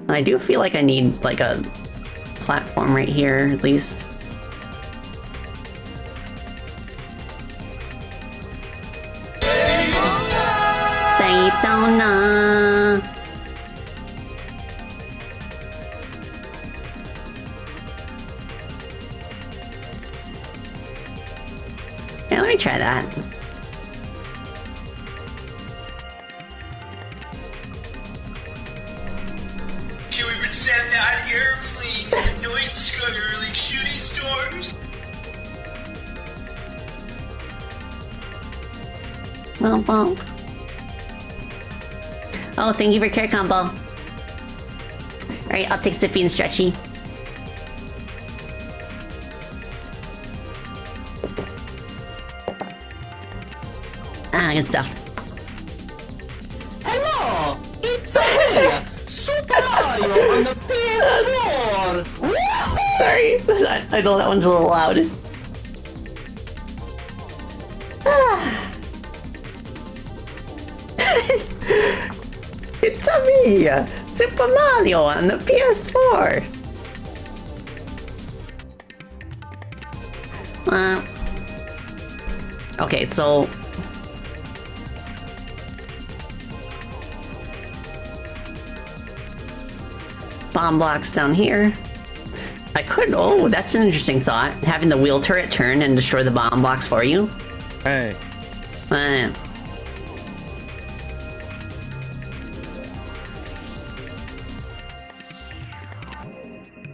I do feel like I need like a platform right here at least. Daytona. Yeah, let me try that. Can we pretend that airplanes, the noise scudder, like shooting stars? Bump, bump. Oh, thank you for care combo. Alright, I'll take Sippy and Stretchy. Ah, good stuff. Hello, it's me, Super Mario on the PS4. Sorry, I know that one's a little loud. It's a me, Super Mario on the PS4. Okay, so bomb blocks down here. I could, oh, that's an interesting thought. Having the wheel turret turn and destroy the bomb blocks for you. Hey,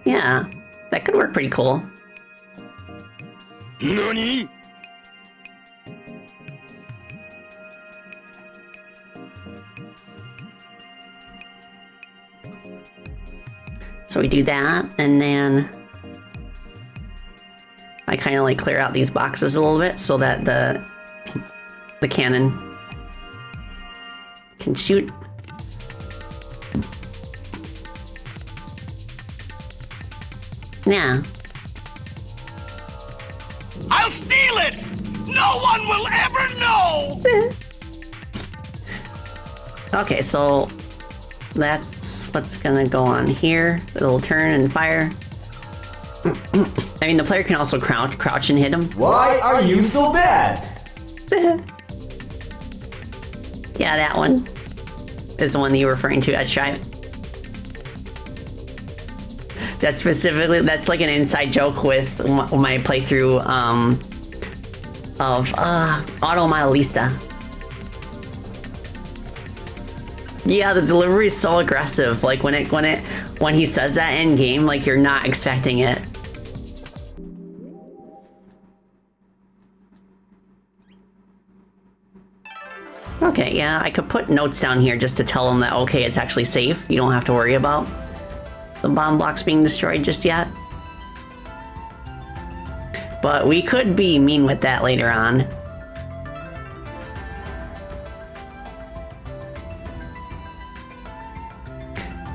Yeah, that could work pretty cool. NANI? So we do that, and then I kind of like clear out these boxes a little bit so that the cannon can shoot. Yeah. I'll steal it! No one will ever know! Okay, so that's what's gonna go on here. It'll turn and fire. I mean, the player can also crouch and hit him. Why are you so bad? Yeah, that one is the one that you're referring to. I'd try it. That's specifically, that's like an inside joke with my playthrough of Auto Modelista. Yeah, the delivery is so aggressive. Like when he says that in game, like you're not expecting it. Okay, yeah, I could put notes down here just to tell him that, okay, it's actually safe. You don't have to worry about the bomb blocks being destroyed just yet. But we could be mean with that later on.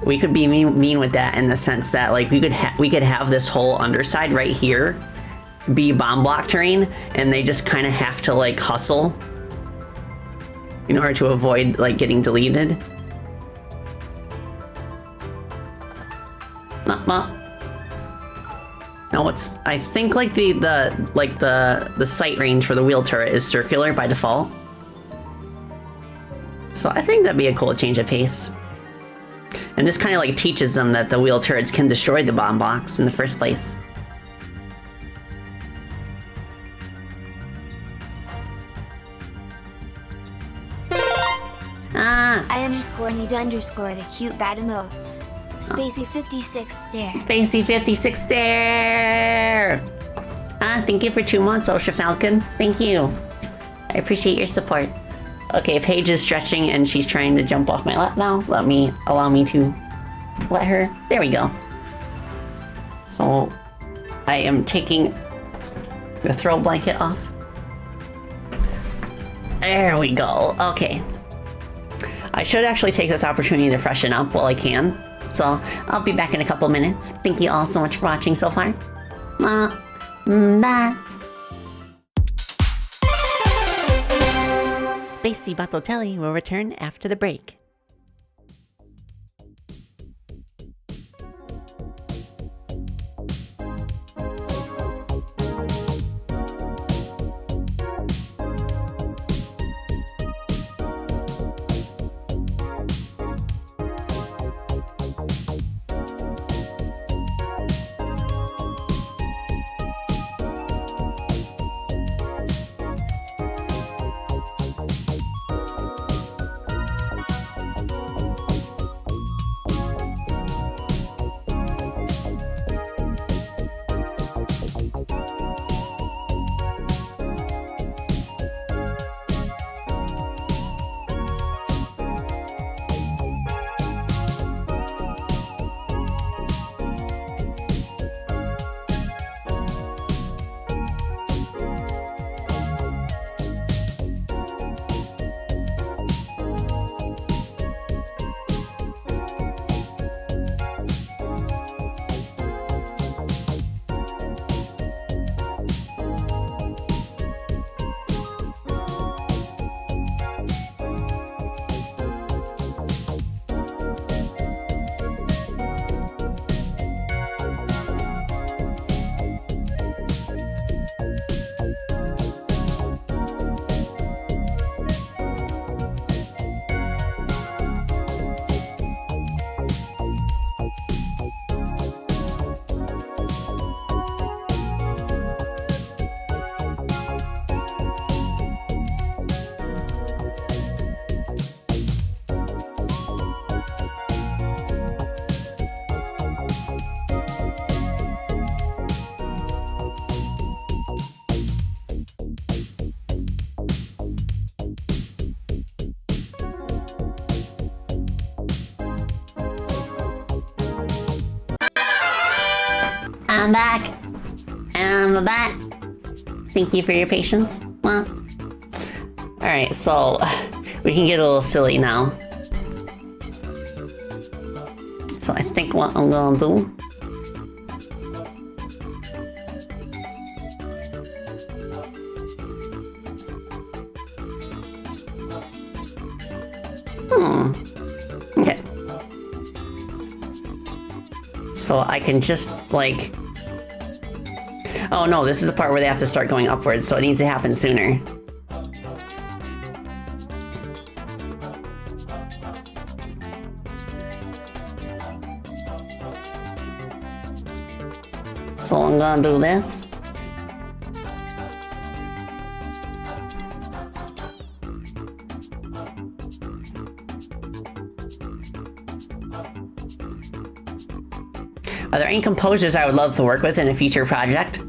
We could be mean with that in the sense that, like, we could have this whole underside right here be bomb block terrain, and they just kind of have to, like, hustle in order to avoid, like, getting deleted. No, it's, I think, like, the sight range for the wheel turret is circular by default. So I think that'd be a cool change of pace. And this kind of, like, teaches them that the wheel turrets can destroy the bomb box in the first place. I need to underscore the cute bad emotes. Spacey 56 stare. Spacey 56 stare! Thank you for 2 months, Osha Falcon. Thank you. I appreciate your support. Okay, Paige is stretching and she's trying to jump off my lap now. Allow me to let her. There we go. So, I am taking the throw blanket off. There we go. Okay. I should actually take this opportunity to freshen up while I can. So, I'll be back in a couple minutes. Thank you all so much for watching so far. Bye. Spacey Bottotelli will return after the break. I'm back. I'm back. Thank you for your patience. Well, alright, so we can get a little silly now. So I think what I'm gonna do okay. So I can just, like... Oh no, this is the part where they have to start going upwards, so it needs to happen sooner. So I'm gonna do this. Are there any composers I would love to work with in a future project?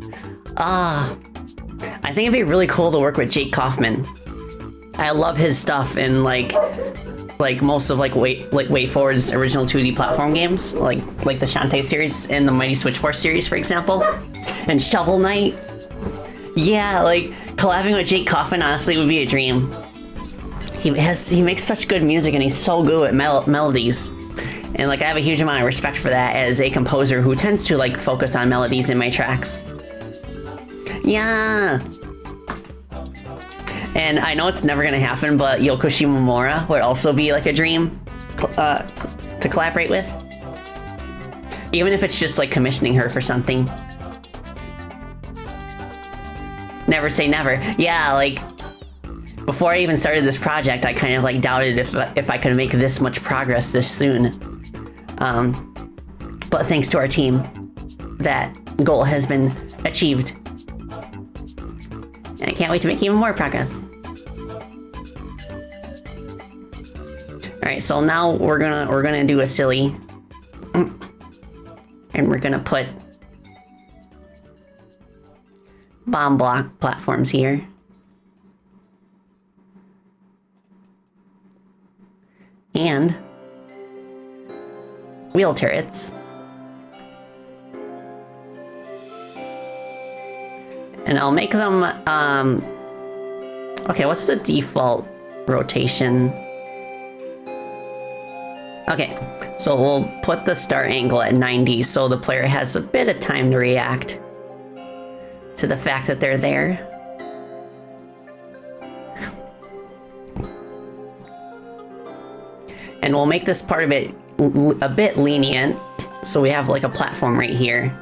I think it'd be really cool to work with Jake Kaufman. I love his stuff in like most of WayForward's original 2D platform games, like the Shantae series and the Mighty Switch Force series, for example, and Shovel Knight. Yeah, like collabing with Jake Kaufman honestly would be a dream. He makes such good music and he's so good at melodies. And like I have a huge amount of respect for that as a composer who tends to like focus on melodies in my tracks. Yeah. And I know it's never gonna happen, but Yoko Shimomura would also be like a dream to collaborate with. Even if it's just like commissioning her for something. Never say never. Yeah, like before I even started this project, I kind of like doubted if I could make this much progress this soon. But thanks to our team, that goal has been achieved. And I can't wait to make even more progress. Alright, so now we're gonna do a silly. And we're gonna put bomb block platforms here. And wheel turrets. And I'll make them, okay, what's the default rotation? Okay, so we'll put the start angle at 90 so the player has a bit of time to react to the fact that they're there. And we'll make this part of it a bit lenient, so we have like a platform right here.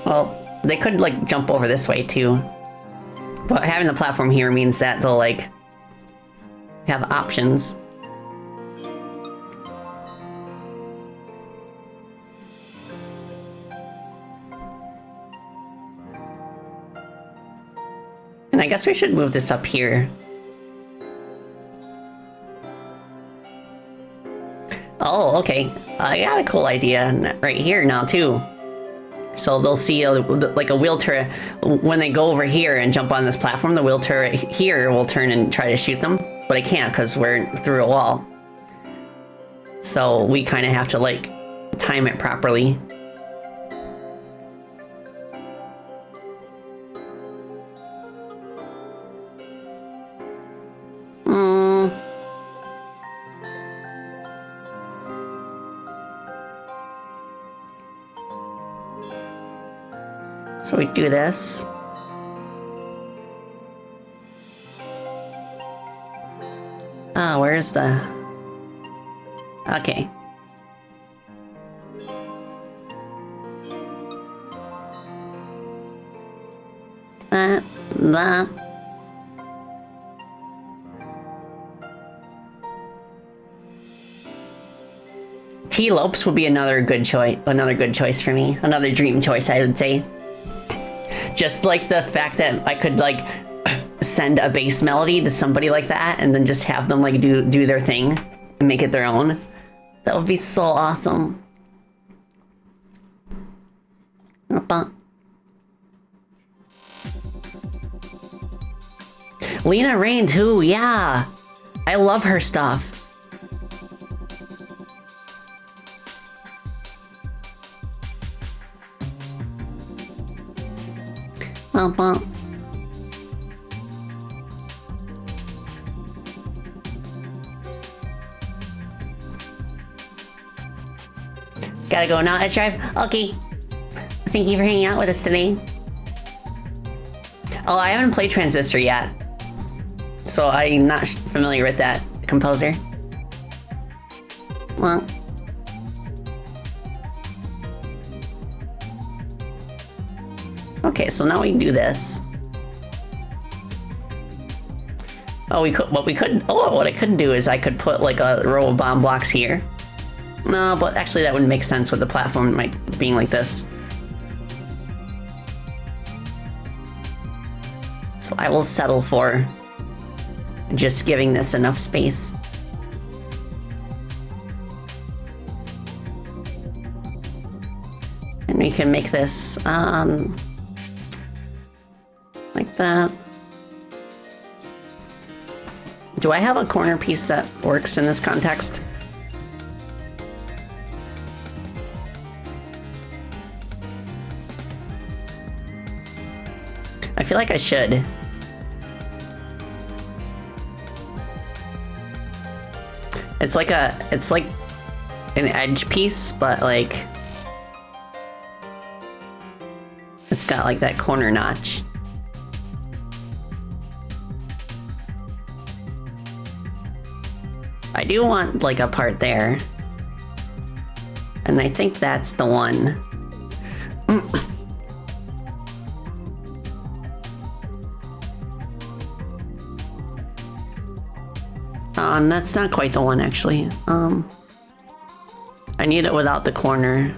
Well, they could like jump over this way too, but having the platform here means that they'll like have options. And I guess we should move this up here. Oh, okay. I got a cool idea right here now too. So they'll see like a wheel turret. When they go over here and jump on this platform, the wheel turret here will turn and try to shoot them. But I can't because we're through a wall. So we kind of have to like time it properly. So we do this. Oh, where's the... Okay. That. T-Lopes would be another good choice for me. Another dream choice, I would say. Just like the fact that I could like send a bass melody to somebody like that and then just have them like do their thing and make it their own. That would be so awesome. Lena Rain too, yeah. I love her stuff. Gotta go now, Edge Drive? Okay. Thank you for hanging out with us today. Oh, I haven't played Transistor yet. So I'm not familiar with that composer. Well. Okay, so now we can do this. Oh, what I could do is I could put like a row of bomb blocks here. No, but actually that wouldn't make sense with the platform being like this. So I will settle for just giving this enough space. And we can make this like that. Do I have a corner piece that works in this context? I feel like I should. It's like an edge piece, but like it's got like that corner notch. I do want like a part there. And I think that's the one. That's not quite the one actually. I need it without the corner.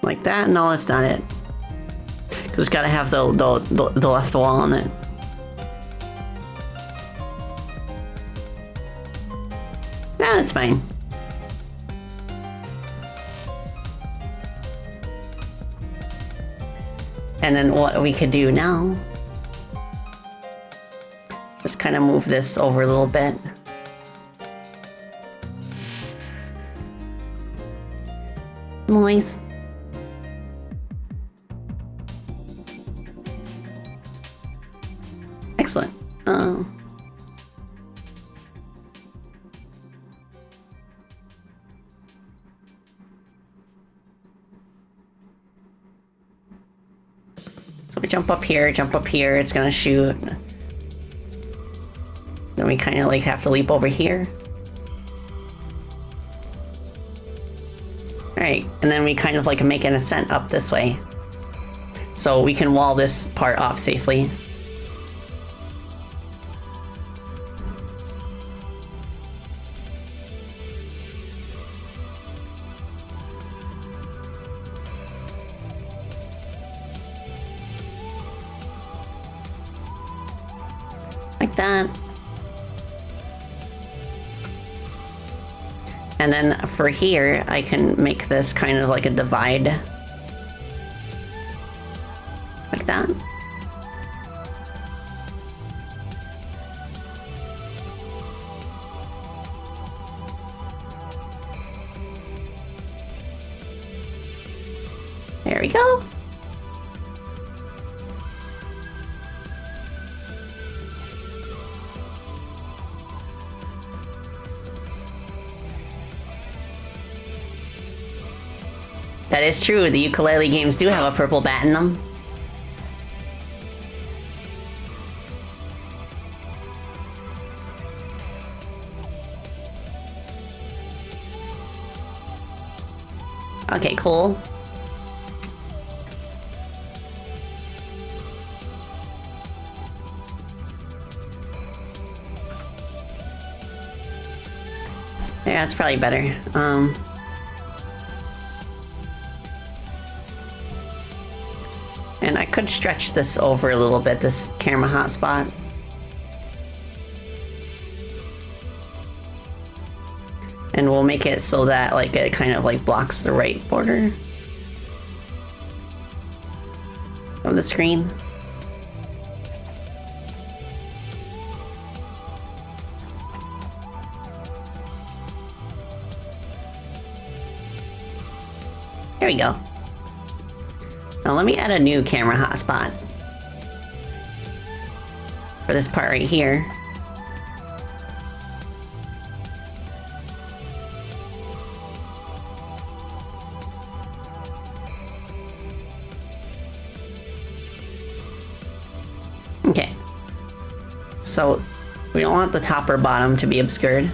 Like that? No, that's not it. Cause it's gotta have the left wall on it. Yeah, that's fine. And then what we could do now, just kind of move this over a little bit. Noise. Excellent. So we jump up here, it's gonna shoot. Then we kind of like have to leap over here. Alright, and then we kind of like make an ascent up this way. So we can wall this part off safely. Like that. And then for here, I can make this kind of like a divide. Like that. There we go. That is true, the ukulele games do have a purple bat in them. Okay, cool. Yeah, it's probably better. And I could stretch this over a little bit, this camera hotspot. And we'll make it so that like it kind of like blocks the right border of the screen. There we go. Now let me add a new camera hotspot for this part right here. Okay. So we don't want the top or bottom to be obscured.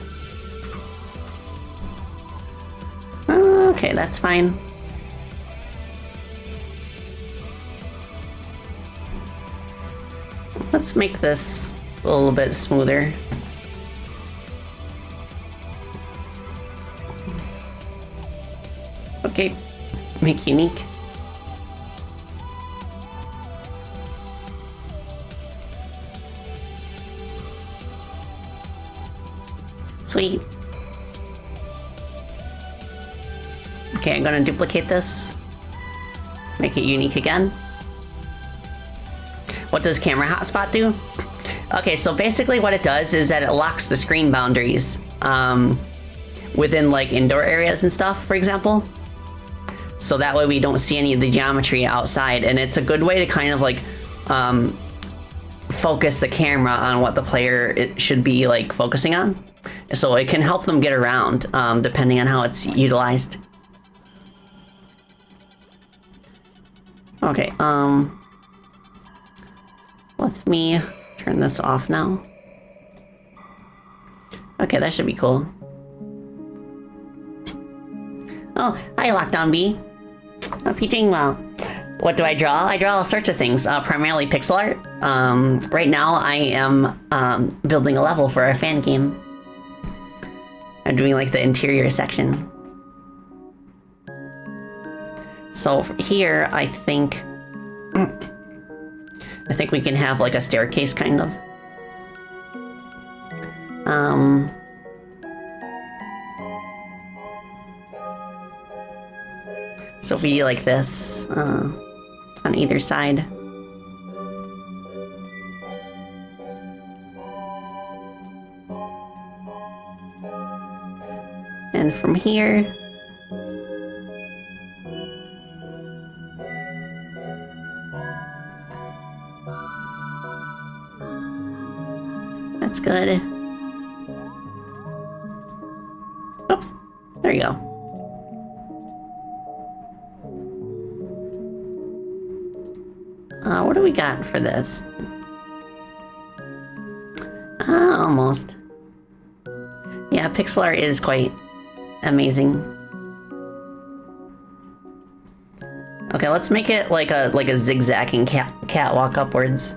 Okay, that's fine. Let's make this a little bit smoother. Okay, make unique. Sweet. Okay, I'm gonna duplicate this. Make it unique again. What does camera hotspot do? Okay, so basically what it does is that it locks the screen boundaries within like indoor areas and stuff, for example. So that way we don't see any of the geometry outside, and it's a good way to kind of like focus the camera on what the player should be like focusing on. So it can help them get around depending on how it's utilized. Okay, let me turn this off now. Okay, that should be cool. Oh, hi, Lockdown B. Hope you're doing well. What do I draw? I draw all sorts of things, primarily pixel art. Right now, I am building a level for a fan game. I'm doing like the interior section. So here, I think we can have like a staircase, kind of. So if we do like this, on either side. And from here, that's good. Oops, there you go. What do we got for this? Almost. Yeah, pixel art is quite amazing. Okay, let's make it like a zigzagging catwalk upwards.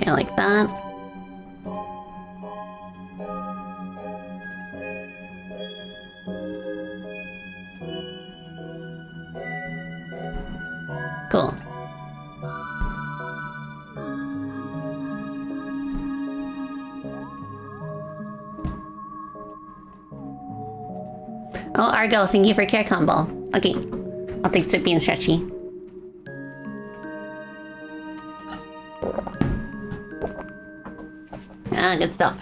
Yeah, like that. Cool. Oh, Argo, thank you for care combo. Okay, I'll take Sippy and Stretchy. Ah, good stuff.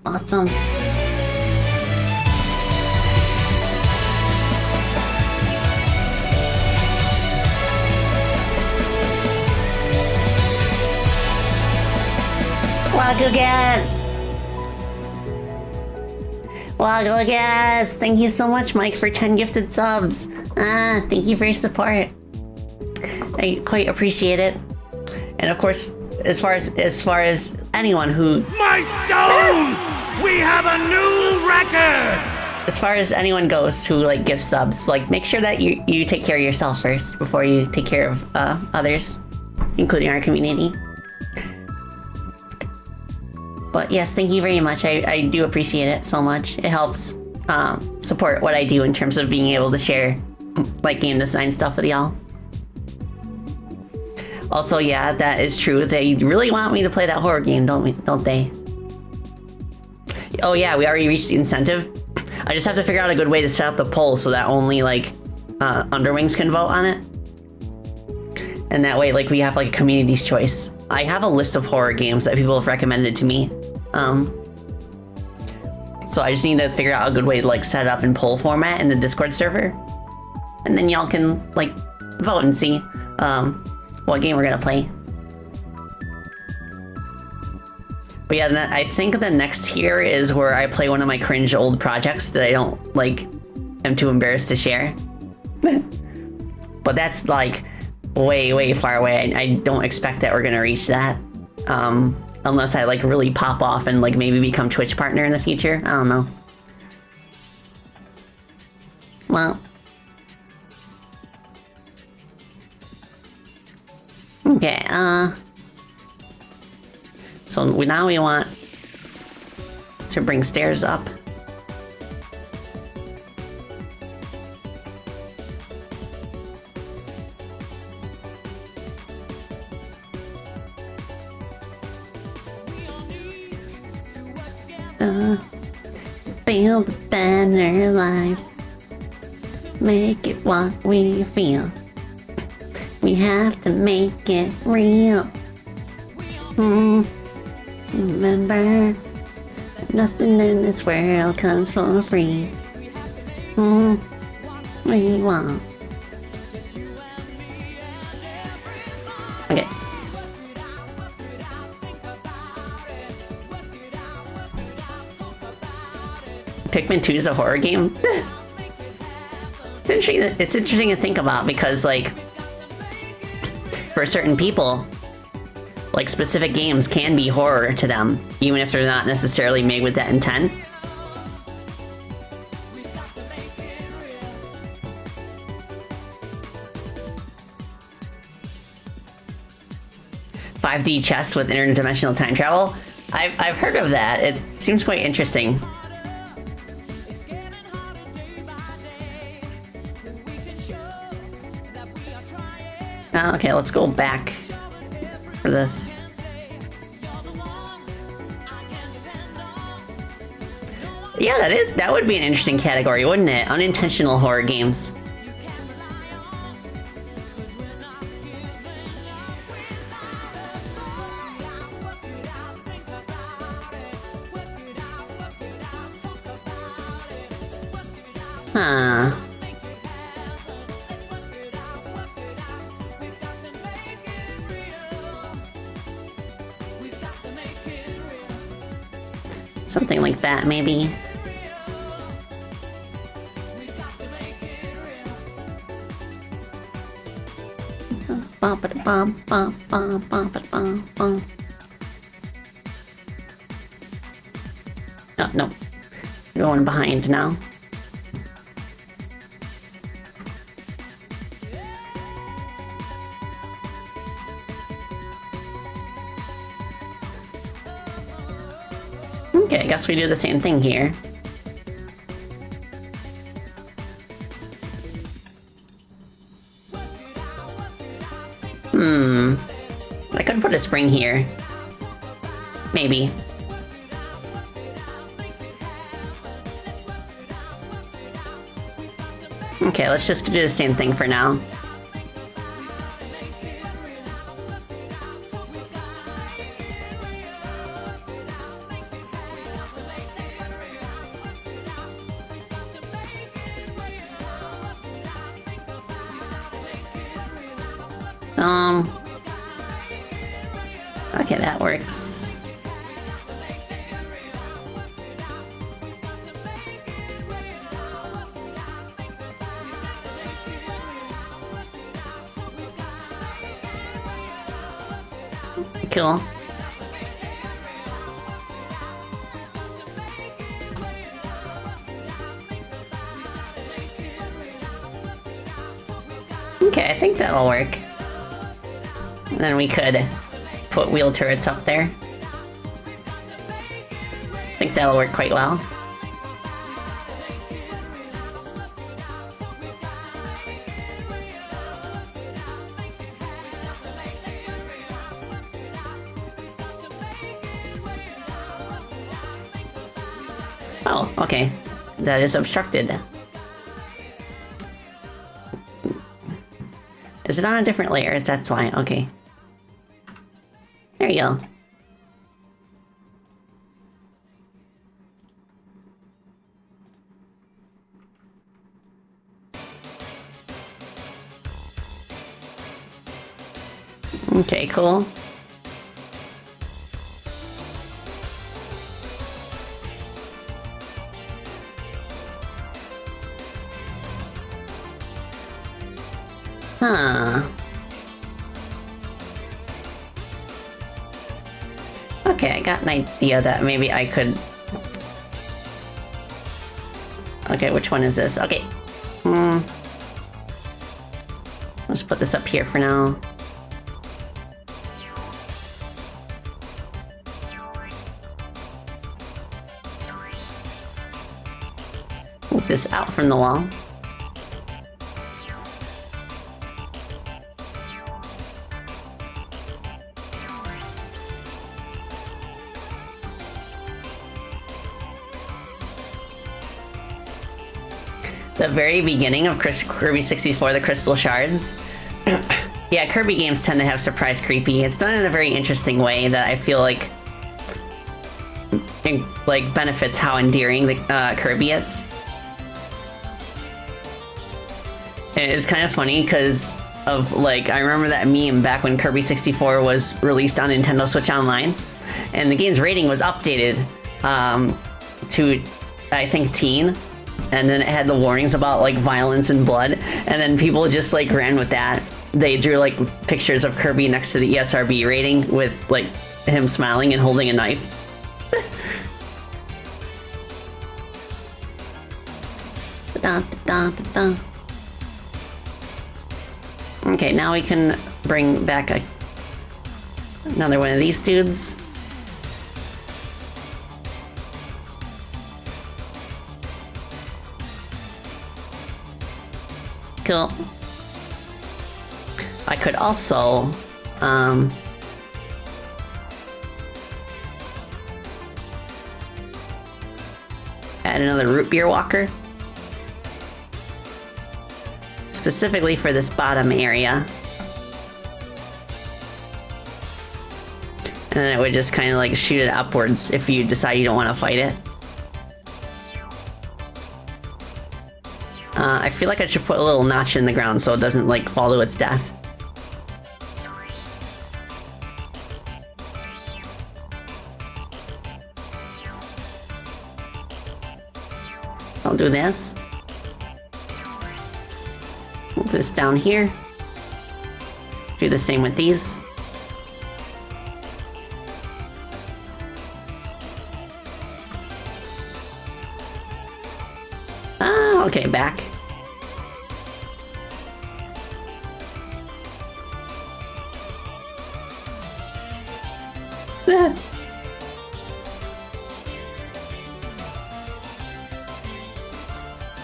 Awesome. Waggle gas! Waggle gas! Thank you so much, Mike, for 10 gifted subs. Thank you for your support. I quite appreciate it. And of course, as far as anyone who... My stones! We have a new record! As far as anyone goes who like gives subs, like make sure that you take care of yourself first before you take care of others, including our community. But yes, thank you very much. I do appreciate it so much. It helps support what I do in terms of being able to share like game design stuff with y'all. Also, yeah, that is true. They really want me to play that horror game, don't they? Oh yeah, we already reached the incentive. I just have to figure out a good way to set up the poll so that only like underwings can vote on it. And that way, like, we have like a community's choice. I have a list of horror games that people have recommended to me. So I just need to figure out a good way to like set it up in poll format in the Discord server. And then y'all can like vote and see what game we're gonna play. But yeah, I think the next tier is where I play one of my cringe old projects that I don't like, am too embarrassed to share. But that's like way, way far away. I don't expect that we're gonna reach that. Unless I like really pop off and like maybe become Twitch partner in the future. I don't know. Well. Okay, so now we want to bring stairs up. Build a better life. Make it what we feel. We have to make it real. Remember, nothing in this world comes for free. We want. Okay. Pikmin 2 is a horror game? It's interesting to think about because, like, for certain people, like, specific games can be horror to them, even if they're not necessarily made with that intent. "5D chess with interdimensional time travel?" I've heard of that. It seems quite interesting. Okay, let's go back for this. Yeah, that would be an interesting category, wouldn't it? Unintentional horror games. Huh. Something like that, maybe. Oh, no. We're going behind now. Okay, I guess we do the same thing here. I could put a spring here. Maybe. Okay, let's just do the same thing for now. Okay, that works. Cool. Okay, I think that'll work. And then we could put wheel turrets up there. I think that'll work quite well. Oh, okay. That is obstructed. Is it on a different layer? That's why. Okay. There you go. Okay, cool. Huh. Okay, I got an idea that maybe I could... Okay, which one is this? Okay. Let's put this up here for now. Move this out from the wall. The very beginning of Kirby 64, the Crystal Shards. Yeah, Kirby games tend to have surprise creepy. It's done in a very interesting way that I feel like benefits how endearing the Kirby is. And it's kind of funny because of I remember that meme back when Kirby 64 was released on Nintendo Switch Online, and the game's rating was updated to, I think, teen. And then it had the warnings about violence and blood, and then people just ran with that. They drew pictures of Kirby next to the ESRB rating with him smiling and holding a knife. Okay, now we can bring back another one of these dudes. Cool. I could also, add another root beer walker. Specifically for this bottom area. And then it would just kind of shoot it upwards if you decide you don't want to fight it. I feel like I should put a little notch in the ground so it doesn't fall to its death. So I'll do this. Move this down here. Do the same with these. Okay, back.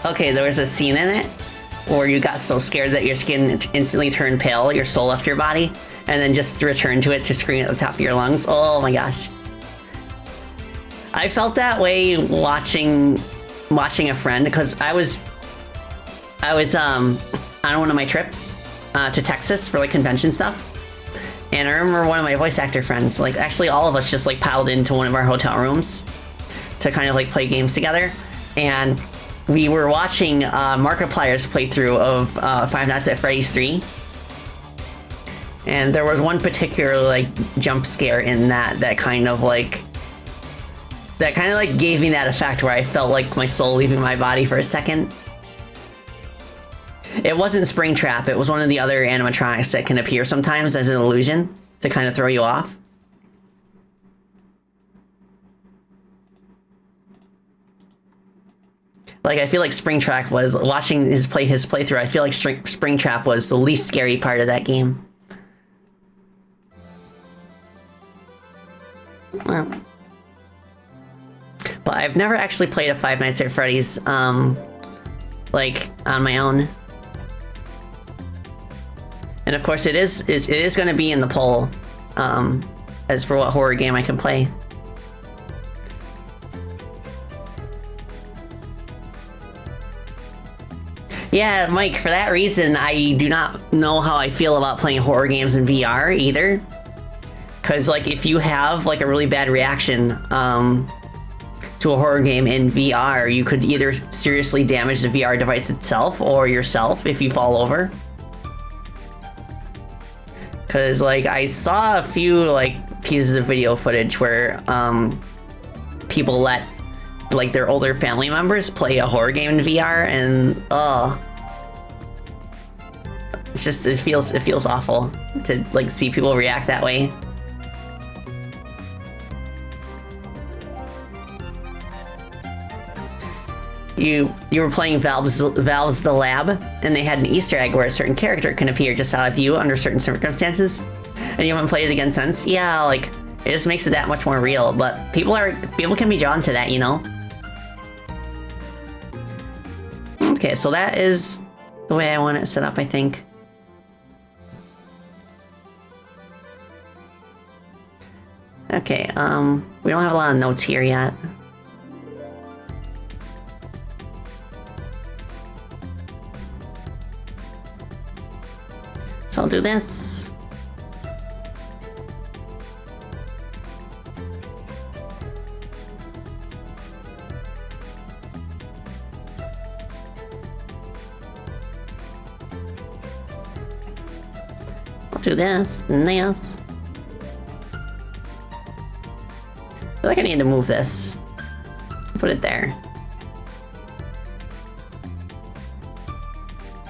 Okay, there was a scene in it where you got so scared that your skin instantly turned pale, your soul left your body, and then just returned to it to scream at the top of your lungs. Oh my gosh. I felt that way watching a friend, because I was on one of my trips to Texas for convention stuff, and I remember one of my voice actor friends, actually all of us just piled into one of our hotel rooms to kind of play games together, and we were watching Markiplier's playthrough of Five Nights at Freddy's 3, and there was one particular jump scare in that kind of gave me that effect where I felt my soul leaving my body for a second. It wasn't Springtrap, it was one of the other animatronics that can appear sometimes as an illusion to kind of throw you off. I feel like Springtrap was, watching his playthrough, I feel like Springtrap was the least scary part of that game. Well. But I've never actually played a Five Nights at Freddy's, on my own. And of course it is going to be in the poll, as for what horror game I can play. Yeah, Mike, for that reason, I do not know how I feel about playing horror games in VR either. Because, if you have, a really bad reaction, to a horror game in VR, you could either seriously damage the VR device itself or yourself if you fall over. Because, I saw a few, pieces of video footage where, people let their older family members play a horror game in VR, and it's just, it feels awful to see people react that way. you were playing Valve's The Lab, and they had an Easter egg where a certain character can appear just out of view under certain circumstances, and you haven't played it again since. Yeah, like it just makes it that much more real. But people can be drawn to that, you know. Okay, so that is the way I want it set up, I think. Okay, we don't have a lot of notes here yet. So I'll do this. I'll do this and this. I feel like I need to move this. Put it there.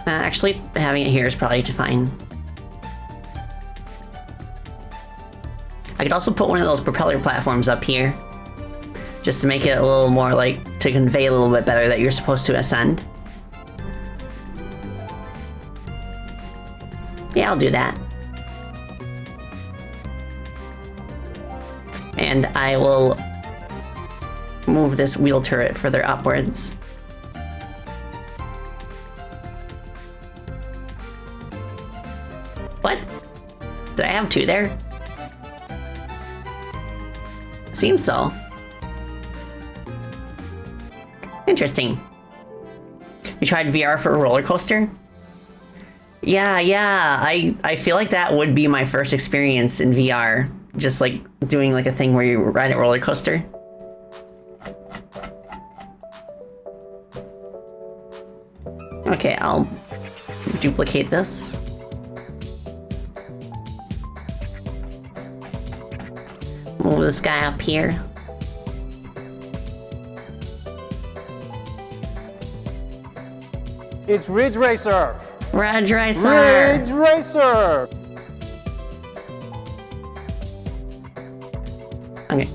Actually, having it here is probably fine. I could also put one of those propeller platforms up here, just to make it a little more like, to convey a little bit better that you're supposed to ascend. Yeah, I'll do that. And I will move this wheel turret further upwards. What? Did I have two there? Seems so. Interesting. You tried VR for a roller coaster? Yeah, I feel like that would be my first experience in VR. Just like doing like a thing where you ride a roller coaster. Okay, I'll duplicate this. Move this guy up here. It's Ridge Racer. Ridge Racer. Ridge Racer. Okay.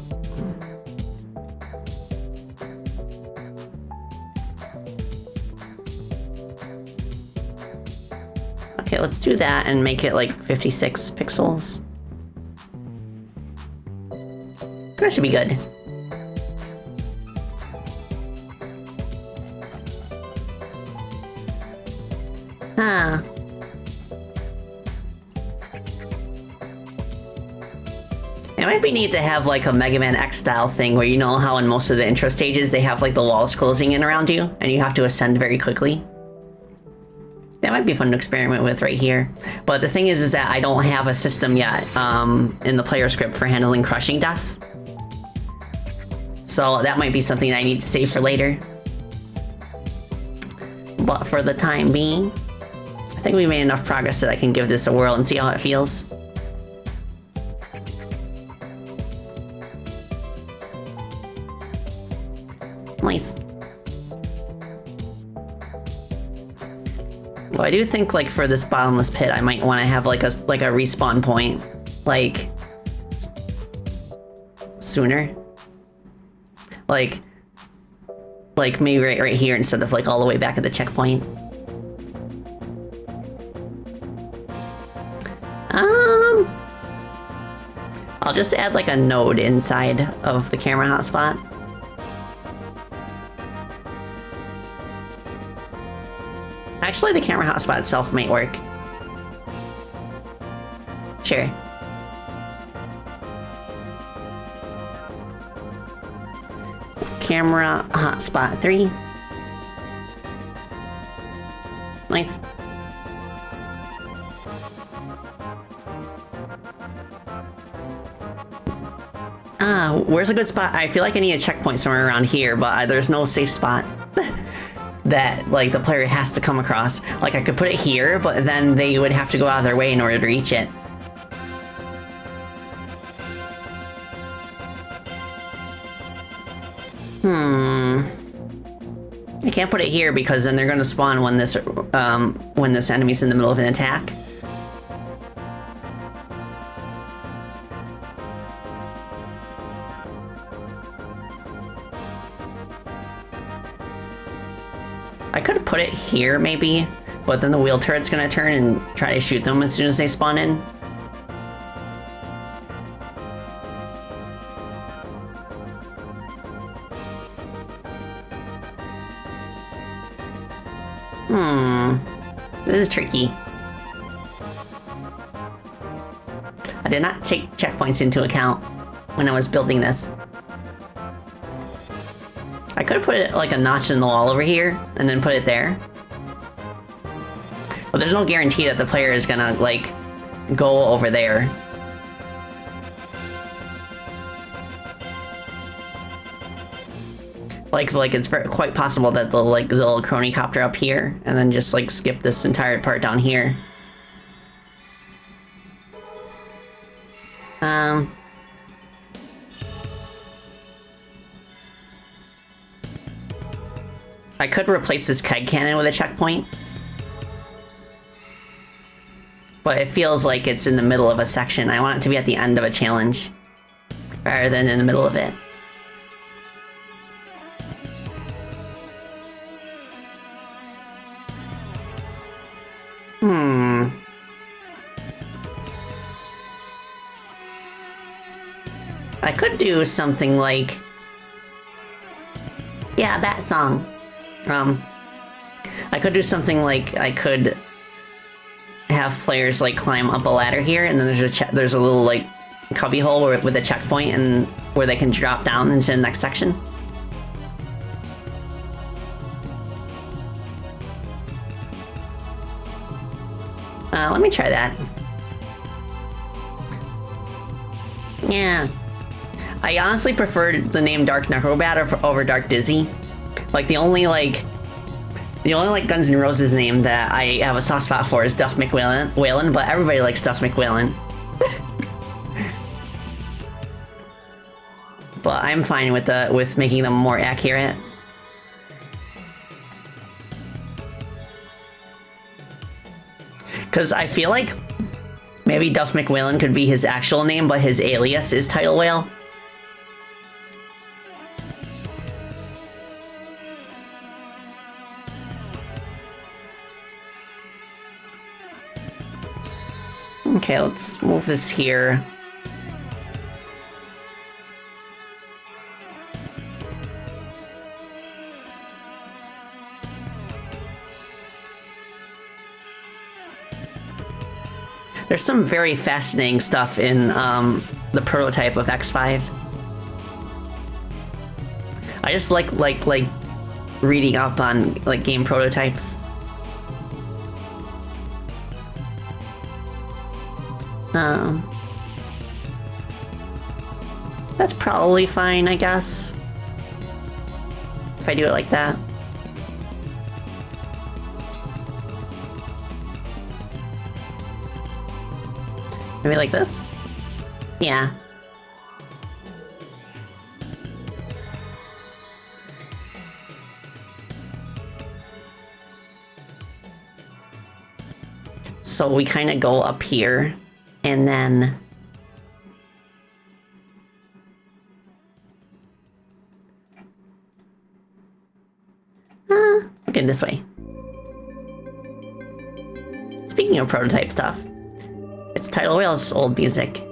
Okay, let's do that and make it like 56 pixels. That should be good. Huh. It might be neat to have like a Mega Man X style thing where you know how in most of the intro stages they have like the walls closing in around you and you have to ascend very quickly. That might be fun to experiment with right here. But the thing is that I don't have a system yet in the player script for handling crushing deaths. So that might be something I need to save for later. But for the time being, I think we made enough progress that I can give this a whirl and see how it feels. Nice. Well, I do think like for this bottomless pit, I might want to have like a respawn point, like sooner. Like maybe right here instead of like all the way back at the checkpoint. I'll just add like a node inside of the camera hotspot. Actually, the camera hotspot itself might work. Sure. Camera hotspot 3. Nice. Where's a good spot? I feel like I need a checkpoint somewhere around here, but there's no safe spot that like the player has to come across. Like I could put it here, but then they would have to go out of their way in order to reach it. I can't put it here because then they're going to spawn when this enemy's in the middle of an attack. put it here, maybe, but then the wheel turret's gonna turn and try to shoot them as soon as they spawn in. This is tricky. I did not take checkpoints into account when I was building this. I could have put it like a notch in the wall over here and then put it there. But there's no guarantee that the player is gonna like go over there. Like it's quite possible that they'll like the little chronicopter up here and then just like skip this entire part down here. I could replace this keg cannon with a checkpoint. But it feels like it's in the middle of a section. I want it to be at the end of a challenge rather than in the middle of it. I could do something like... Yeah, that song. I could do something like I could have players like climb up a ladder here, and then there's a little like cubby hole with a checkpoint and where they can drop down into the next section. Let me try that. Yeah. I honestly prefer the name Dark Necrobat over Dark Dizzy. Like the only Guns N' Roses name that I have a soft spot for is Duff McWhalen, but everybody likes Duff McWhalen. But I'm fine with making them more accurate. Because I feel like maybe Duff McWhalen could be his actual name, but his alias is Tidal Whale. Okay, let's move this here. There's some very fascinating stuff in the prototype of X5. I just like reading up on like game prototypes. That's probably fine, I guess. If I do it like that. Maybe like this? Yeah. So we kind of go up here, and then... Okay, this way. Speaking of prototype stuff, it's Tidal Whale's old music.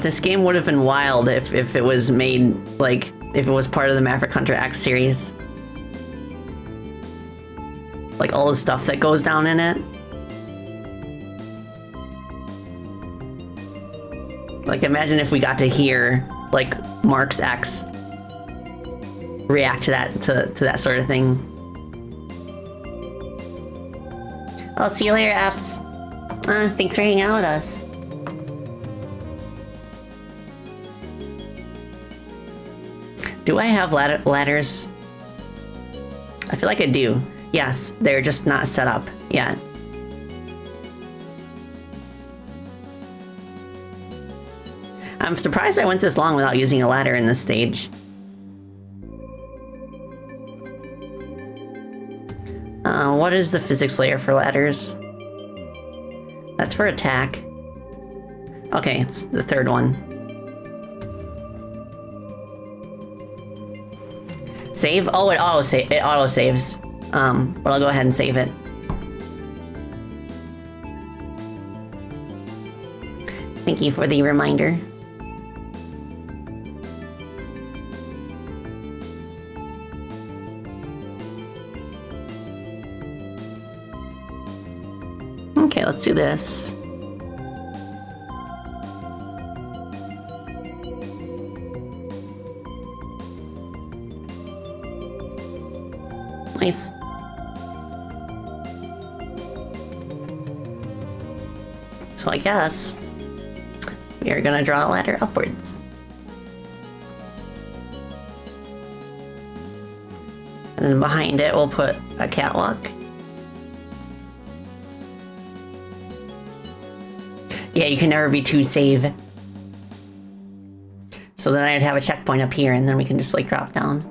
This game would have been wild if it was made, like, if it was part of the Maverick Hunter X series. Like, all the stuff that goes down in it. Like, imagine if we got to hear, like, Mark's X react to that sort of thing. I'll see you later, Apps. Thanks for hanging out with us. Do I have ladders? I feel like I do. Yes, they're just not set up yet. I'm surprised I went this long without using a ladder in this stage. What is the physics layer for ladders? That's for attack. Okay, it's the third one. Save? Oh, it auto saves. But I'll go ahead and save it. Thank you for the reminder. Okay, let's do this. Nice. So I guess we are gonna draw a ladder upwards. And then behind it we'll put a catwalk. Yeah, you can never be too safe. So then I'd have a checkpoint up here and then we can just like drop down.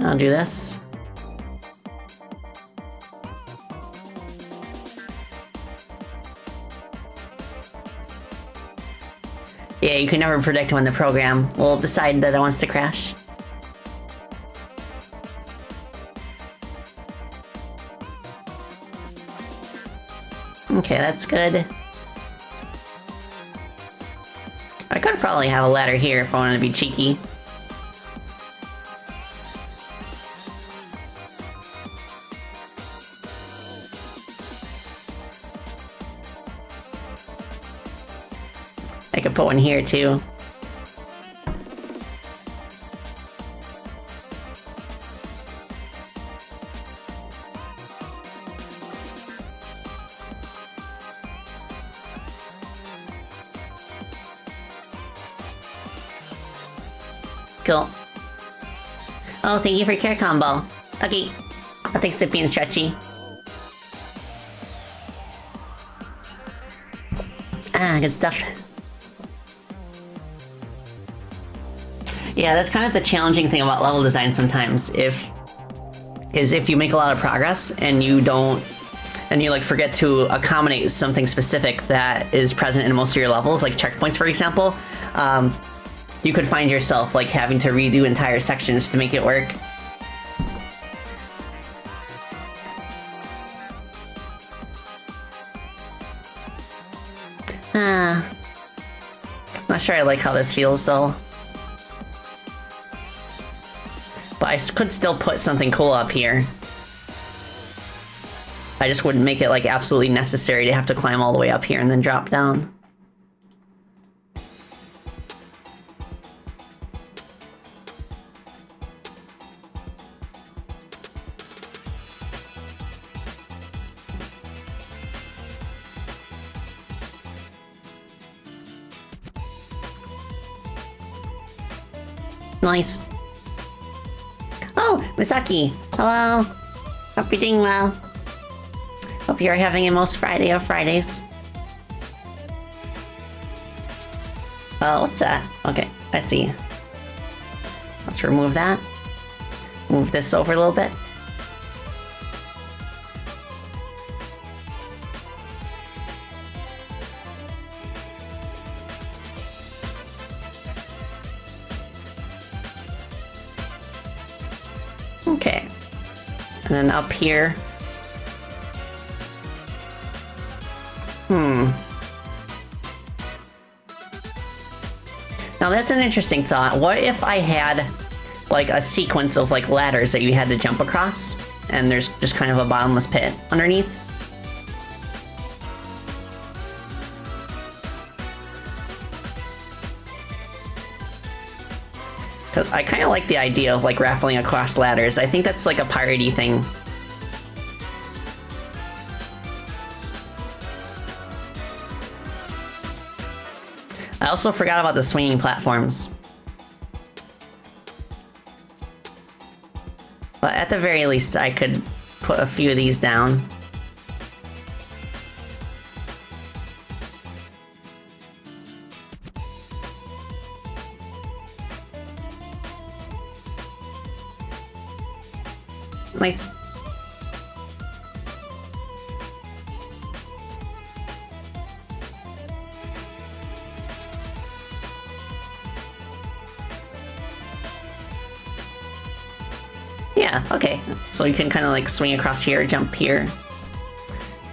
I'll do this. Yeah, you can never predict when the program will decide that it wants to crash. Okay, that's good. I could probably have a ladder here if I wanted to be cheeky. I could put one here too. Cool. Oh, thank you for care combo. Okay. I'll take Sippy and Stretchy. Ah, good stuff. Yeah, that's kind of the challenging thing about level design sometimes. If you make a lot of progress and you like forget to accommodate something specific that is present in most of your levels, like checkpoints, for example, you could find yourself like having to redo entire sections to make it work. Not sure I like how this feels though. But I could still put something cool up here. I just wouldn't make it like absolutely necessary to have to climb all the way up here and then drop down. Nice. Oh, Misaki. Hello. Hope you're doing well. Hope you're having a most Friday of Fridays. Oh, what's that? Okay, I see. Let's remove that. Move this over a little bit. Okay. And then up here. Now that's an interesting thought. What if I had like a sequence of like ladders that you had to jump across and there's just kind of a bottomless pit underneath? Because I kind of like the idea of like rappelling across ladders. I think that's like a piratey thing. I also forgot about the swinging platforms. But at the very least, I could put a few of these down. Nice. Yeah, okay. So you can kind of like swing across here, jump here.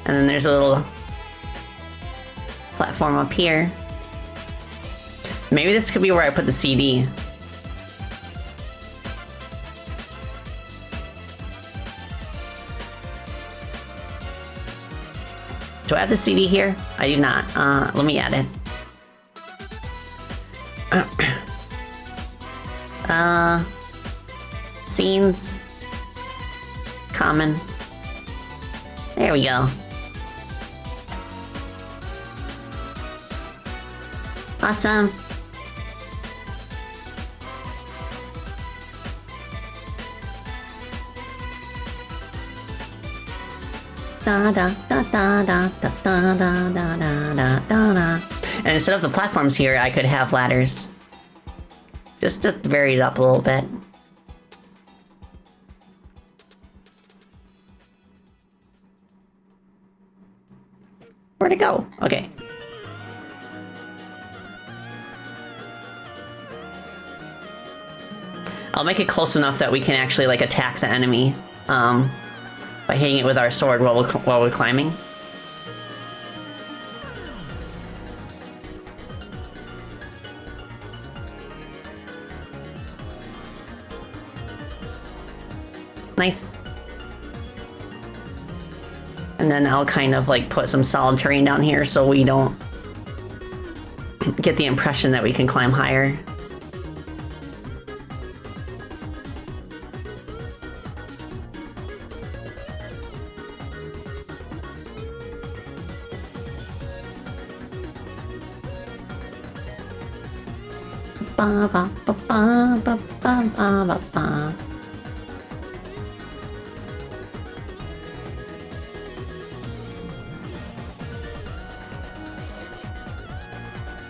And then there's a little platform up here. Maybe this could be where I put the CD. Do I have the CD here? I do not. Let me add it. Scenes. Common. There we go. Awesome. Da da da da da da da da da da da da. And instead of the platforms here, I could have ladders. Just to vary it up a little bit. Where'd it go? Okay. I'll make it close enough that we can actually like attack the enemy by hitting it with our sword while we're climbing. Nice. And then I'll kind of like put some solid terrain down here so we don't get the impression that we can climb higher. Ba ba ba ba ba ba ba ba.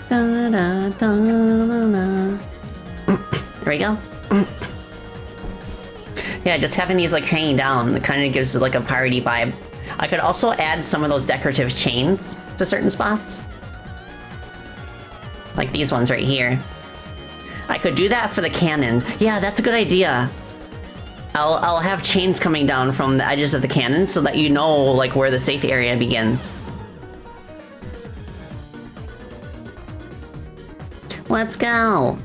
Da, da, da, da, da. There we go. Yeah, just having these like hanging down kind of gives it like a piratey vibe. I could also add some of those decorative chains to certain spots. Like these ones right here. I could do that for the cannons. Yeah, that's a good idea. I'll have chains coming down from the edges of the cannons so that you know like where the safe area begins. Let's go.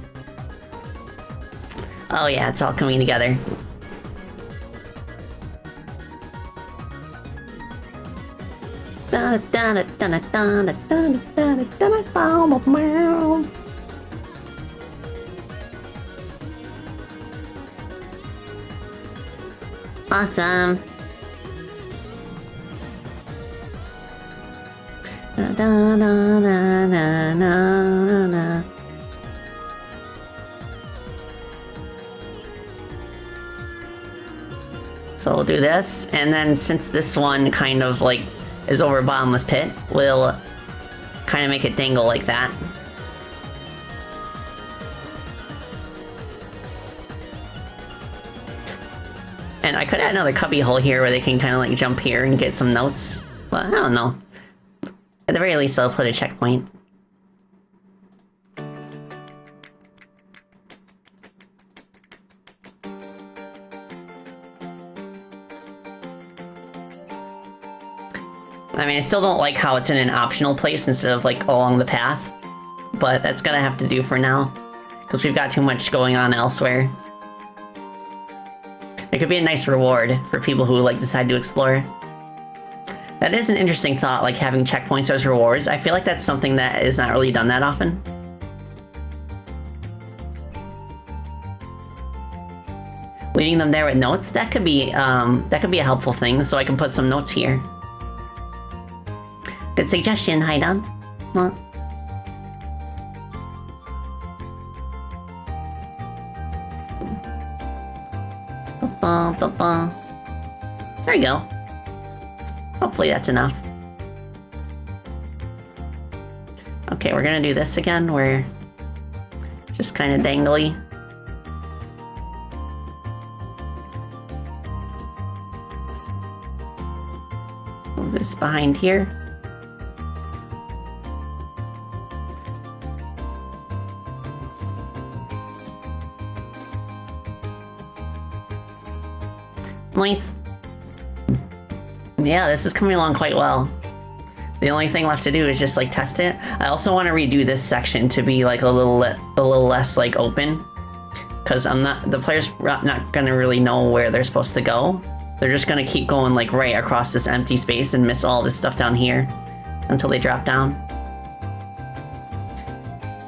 Oh yeah, it's all coming together. Awesome. So we'll do this, and then since this one kind of like is over bottomless pit, we'll kind of make it dangle like that. And I could add another cubby hole here where they can kind of like jump here and get some notes. But I don't know. At the very least, I'll put a checkpoint. I mean, I still don't like how it's in an optional place instead of like along the path. But that's gonna have to do for now. Because we've got too much going on elsewhere. It could be a nice reward for people who like decide to explore. That is an interesting thought, like having checkpoints as rewards. I feel like that's something that is not really done that often. Leading them there with notes, that could be a helpful thing, so I can put some notes here. Good suggestion, Haidon. Well. There you go. Hopefully that's enough. Okay, we're gonna do this again. We're just kind of dangly. move this behind here. Nice. Yeah, this is coming along quite well. The only thing left to do is just like test it. I also want to redo this section to be like a little less like open, because the players not gonna really know where they're supposed to go. They're just gonna keep going like right across this empty space and miss all this stuff down here until they drop down.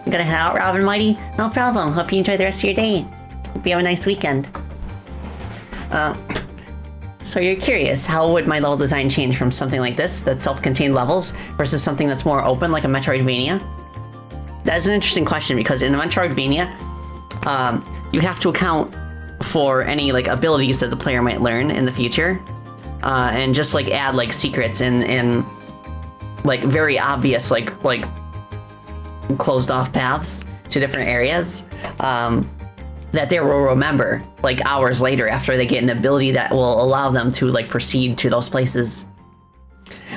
You gonna head out, Robin Mighty? No problem. Hope you enjoy the rest of your day. Hope you have a nice weekend. So you're curious, how would my level design change from something like this, that's self-contained levels, versus something that's more open, like a Metroidvania? That is an interesting question, because in a Metroidvania, you have to account for any like abilities that the player might learn in the future, and just like add like secrets and like very obvious like closed off paths to different areas. That they will remember like hours later after they get an ability that will allow them to like proceed to those places.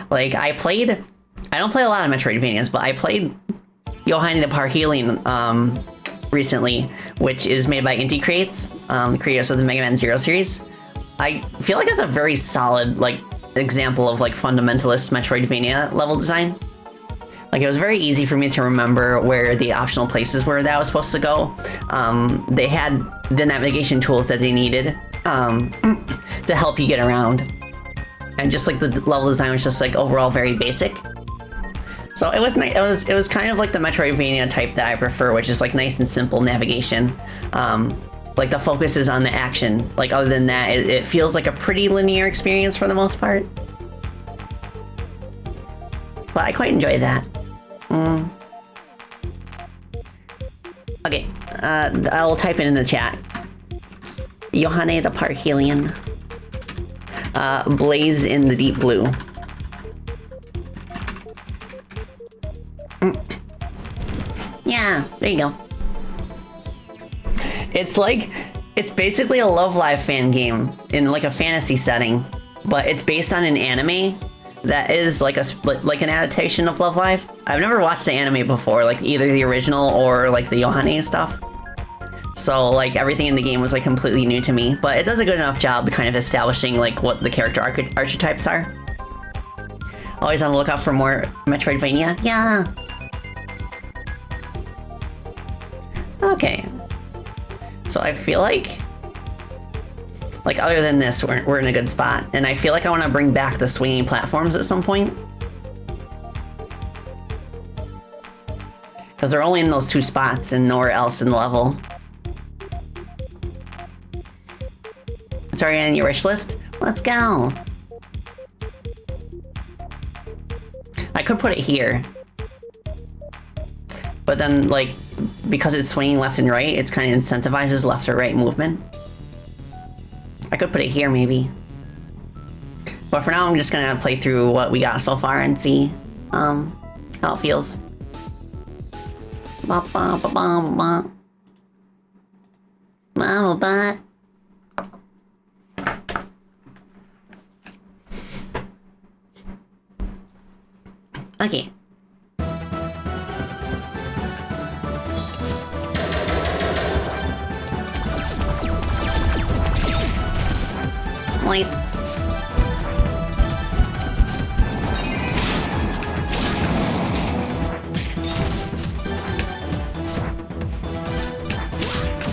Like I don't play a lot of Metroidvanias, but I played Yohani the Parhelion recently, which is made by Inti Creates, the creators of the Mega Man Zero series. I feel like it's a very solid like example of like fundamentalist Metroidvania level design. Like, it was very easy for me to remember where the optional places were that I was supposed to go. They had the navigation tools that they needed to help you get around. And just like the level design was just like overall very basic. So it was nice. It was kind of like the Metroidvania type that I prefer, which is like nice and simple navigation. Like the focus is on the action. Like other than that, it feels like a pretty linear experience for the most part. But I quite enjoy that. Okay, I'll type it in the chat. Yohane the Parhelion. Blaze in the deep blue. Yeah, there you go. It's basically a Love Live fan game in like a fantasy setting, but it's based on an anime that is like an adaptation of Love Live. I've never watched the anime before, like either the original or like the Yohane stuff. So like everything in the game was like completely new to me, but it does a good enough job kind of establishing like what the character archetypes are. Always on the lookout for more Metroidvania. Yeah. Okay. So I feel like other than this, we're in a good spot. And I feel like I want to bring back the swinging platforms at some point. Because they're only in those two spots and nowhere else in the level. It's already on your wish list? Let's go! I could put it here. But then, like, because it's swinging left and right, it's kind of incentivizes left or right movement. I could put it here, maybe. But for now, I'm just gonna play through what we got so far and see how it feels. Okay. Nice.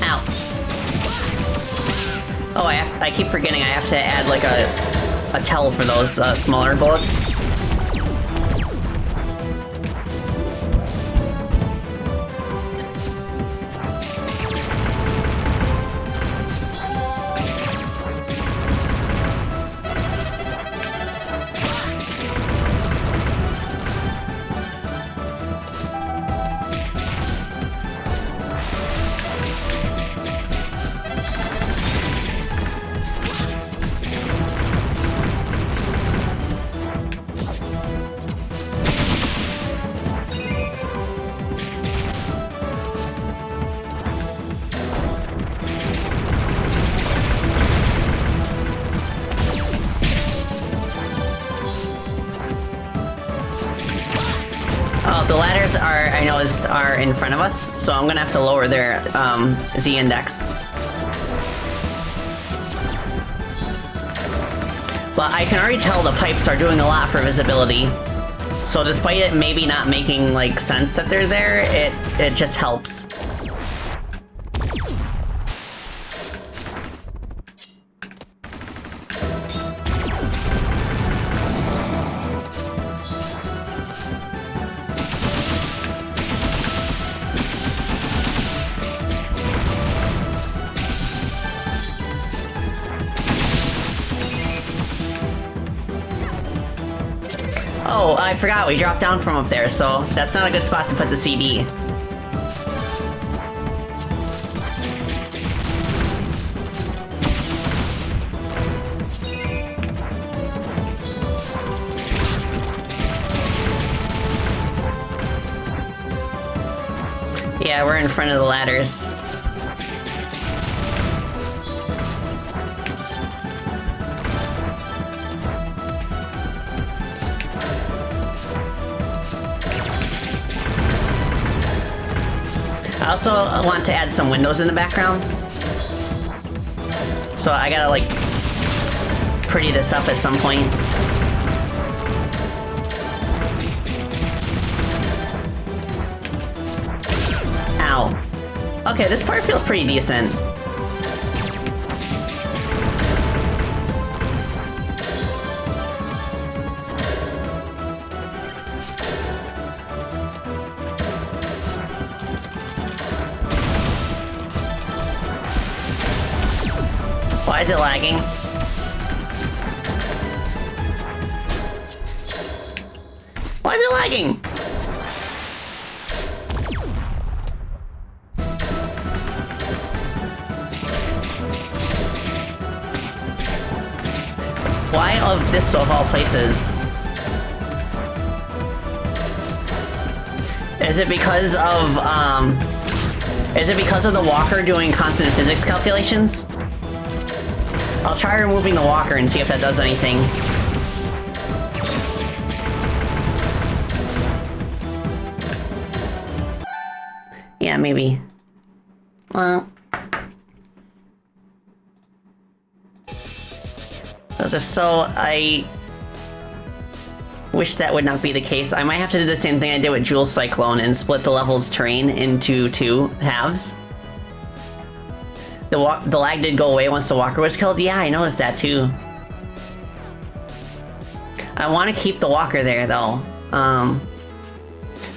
Ow. Oh, I keep forgetting I have to add like a tell for those smaller bullets. Well, the ladders I noticed are in front of us, so I'm gonna have to lower their Z index. But I can already tell the pipes are doing a lot for visibility. So despite it maybe not making like sense that they're there, it just helps. Oh, I forgot we dropped down from up there, so that's not a good spot to put the CD. Yeah, we're in front of the ladders. I also want to add some windows in the background. So I gotta like pretty this up at some point. Ow. Okay, this part feels pretty decent. Why is it lagging? Why is it lagging? Why of this of all places? Is it because of the walker doing constant physics calculations? I'll try removing the walker and see if that does anything. Yeah, maybe. Well. Because if so, I wish that would not be the case. I might have to do the same thing I did with Jewel Cyclone and split the level's terrain into 2 halves. The lag did go away once the walker was killed. Yeah, I noticed that too. I want to keep the walker there though.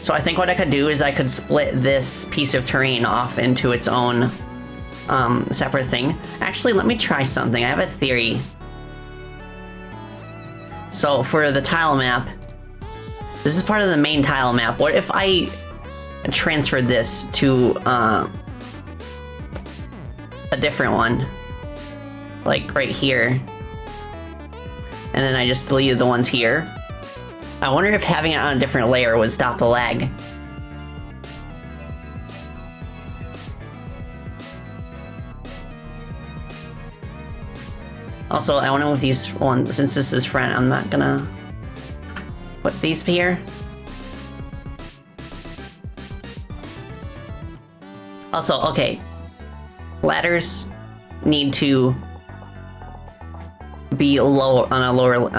So I think what I could do is I could split this piece of terrain off into its own separate thing. Actually, let me try something. I have a theory. So for the tile map, this is part of the main tile map. What if I transferred this to a different one, like right here, and then I just deleted the ones here? I wonder if having it on a different layer would stop the lag. Also, I want to move these ones, since this is front, I'm not gonna put these here. Also, okay, ladders need to be low on a lower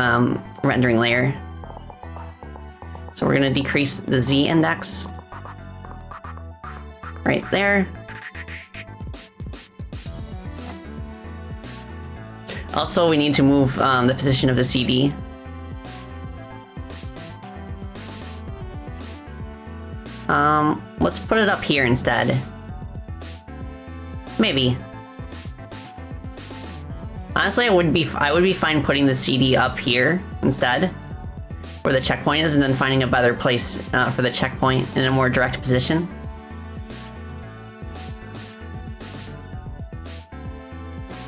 rendering layer. So we're gonna decrease the Z index right there. Also, we need to move the position of the CD. Let's put it up here instead. Maybe. Honestly, I would be fine putting the CD up here instead, where the checkpoint is, and then finding a better place for the checkpoint in a more direct position.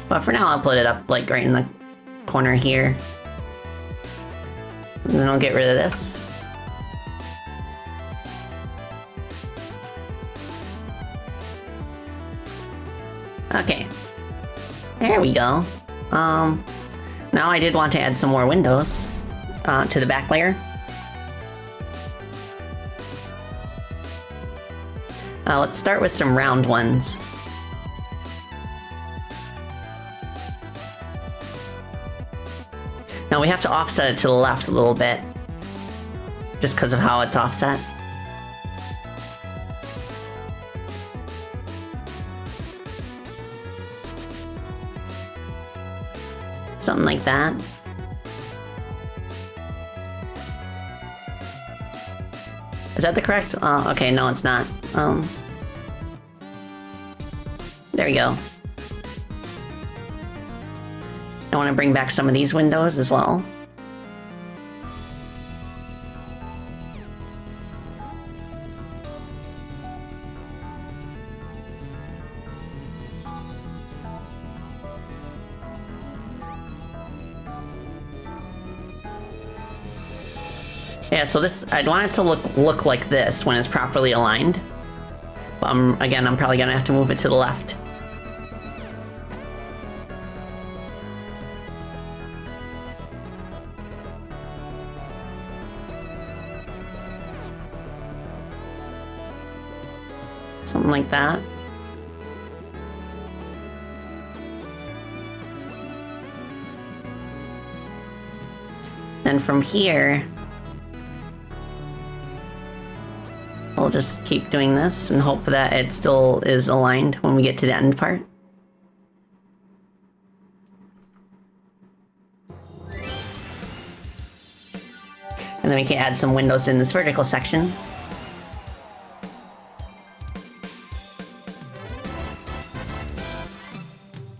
But for now, I'll put it up like right in the corner here. And then I'll get rid of this. Okay. There we go. Now I did want to add some more windows to the back layer. Let's start with some round ones. Now we have to offset it to the left a little bit, just because of how it's offset. Something like that. Is that the correct? Okay, no, it's not. There we go. I want to bring back some of these windows as well. Yeah, so this, I'd want it to look like this when it's properly aligned. But again, I'm probably gonna have to move it to the left. Something like that. And from here, we'll just keep doing this and hope that it still is aligned when we get to the end part. And then we can add some windows in this vertical section.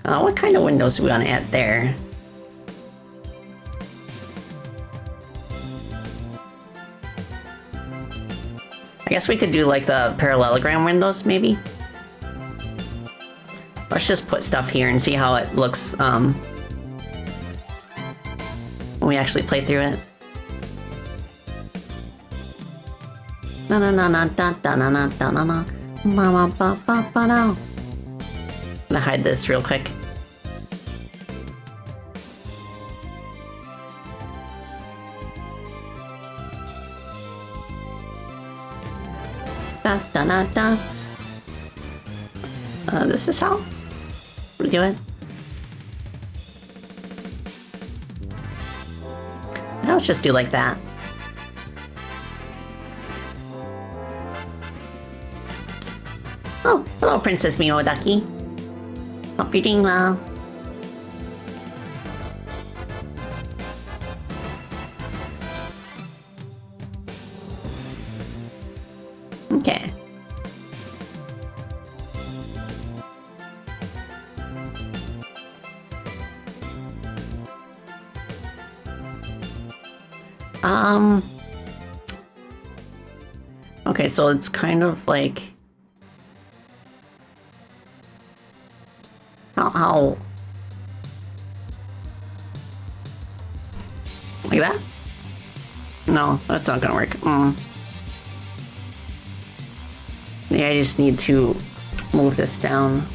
What kind of windows do we want to add there? I guess we could do like the parallelogram windows, maybe? Let's just put stuff here and see how it looks when we actually play through it. Na na na na da da na na da na na ma ma ba ba ba now. I'm gonna hide this real quick. Da da da da. This is how we do it. Now let's just do like that. Oh, hello, Princess Mimo Ducky. Hope you're doing well. Okay. Okay, so it's kind of like how like that? No, that's not gonna work. Yeah, I just need to move this down.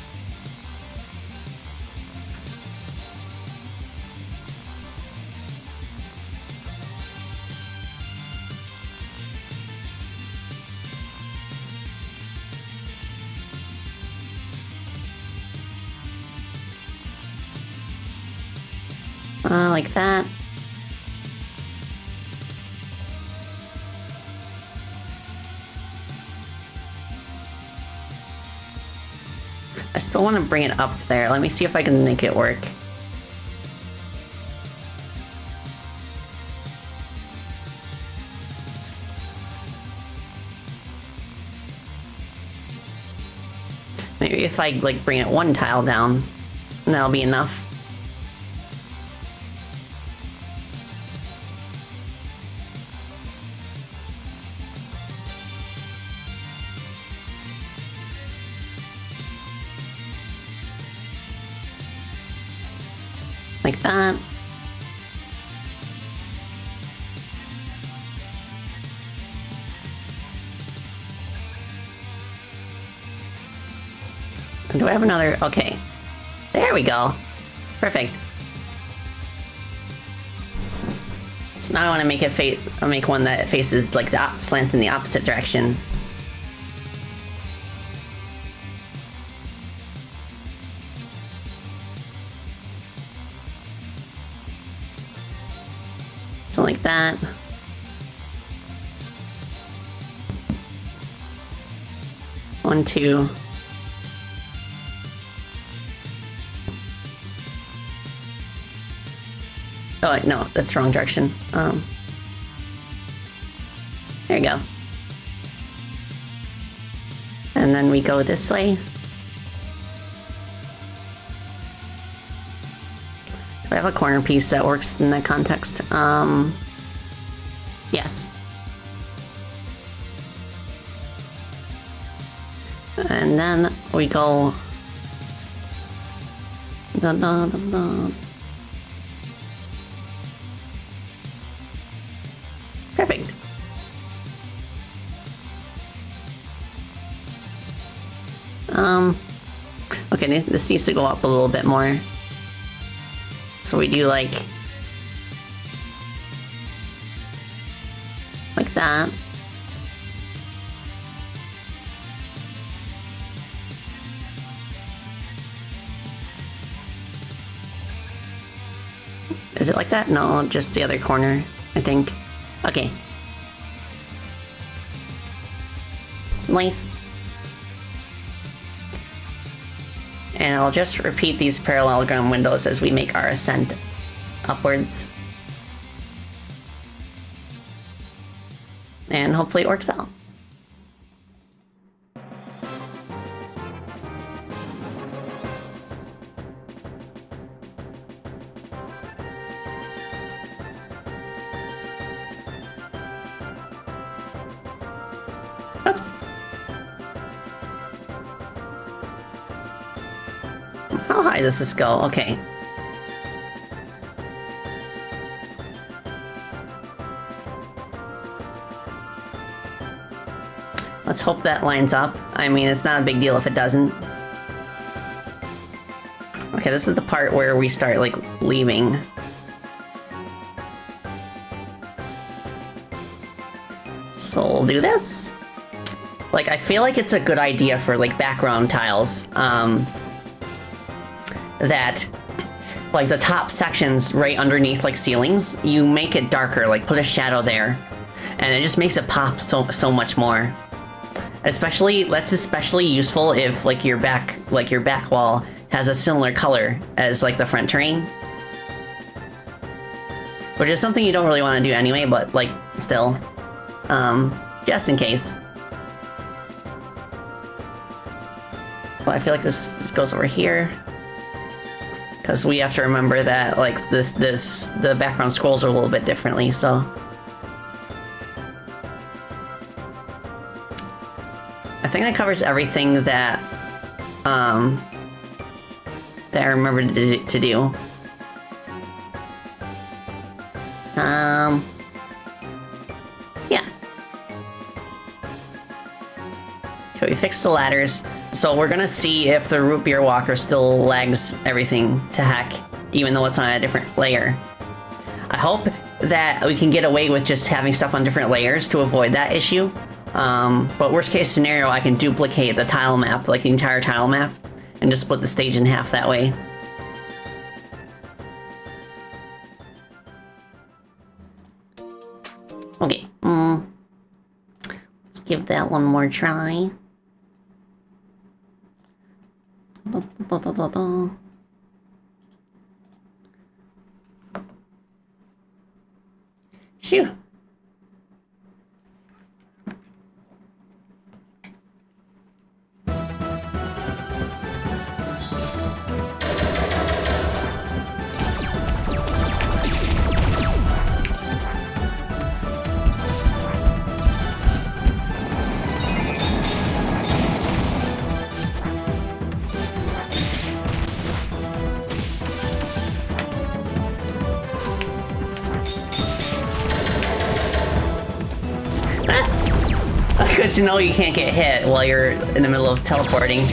Like that. I still want to bring it up there. Let me see if I can make it work. Maybe if I like bring it one tile down, that'll be enough. Like that. Do I have another? Okay. There we go. Perfect. So now I want to make it I'll make one that faces like slants in the opposite direction. Something like that. One, two. Oh, no, that's the wrong direction. There you go. And then we go this way. Do I have a corner piece that works in that context? Yes. And then we go... Dun, dun, dun, dun. Perfect. Okay, this needs to go up a little bit more. So we do like that. Is it like that? No, just the other corner, I think. Okay. Nice. And I'll just repeat these parallelogram windows as we make our ascent upwards. And hopefully it works out. Oops. How high does this go? Okay. Let's hope that lines up. I mean, it's not a big deal if it doesn't. Okay, this is the part where we start, like, leaving. So we'll do this. Like, I feel like it's a good idea for, like, background tiles. That, like, the top sections right underneath, like, ceilings, you make it darker, like, put a shadow there. And it just makes it pop so much more. Especially, that's especially useful if, like, your back wall has a similar color as, like, the front terrain. Which is something you don't really want to do anyway, but, like, still. Just in case. Well, I feel like this goes over here. Because we have to remember that, like, the background scrolls are a little bit differently, so. I think that covers everything that I remembered to do. Yeah. So we fixed the ladders. So we're gonna see if the root beer walker still lags everything to heck, even though it's on a different layer. I hope that we can get away with just having stuff on different layers to avoid that issue. But worst case scenario, I can duplicate the tile map, like the entire tile map, and just split the stage in half that way. Okay, let's give that one more try. Shoo. Good to know you can't get hit while you're in the middle of teleporting.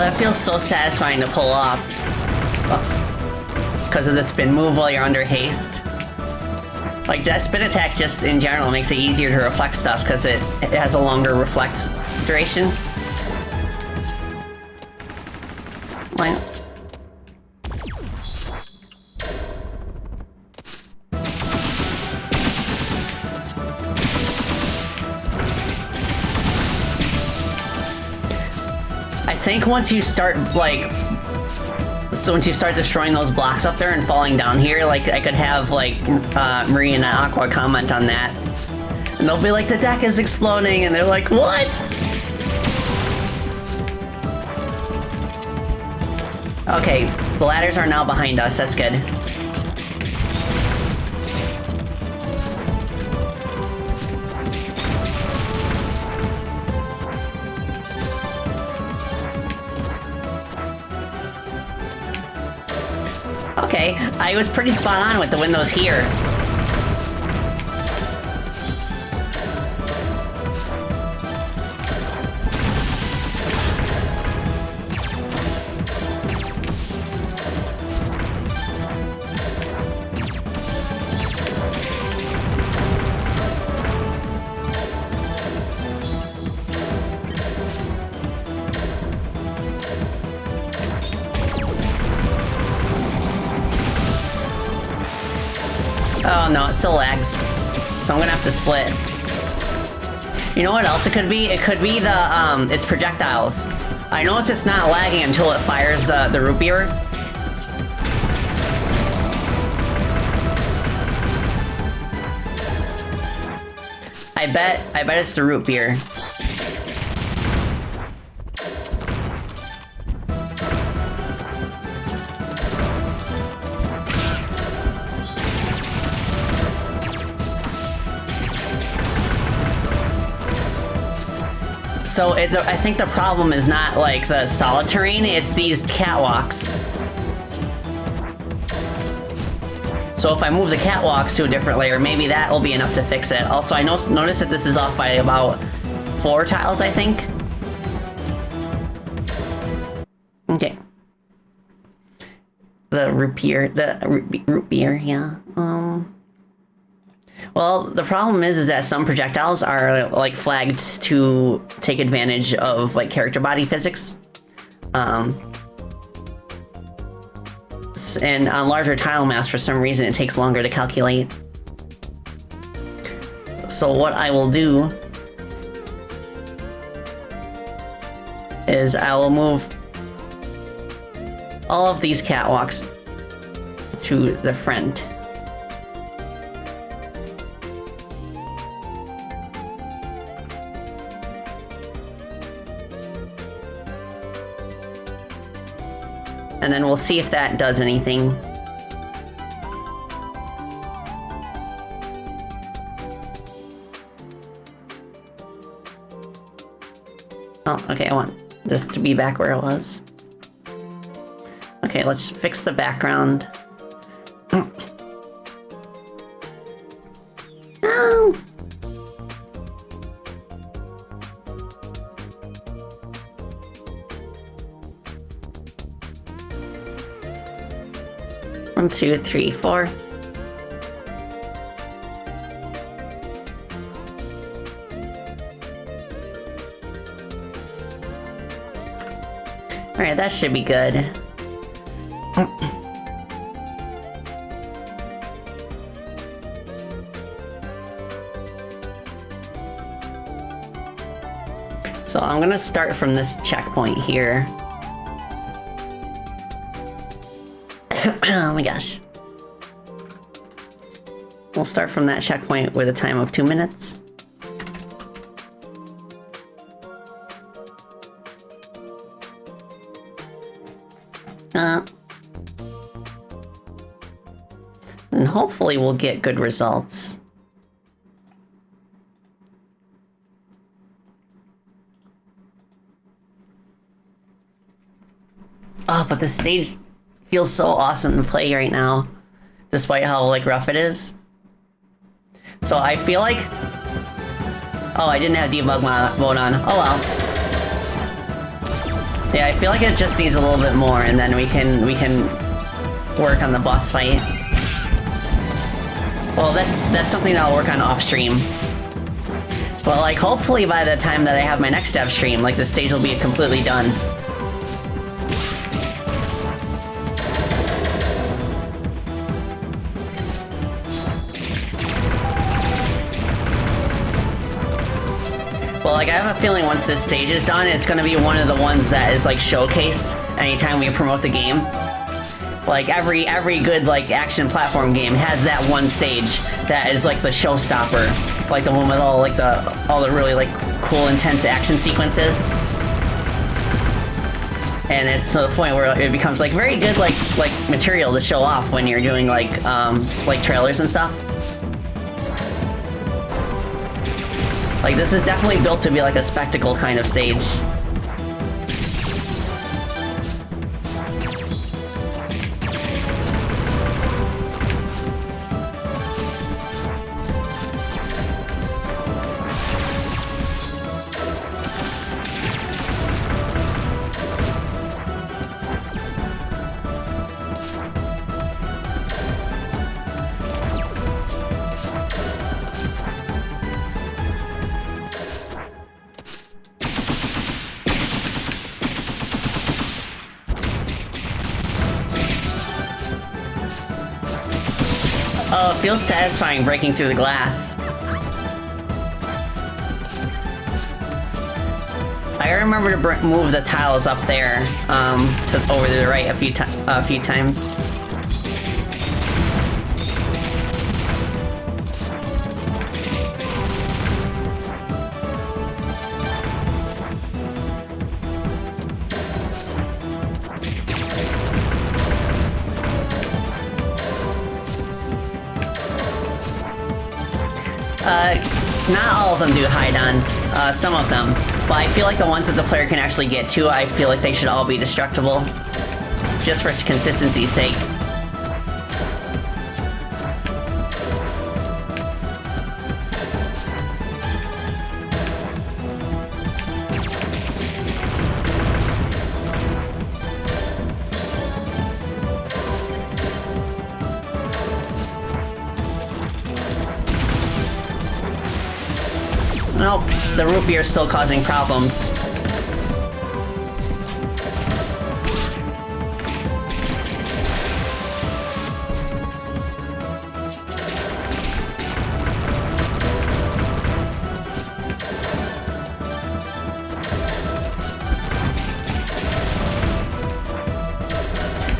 that feels so satisfying to pull off. Because of the spin move while you're under haste. Like, that spin attack just in general makes it easier to reflect stuff because it has a longer reflect duration. Like... I think once you start, like... So once you start destroying those blocks up there and falling down here, like, I could have, like, Marie and Aqua comment on that. And they'll be like, the deck is exploding, and they're like, what? Okay, the ladders are now behind us, that's good. Okay, I was pretty spot on with the windows here. Oh no, it still lags. So I'm gonna have to split. You know what else it could be? It could be the, its projectiles. I know it's not lagging until it fires the root beer. I bet it's the root beer. So I think the problem is not like the solid terrain, it's these catwalks. So if I move the catwalks to a different layer, maybe that will be enough to fix it. Also, I notice that this is off by about 4 tiles, I think. Okay. The root beer, yeah. Well, the problem is that some projectiles are, like, flagged to take advantage of, like, character body physics. And on larger tile maps, for some reason, it takes longer to calculate. So what I will do is I will move all of these catwalks to the front. And then we'll see if that does anything. Oh, okay, I want this to be back where it was. Okay, let's fix the background. No! One, two, three, four. Alright, that should be good. So I'm gonna start from this checkpoint here. Oh my gosh. We'll start from that checkpoint with a time of 2 minutes. And hopefully we'll get good results. Oh, but the stage feels so awesome to play right now, despite how, like, rough it is. So I feel like... Oh, I didn't have debug mode on. Oh well. Yeah, I feel like it just needs a little bit more, and then we can work on the boss fight. Well, that's something that I'll work on off stream. Well, like, hopefully by the time that I have my next dev stream, like, the stage will be completely done. Well, like, I have a feeling once this stage is done, it's gonna be one of the ones that is, like, showcased anytime we promote the game. Like, every good, like, action platform game has that one stage that is, like, the showstopper. Like, the one with all the really, like, cool, intense action sequences. And it's to the point where it becomes, like, very good, like material to show off when you're doing, like trailers and stuff. Like, this is definitely built to be like a spectacle kind of stage. Oh, it feels satisfying breaking through the glass. I remember to move the tiles up there, to over to the right a few times. Not all of them do hide on, some of them. But I feel like the ones that the player can actually get to, I feel like they should all be destructible. Just for consistency's sake. Nope, the root beer is still causing problems.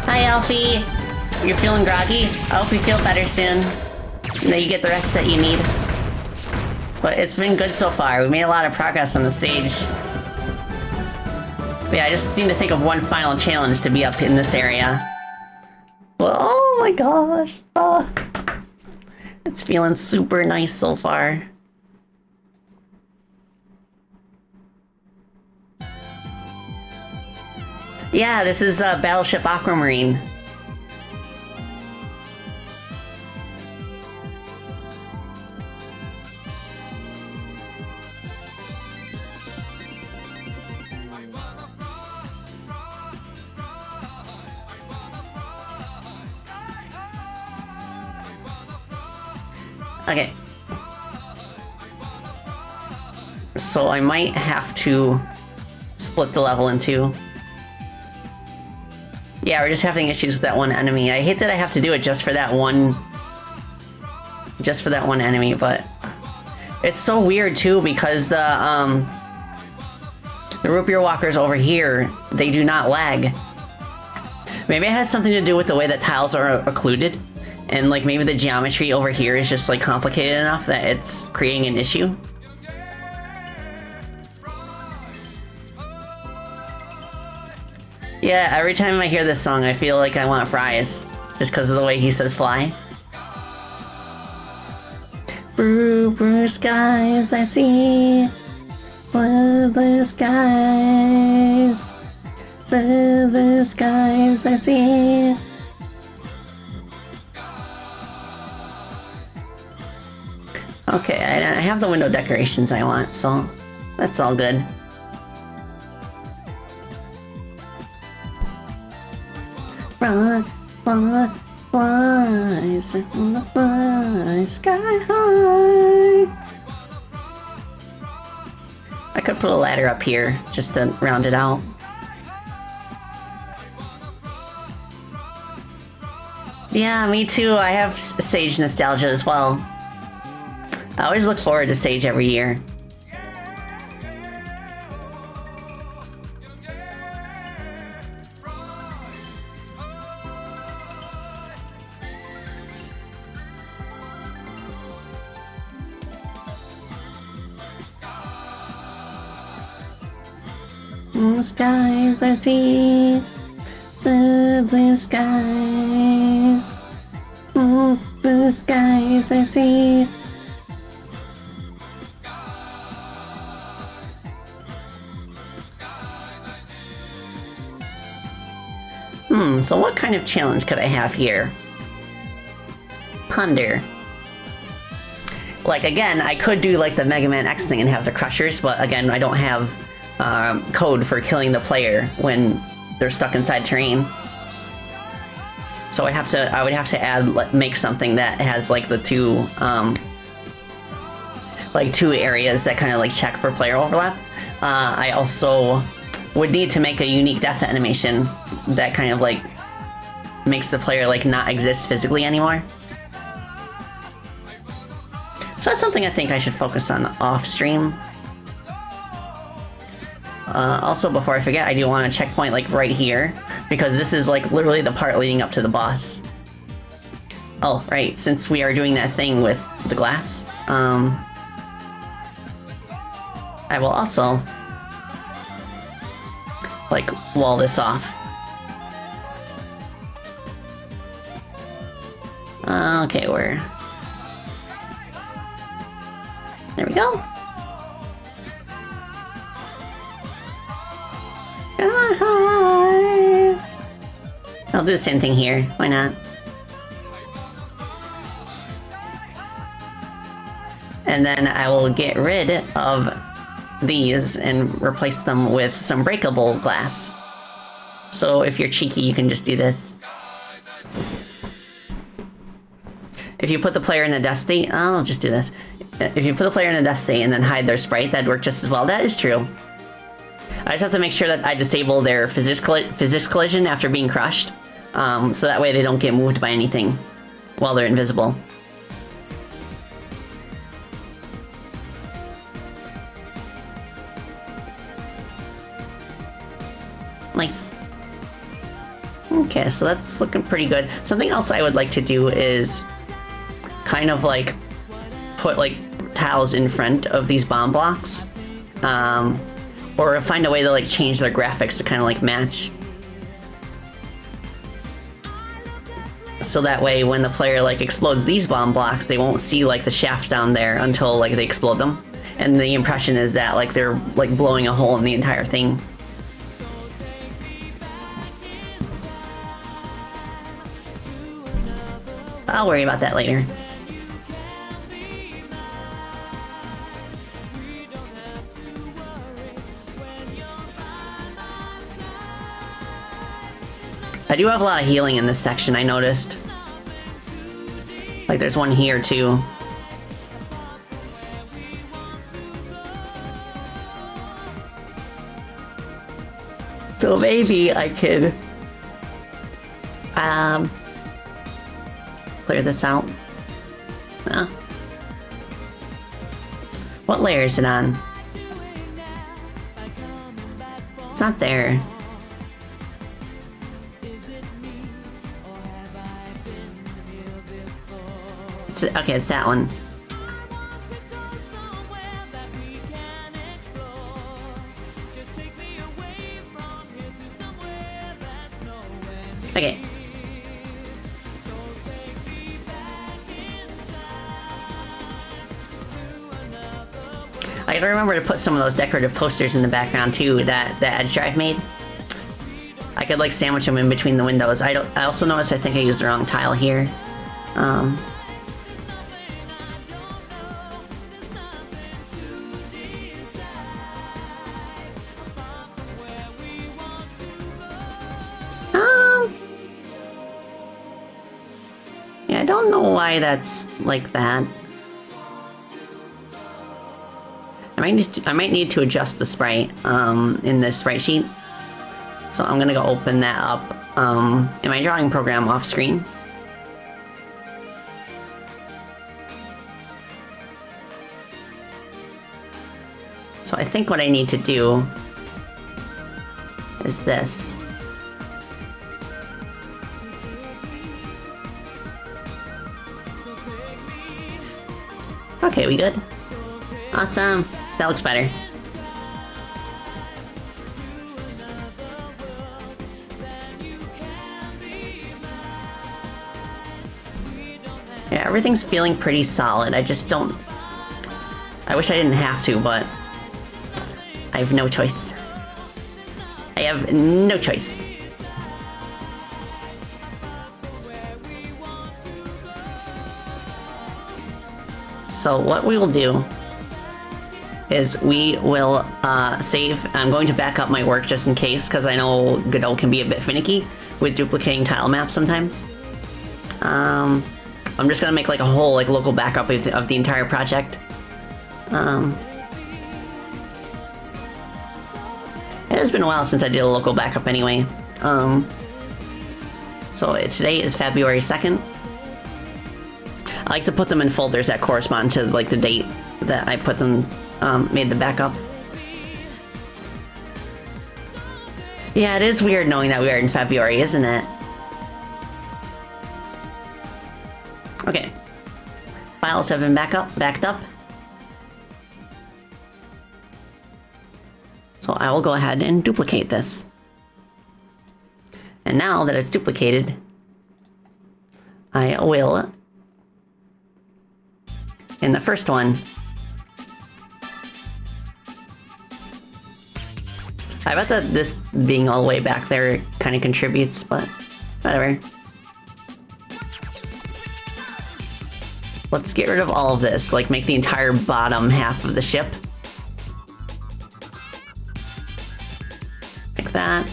Hi, Alfie. You're feeling groggy? I hope you feel better soon. That you get the rest that you need. But it's been good so far. We made a lot of progress on the stage. But yeah, I just need to think of one final challenge to be up in this area. Well, oh my gosh. Oh. It's feeling super nice so far. Yeah, this is Battleship Aquamarine. Okay. So I might have to split the level in two. Yeah, we're just having issues with that one enemy. I hate that I have to do it just for that one... Just for that one enemy, but... It's so weird, too, because the root beer walkers over here, they do not lag. Maybe it has something to do with the way that tiles are occluded. And, like, maybe the geometry over here is just, like, complicated enough that it's creating an issue. Yeah, every time I hear this song, I feel like I want fries. Just because of the way he says fly. Blue skies I see. Blue skies. Blue skies I see. Okay, I have the window decorations I want, so that's all good. Fly, fly, fly, circle the fly, sky high. I could put a ladder up here just to round it out. Yeah, me too. I have Sage nostalgia as well. I always look forward to Sage every year. Blue skies I see, the blue skies. Blue skies I see. So what kind of challenge could I have here? Ponder. Like, again, I could do like the Mega Man X thing and have the crushers, but again, I don't have code for killing the player when they're stuck inside terrain. So I would have to add, make something that has like the two areas that kind of like check for player overlap. I also would need to make a unique death animation that kind of like makes the player like not exist physically anymore. So that's something I think I should focus on off stream. Also, before I forget, I do want a checkpoint like right here, because this is like literally the part leading up to the boss. Oh, right, since we are doing that thing with the glass, I will also like wall this off. Okay, there we go. I'll do the same thing here. Why not? And then I will get rid of these and replace them with some breakable glass. So if you're cheeky, you can just do this. If you put the player in a death state, I'll just do this. If you put the player in a death state and then hide their sprite, that'd work just as well. That is true. I just have to make sure that I disable their physics collision after being crushed, so that way they don't get moved by anything while they're invisible. Nice. Okay, so that's looking pretty good. Something else I would like to do is kind of like put like tiles in front of these bomb blocks, or find a way to like change their graphics to kind of like match. So that way when the player like explodes these bomb blocks, they won't see like the shaft down there until like they explode them. And the impression is that like they're like blowing a hole in the entire thing. I'll worry about that later. I do have a lot of healing in this section, I noticed. Like there's one here too. So maybe I could clear this out. Huh? What layer is it on? It's not there. Okay, it's that one. Okay. I gotta remember to put some of those decorative posters in the background too that Edge Drive made. I could like sandwich them in between the windows. I also noticed I think I used the wrong tile here. I don't know why that's like that. I might need to adjust the sprite in this sprite sheet. So I'm gonna go open that up in my drawing program off screen. So I think what I need to do is this. Okay, we good? Awesome. That looks better. Yeah, everything's feeling pretty solid. I just don't... I wish I didn't have to, but... I have no choice. I have no choice. So what we will do is we will save. I'm going to back up my work just in case, because I know Godot can be a bit finicky with duplicating tile maps sometimes. I'm just gonna make like a whole like local backup of the entire project. It has been a while since I did a local backup anyway. So today is February 2nd. I like to put them in folders that correspond to like the date that I put them, made the backup. Yeah, it is weird knowing that we are in February, isn't it? Okay. Files have been backed up. So I will go ahead and duplicate this. And now that it's duplicated, I will, in the first one, I bet that this being all the way back there kind of contributes, but whatever. Let's get rid of all of this, like make the entire bottom half of the ship. Like that.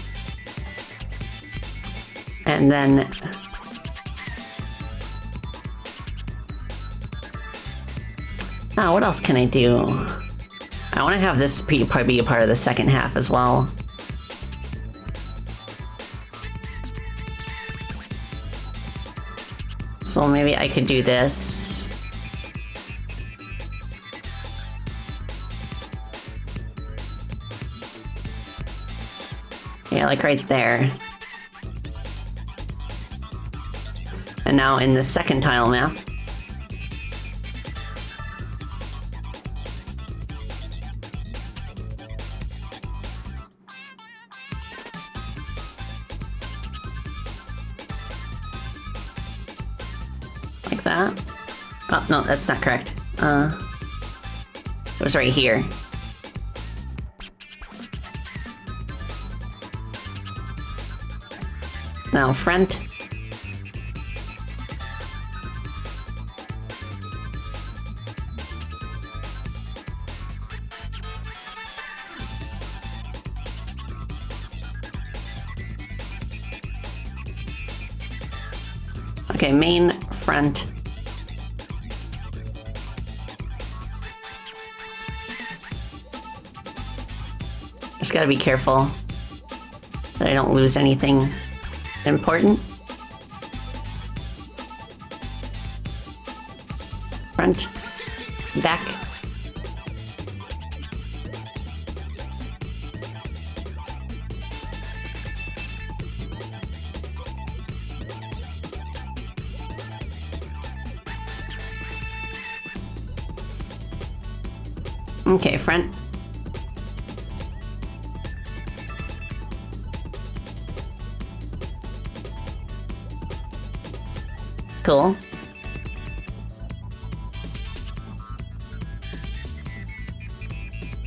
And then now what else can I do? I want to have this probably be a part of the second half as well. So maybe I could do this. Yeah, like right there. And now in the second tile map, like that. Oh, no, that's not correct. It was right here. Now front. Okay, main, front. Just gotta be careful that I don't lose anything important. Front, back. Okay, front. Cool.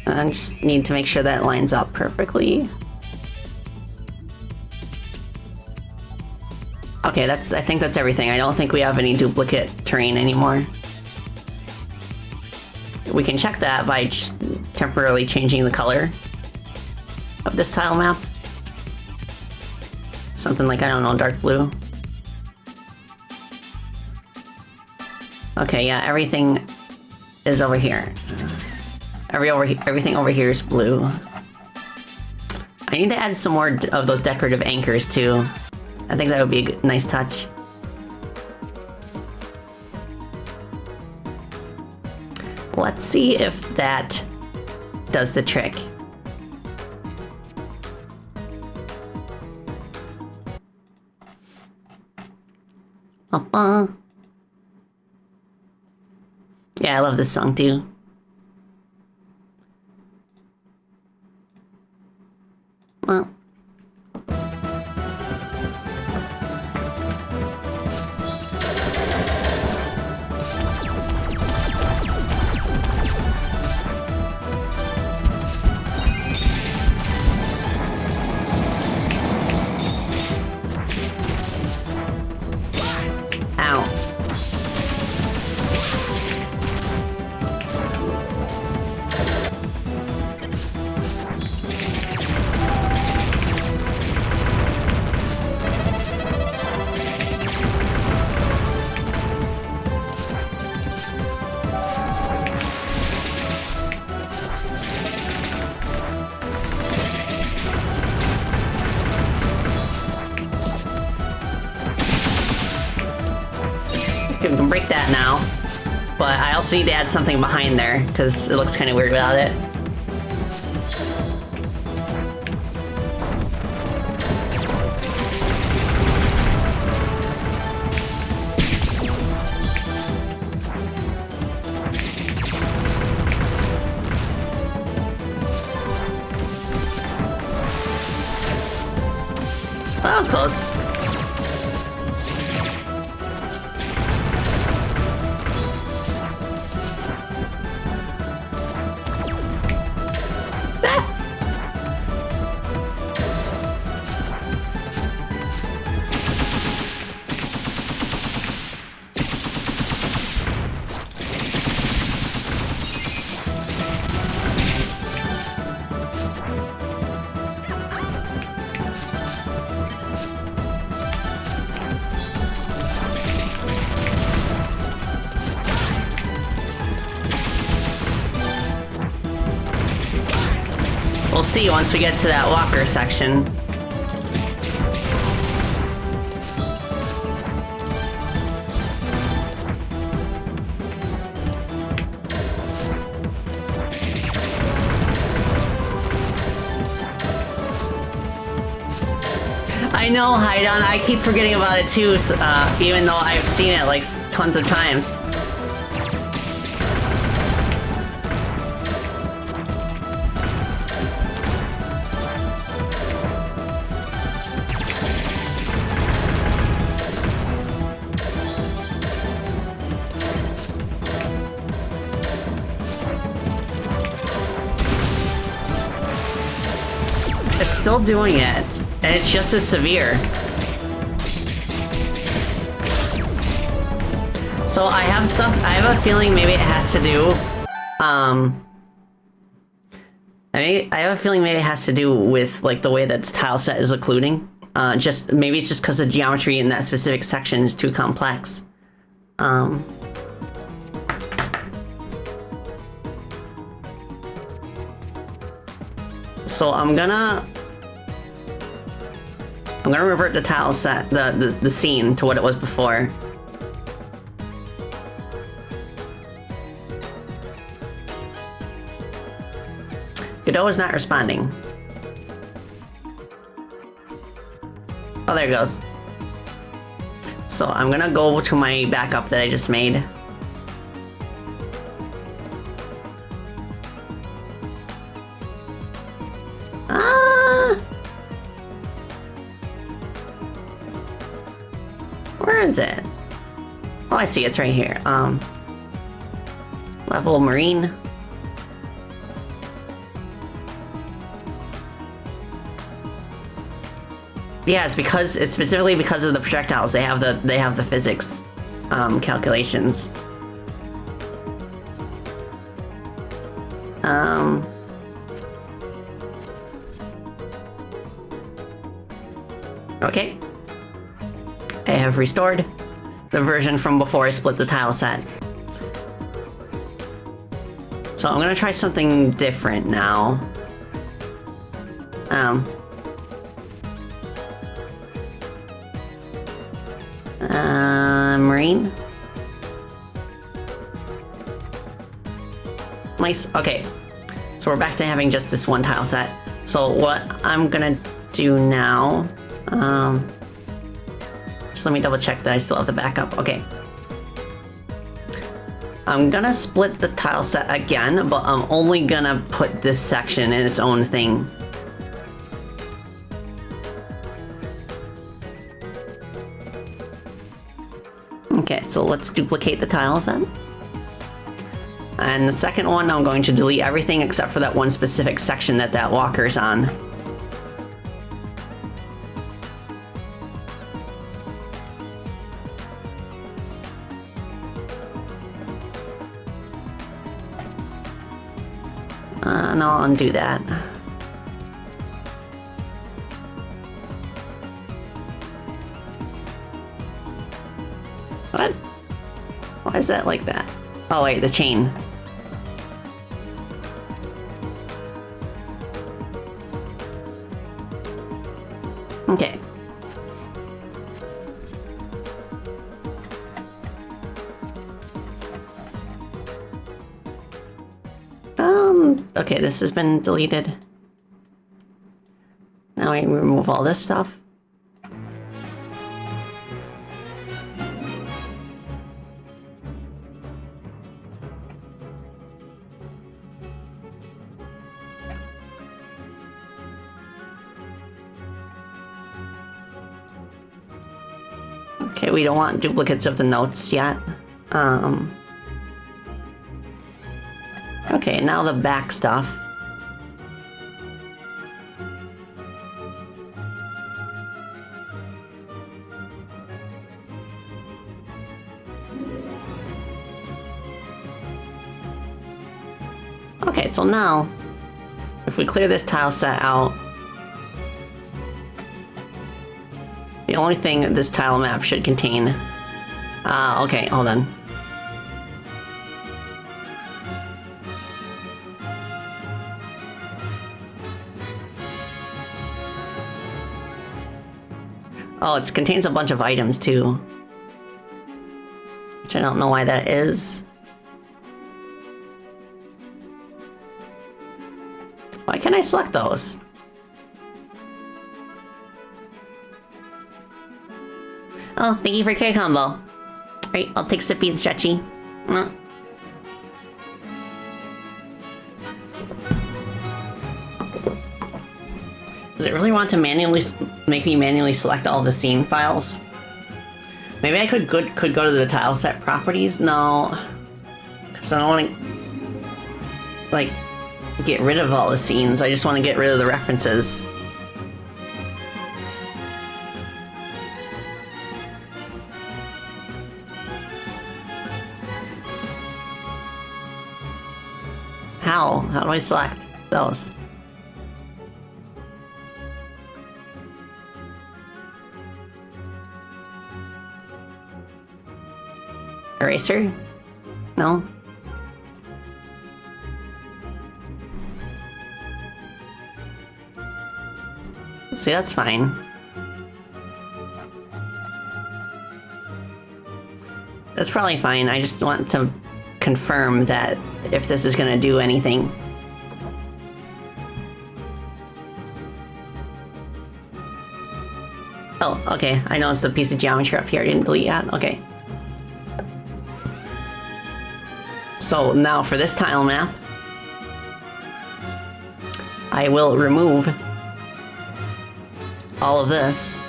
I just need to make sure that lines up perfectly. Okay, I think that's everything. I don't think we have any duplicate terrain anymore. We can check that by just temporarily changing the color of this tile map. Something like, I don't know, dark blue. Okay, yeah, everything is over here. Everything over here is blue. I need to add some more of those decorative anchors too. I think that would be a nice touch. Let's see if that does the trick. Yeah, I love this song too. Well. Ow. We can break that now, but I also need to add something behind there because it looks kind of weird without it. Well, that was close. We'll see once we get to that walker section. I know, Haidon, I keep forgetting about it too, even though I've seen it like tons of times. It's still doing it, and it's just as severe. So I have a feeling maybe it has to do, I have a feeling maybe it has to do with like the way that the tile set is occluding. Maybe it's just because the geometry in that specific section is too complex. So I'm gonna revert the tile set, the scene to what it was before. Godot is not responding. Oh, there it goes. So I'm gonna go to my backup that I just made. Where is it? Oh, I see, it's right here. Level Marine. Yeah, it's specifically because of the projectiles. They have the physics calculations. Okay. I have restored the version from before I split the tile set. So I'm gonna try something different now. Marine. Nice. Okay. So we're back to having just this one tile set. So what I'm gonna do now, just let me double check that I still have the backup. Okay. I'm gonna split the tile set again, but I'm only gonna put this section in its own thing. Okay, so let's duplicate the tiles then. And the second one, I'm going to delete everything except for that one specific section that walker's on. And I'll undo that. What? Why is that like that? Oh wait, the chain. Okay. Okay, this has been deleted. Now I remove all this stuff. Okay, we don't want duplicates of the notes yet. Okay, now the back stuff. Okay, so now, if we clear this tile set out, the only thing this tile map should contain... okay, hold on. Oh, it contains a bunch of items too. Which I don't know why that is. Why can't I select those? Oh, thank you for care combo. Alright, I'll take Sippy and Stretchy. Does it really want to manually make me manually select all the scene files? Maybe I could go to the tile set properties? No. Because I don't want to, like, get rid of all the scenes. I just want to get rid of the references. How? How do I select those? Eraser? No? See, that's fine. That's probably fine. I just want to confirm that if this is gonna do anything. Oh, okay. I noticed the piece of geometry up here I didn't delete yet. Okay. So now for this tile map, I will remove all of this.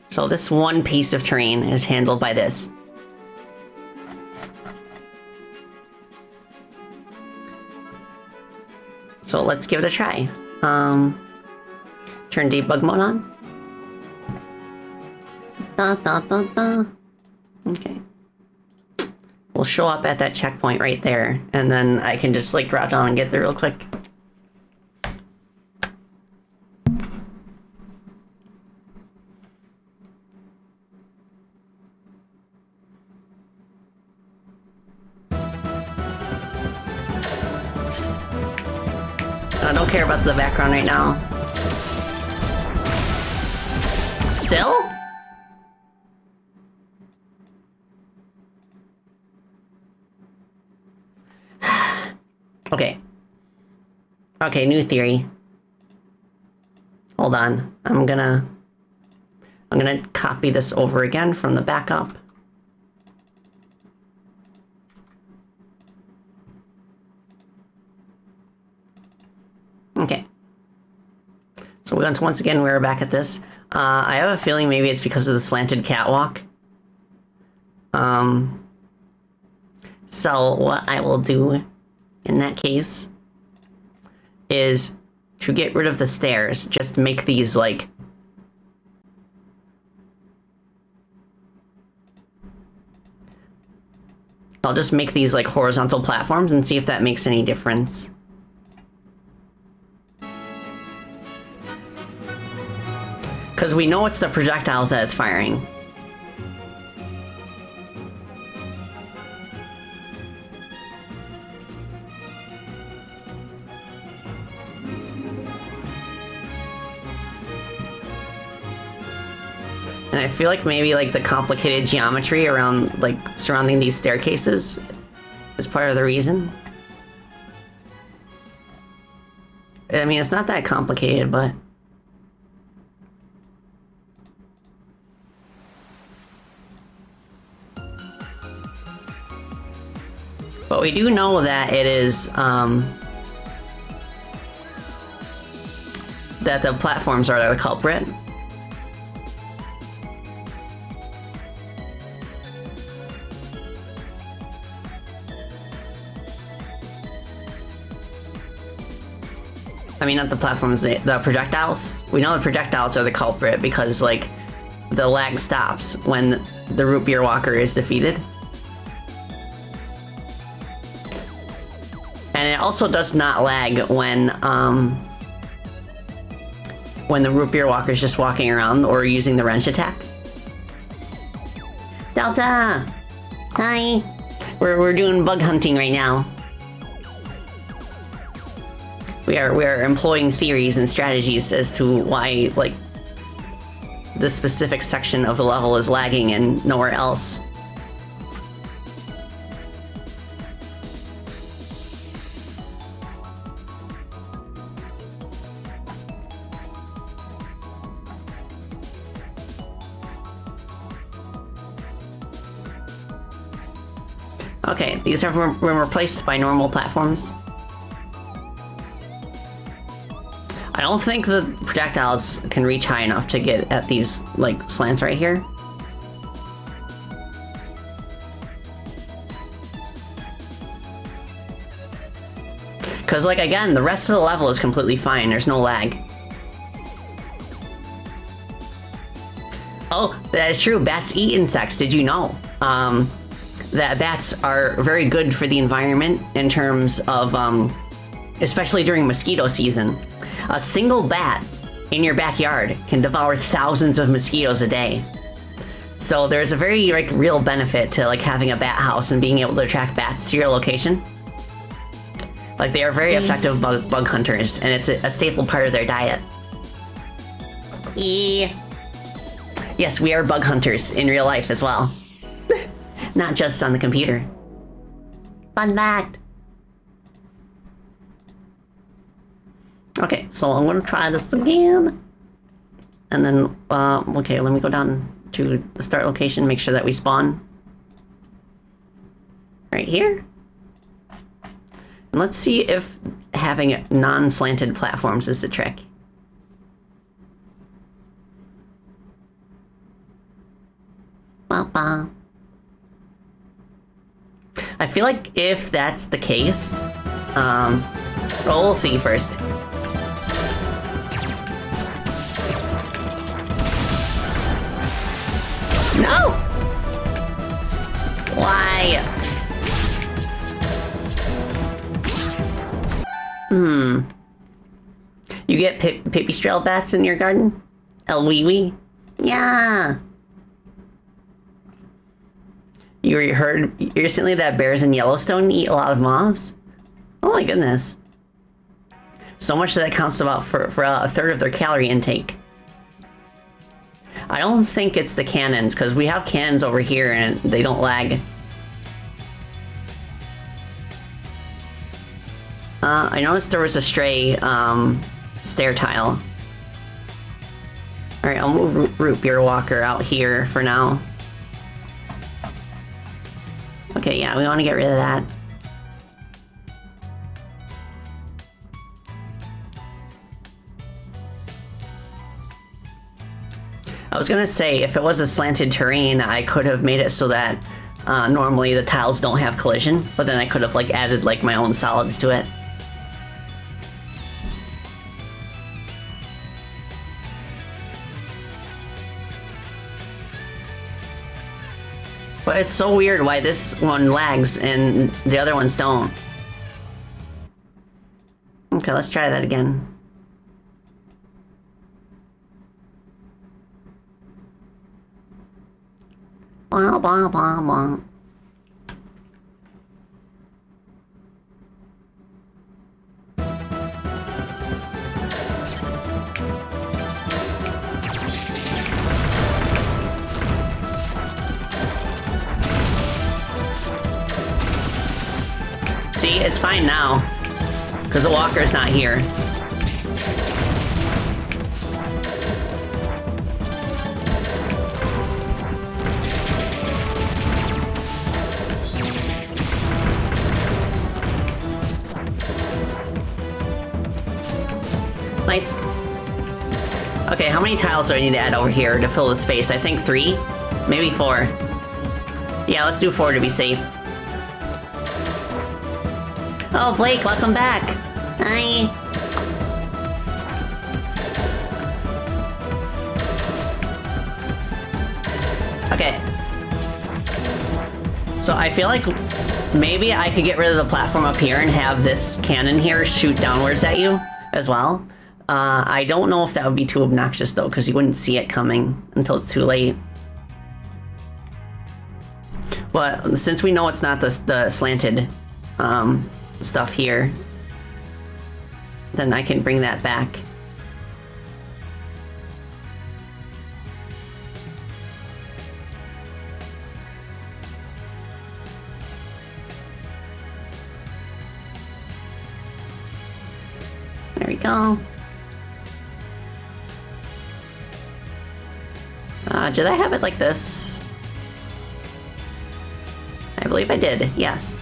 So this one piece of terrain is handled by this. So let's give it a try. Turn debug mode on. Okay. We'll show up at that checkpoint right there, and then I can just like drop down and get there real quick. I don't care about the background right now. Still? Okay. Okay, new theory. Hold on. I'm gonna copy this over again from the backup. Okay. So once again, we're back at this. I have a feeling maybe it's because of the slanted catwalk. So what I will do in that case is to get rid of the stairs, just make these like I'll just make these like horizontal platforms and see if that makes any difference. Because we know it's the projectiles that is firing. And I feel like maybe like the complicated geometry around like surrounding these staircases is part of the reason. I mean, it's not that complicated, but we do know that it is that the platforms are the culprit. I mean, not the platforms, the projectiles. We know the projectiles are the culprit because, like, the lag stops when the root beer walker is defeated. And it also does not lag when the root beer walker is just walking around or using the wrench attack. Delta! Hi! We're doing bug hunting right now. We are employing theories and strategies as to why, like, this specific section of the level is lagging and nowhere else. Okay, these have been replaced by normal platforms. I don't think the projectiles can reach high enough to get at these, like, slants right here. Because, like, again, the rest of the level is completely fine. There's no lag. Oh, that is true. Bats eat insects. Did you know? That bats are very good for the environment in terms of, especially during mosquito season. A single bat in your backyard can devour thousands of mosquitoes a day. So there's a very, like, real benefit to, like, having a bat house and being able to attract bats to your location. Like, they are very effective bug hunters, and it's a staple part of their diet. Yeah. Yes, we are bug hunters in real life as well. Not just on the computer. Fun fact. Okay, so I'm gonna try this again. And then, okay, let me go down to the start location, make sure that we spawn. Right here. And let's see if having non-slanted platforms is the trick. Ba-ba. I feel like if that's the case, well, we'll see first. No! Why? You get pipistrelle bats in your garden? El wee wee? Yeah! You heard recently that bears in Yellowstone eat a lot of moths? Oh my goodness. So much that it counts about for a third of their calorie intake. I don't think it's the cannons, because we have cannons over here and they don't lag. I noticed there was a stray stair tile. Alright, I'll move Root Beer Walker out here for now. Okay, yeah, we want to get rid of that. I was gonna say, if it was a slanted terrain, I could have made it so that normally the tiles don't have collision, but then I could have like added like my own solids to it. But it's so weird why this one lags and the other ones don't. Okay, let's try that again. Blah, blah, blah, blah. See, it's fine now, because the walker's not here. Lights. Okay, how many tiles do I need to add over here to fill the space? I think 3? Maybe 4. Yeah, let's do 4 to be safe. Oh, Blake, welcome back. Hi. Okay. So I feel like maybe I could get rid of the platform up here and have this cannon here shoot downwards at you as well. I don't know if that would be too obnoxious though, because you wouldn't see it coming until it's too late. But since we know it's not the slanted stuff here, then I can bring that back. There we go. Did I have it like this? I believe I did, yes.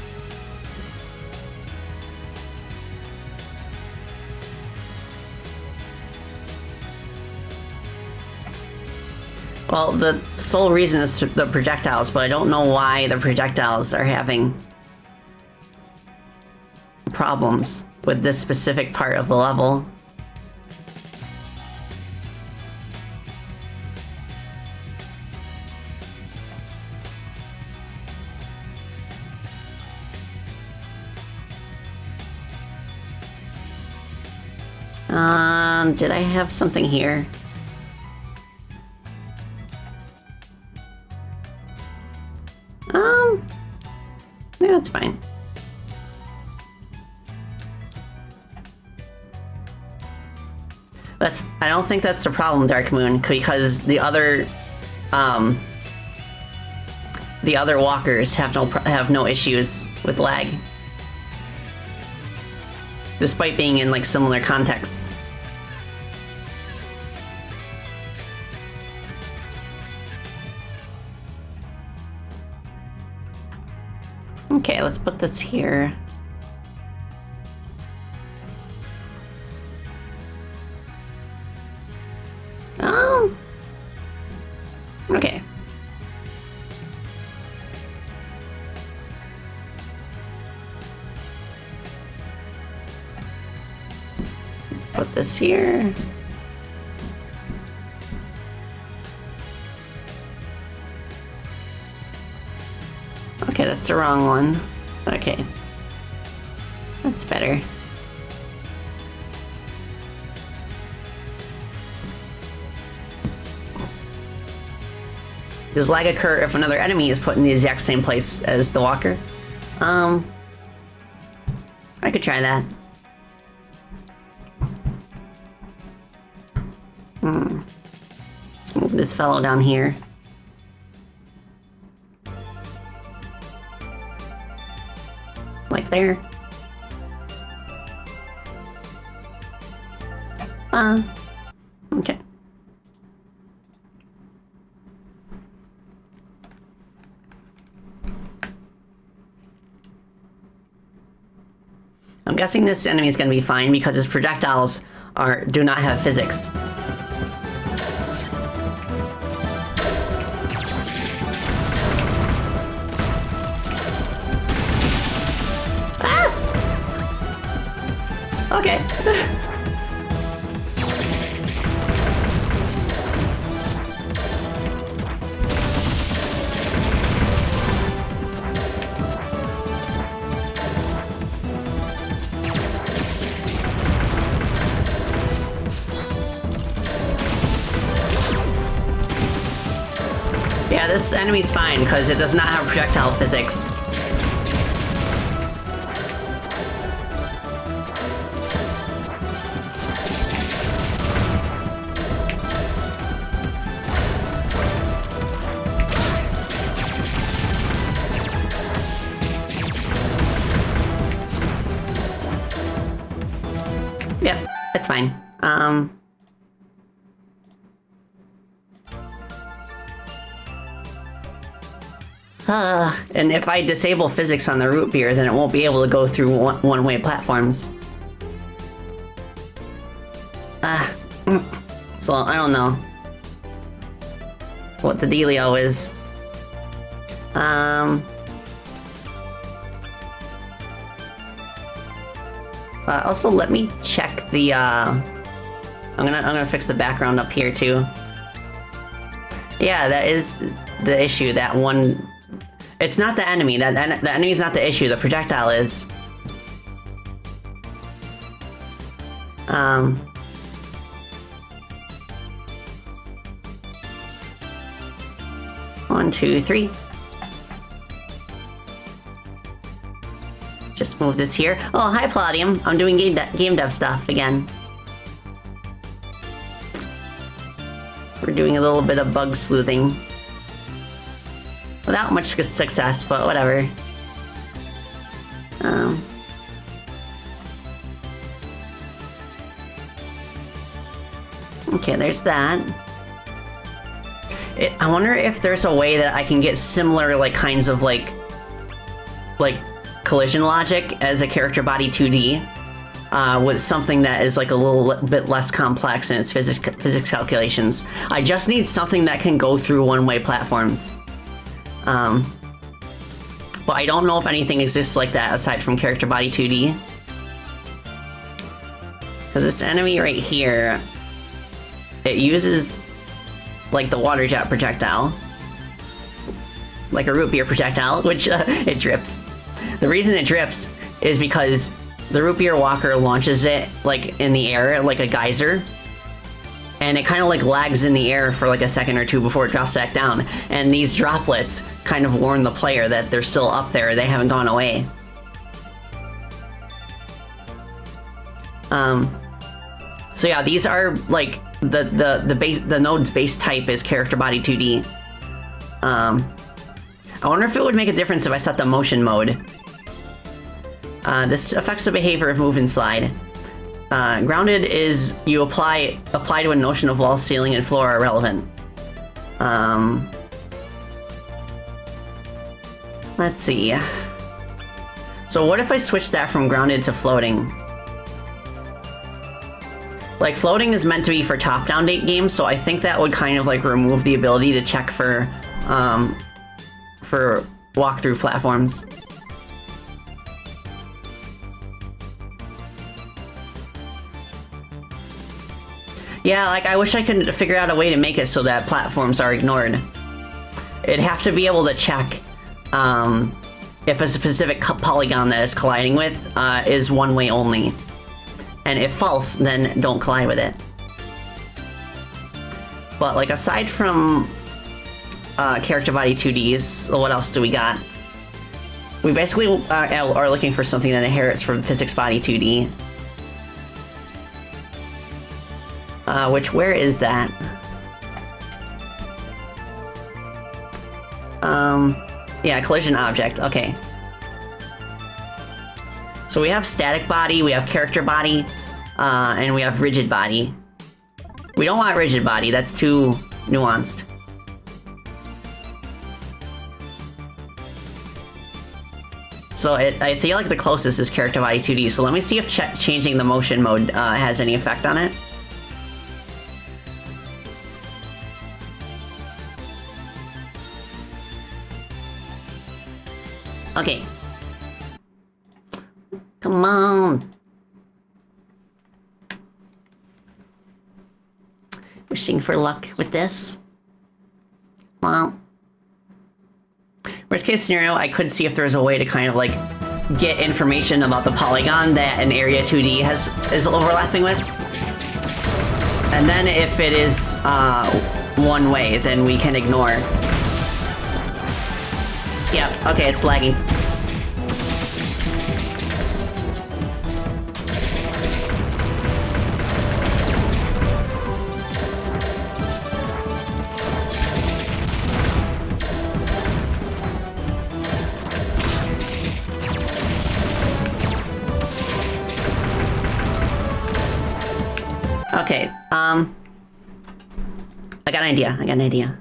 Well, the sole reason is the projectiles, but I don't know why the projectiles are having problems with this specific part of the level. Did I have something here? Yeah, it's fine. I don't think that's the problem, Dark Moon, because the other walkers have no issues with lag, despite being in like similar contexts. Okay, let's put this here. Oh. Okay. Put this here. Okay, that's the wrong one. Okay. That's better. Does lag occur if another enemy is put in the exact same place as the walker? I could try that. Let's move this fellow down here. Like there. Okay. I'm guessing this enemy is going to be fine because his projectiles do not have physics. Ah! Okay. Yeah, this enemy's fine because it does not have projectile physics. Yep, that's fine. And if I disable physics on the root beer, then it won't be able to go through one-way platforms. So I don't know what the dealio is. Also, let me check the. I'm gonna fix the background up here too. Yeah, that is the issue. That one. It's not the enemy. The enemy's not the issue. The projectile is. 1, 2, 3. Just move this here. Oh, hi, Palladium. I'm doing game dev stuff again. We're doing a little bit of bug sleuthing. Without much success, but whatever. Okay, there's that. I wonder if there's a way that I can get similar, like, kinds of, like collision logic as a character body 2D, with something that is, like, a little bit less complex in its physics calculations. I just need something that can go through one-way platforms. But I don't know if anything exists like that aside from character body 2D. Because this enemy right here, it uses, like, the water jet projectile. Like a root beer projectile, which it drips. The reason it drips is because the root beer walker launches it, like, in the air, like a geyser. And it kind of, like, lags in the air for, like, a second or two before it drops back down. And these droplets kind of warn the player that they're still up there, they haven't gone away. So yeah, these are, like, the node's base type is character body 2D. I wonder if it would make a difference if I set the motion mode. This affects the behavior of move and slide. Grounded is you apply to a notion of wall, ceiling, and floor are relevant. Let's see. So what if I switch that from grounded to floating? Like, floating is meant to be for top-down games, so I think that would kind of, like, remove the ability to check for walkthrough platforms. Yeah, like, I wish I could figure out a way to make it so that platforms are ignored. It'd have to be able to check if a specific polygon that it's colliding with is one way only. And if false, then don't collide with it. But, like, aside from character body 2Ds, what else do we got? We basically are looking for something that inherits from physics body 2D. Where is that? Yeah, collision object, okay. So we have static body, we have character body, and we have rigid body. We don't want rigid body, that's too nuanced. So I feel like the closest is character body 2D, so let me see if changing the motion mode has any effect on it. Okay. Come on. Wishing for luck with this. Well. Worst case scenario, I could see if there's a way to kind of like get information about the polygon that an area 2D is overlapping with. And then if it is one way, then we can ignore. Yep, okay, it's lagging. Okay, I got an idea.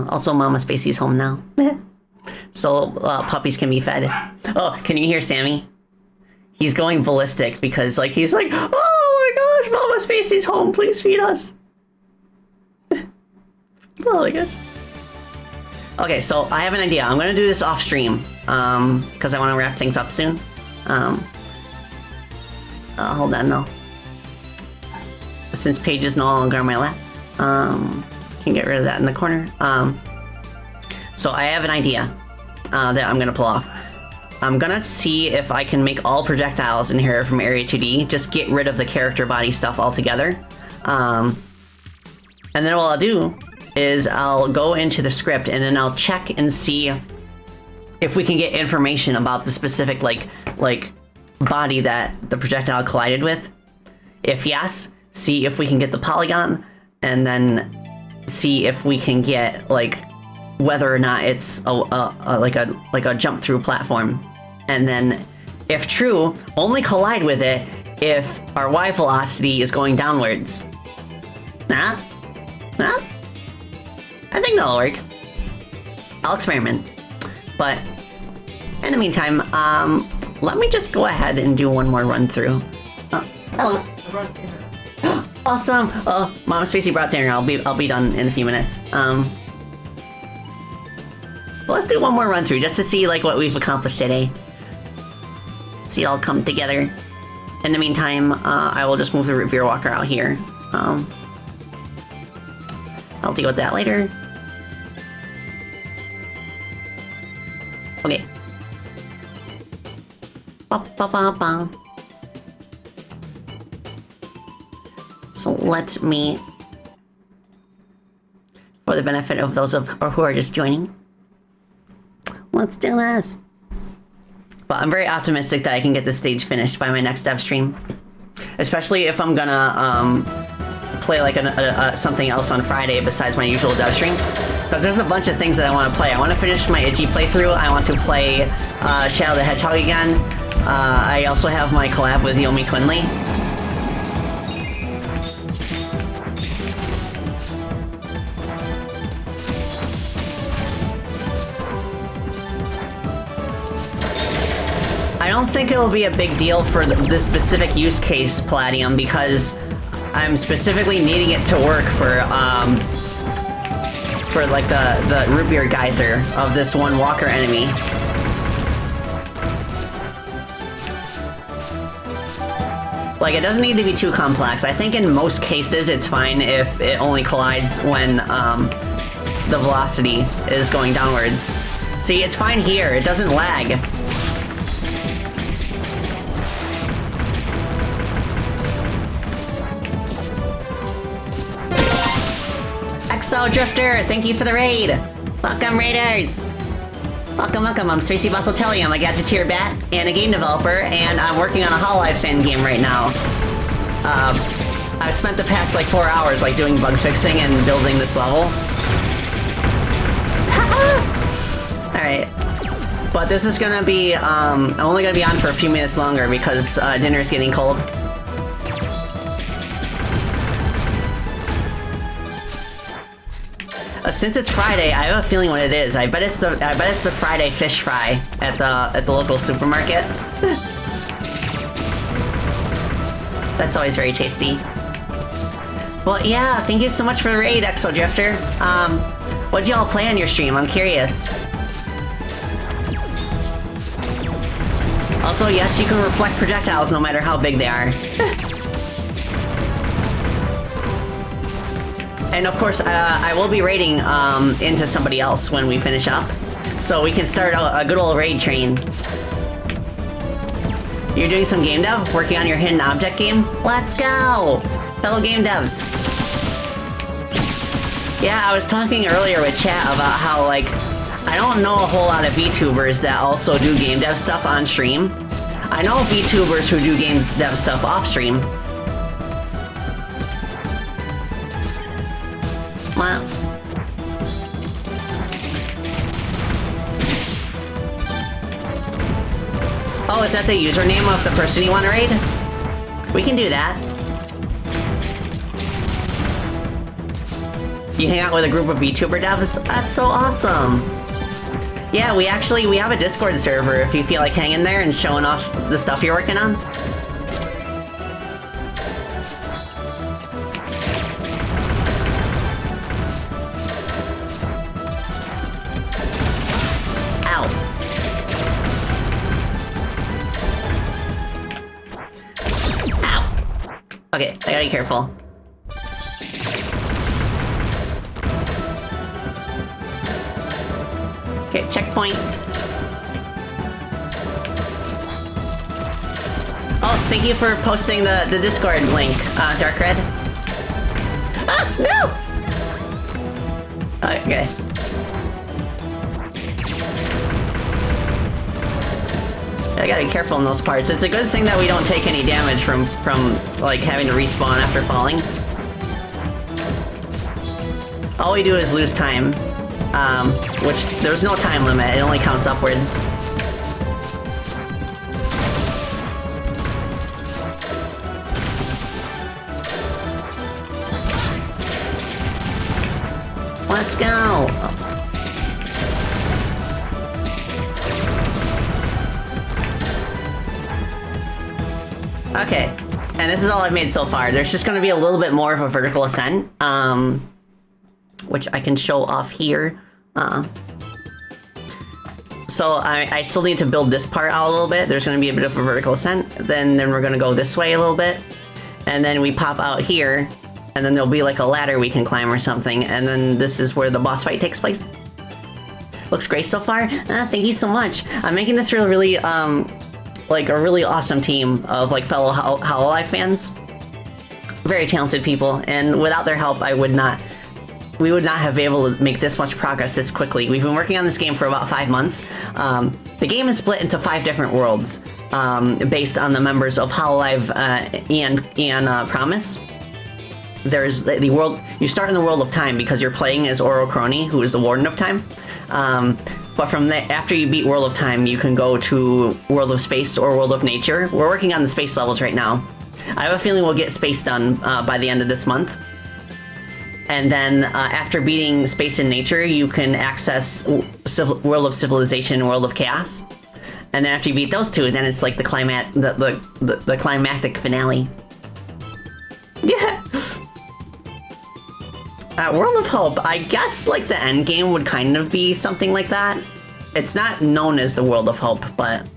Also, Mama Spacey's home now. So, puppies can be fed. Oh, can you hear Sammy? He's going ballistic because, like, he's like, oh my gosh, Mama Spacey's home, please feed us. Oh my gosh. Okay, so I have an idea. I'm gonna do this off stream, because I want to wrap things up soon. Hold on, no. Since Paige is no longer on my lap, can get rid of that in the corner. So I have an idea that I'm gonna pull off. I'm gonna see if I can make all projectiles in here from Area 2D, just get rid of the character body stuff altogether. And then what I'll do is I'll go into the script and then I'll check and see if we can get information about the specific like body that the projectile collided with. If yes, see if we can get the polygon, and then see if we can get like whether or not it's a jump through platform, and then if true, only collide with it if our Y velocity is going downwards. Nah? I think that'll work. I'll experiment. But in the meantime, let me just go ahead and do one more run through. Hello. Awesome! Oh, Mama Spacey brought dinner. I'll be done in a few minutes. Let's do one more run through just to see like what we've accomplished today. See it all come together. In the meantime, I will just move the root beer walker out here. I'll deal with that later. Okay. Ba-ba-ba-ba. So let me, for the benefit of those who are just joining, let's do this. But I'm very optimistic that I can get this stage finished by my next dev stream, especially if I'm gonna play like something else on Friday besides my usual dev stream. Because there's a bunch of things that I want to play. I want to finish my Itchy playthrough. I want to play Shadow the Hedgehog again. I also have my collab with Yomi Quinley. I don't think it'll be a big deal for this specific use case, Palladium, because I'm specifically needing it to work for like the root beer geyser of this one walker enemy. Like, it doesn't need to be too complex. I think in most cases it's fine if it only collides when the velocity is going downwards. See, it's fine here. It doesn't lag. Exo Drifter, thank you for the raid! Welcome, Raiders! Welcome, welcome, I'm Spacey Bartheltelli, I'm a Gadgeteer Bat and a game developer, and I'm working on a hololive fan game right now. I've spent the past like 4 hours like doing bug fixing and building this level. Alright. But this is gonna be, I'm only gonna be on for a few minutes longer because dinner's getting cold. Since it's Friday, I have a feeling what it is. I bet it's the Friday fish fry at the local supermarket. That's always very tasty. Well, yeah, thank you so much for the raid, Exo Drifter. What'd y'all play on your stream? I'm curious. Also, yes, you can reflect projectiles no matter how big they are. And of course, I will be raiding into somebody else when we finish up. So we can start a good old raid train. You're doing some game dev? Working on your hidden object game? Let's go! Fellow game devs. Yeah, I was talking earlier with chat about how, like, I don't know a whole lot of VTubers that also do game dev stuff on stream. I know VTubers who do game dev stuff off stream. Well. Oh, is that the username of the person you want to raid? We can do that. You hang out with a group of VTuber devs? That's so awesome! Yeah, we have a Discord server if you feel like hanging there and showing off the stuff you're working on. Okay, I gotta be careful. Okay, checkpoint. Oh, thank you for posting the Discord link, Dark Red. Ah, no! Okay. I gotta be careful in those parts. It's a good thing that we don't take any damage from like having to respawn after falling. All we do is lose time, which there's no time limit. It only counts upwards. Let's go. Okay, and this is all I've made so far. There's just going to be a little bit more of a vertical ascent, which I can show off here. So I still need to build this part out a little bit. There's going to be a bit of a vertical ascent. Then we're going to go this way a little bit. And then we pop out here. And then there'll be like a ladder we can climb or something. And then this is where the boss fight takes place. Looks great so far. Thank you so much. I'm making this really like a really awesome team of like fellow hololive fans. Very talented people, and without their help we would not have been able to make this much progress this quickly. We've been working on this game for about 5 months. The game is split into 5 different worlds based on the members of hololive and Promise. There's the world, you start in the world of time because you're playing as Oro Crony, who is the Warden of Time. But from there, after you beat World of Time, you can go to World of Space or World of Nature. We're working on the space levels right now. I have a feeling we'll get space done by the end of this month. And then after beating Space and Nature, you can access World of Civilization and World of Chaos. And then after you beat those two, then it's like the climactic finale. Yeah. World of Hope, I guess like the end game would kind of be something like that. It's not known as the World of Hope, but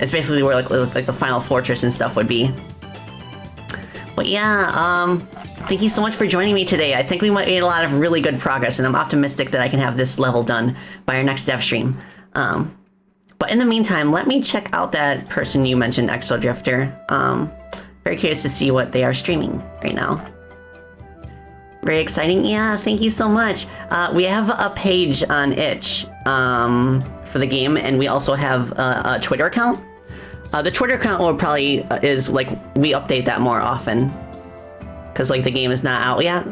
it's basically where like the final fortress and stuff would be. But yeah, thank you so much for joining me today. I think we made a lot of really good progress, and I'm optimistic that I can have this level done by our next dev stream. But in the meantime, let me check out that person you mentioned, Exo Drifter. Very curious to see what they are streaming right now. Very exciting. Yeah, thank you so much. We have a page on itch for the game, and we also have a Twitter account. The Twitter account will probably is like we update that more often. because like the game is not out yet.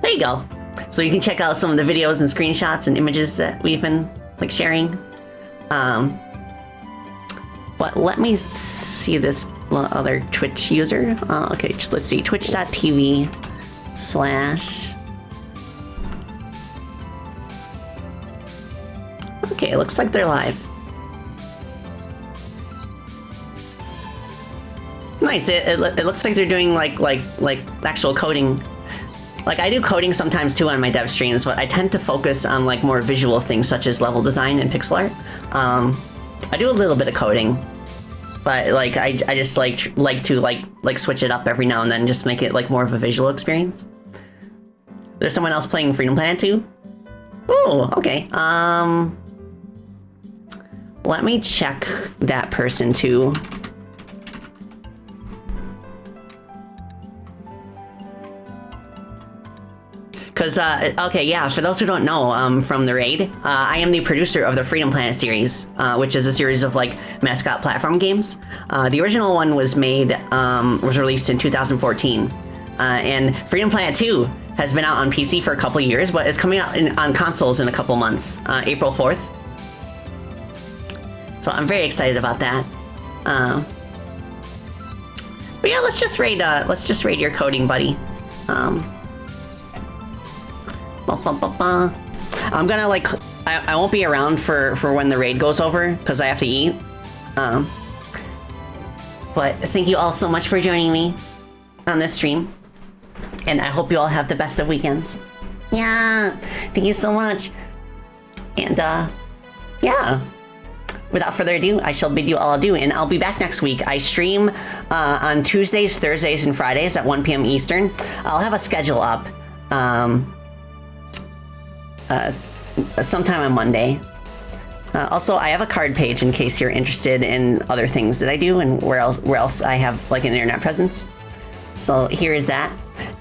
There you go. So you can check out some of the videos and screenshots and images that we've been like sharing. But let me see this other Twitch user. Okay, let's see, twitch.tv/. Okay, it looks like they're live. Nice. It looks like they're doing like actual coding. Like I do coding sometimes too on my dev streams, but I tend to focus on like more visual things such as level design and pixel art. I do a little bit of coding, but like I just like to switch it up every now and then, just make it like more of a visual experience. There's someone else playing Freedom Planet 2? Oh, okay. Let me check that person too. Because, okay, yeah, for those who don't know, from the raid, I am the producer of the Freedom Planet series, which is a series of, like, mascot platform games. The original one was released in 2014. And Freedom Planet 2 has been out on PC for a couple years, but it's coming out on consoles in a couple months, April 4th. So I'm very excited about that. But yeah, let's just raid your coding buddy. I'm gonna like, I won't be around for when the raid goes over because I have to eat. But thank you all so much for joining me on this stream, and I hope you all have the best of weekends. Yeah, thank you so much. And yeah, without further ado, I shall bid you all adieu, and I'll be back next week. I stream on Tuesdays, Thursdays, and Fridays at 1 p.m. Eastern. I'll have a schedule up. Sometime on Monday. Also, I have a card page in case you're interested in other things that I do and where else I have like an internet presence. So here is that.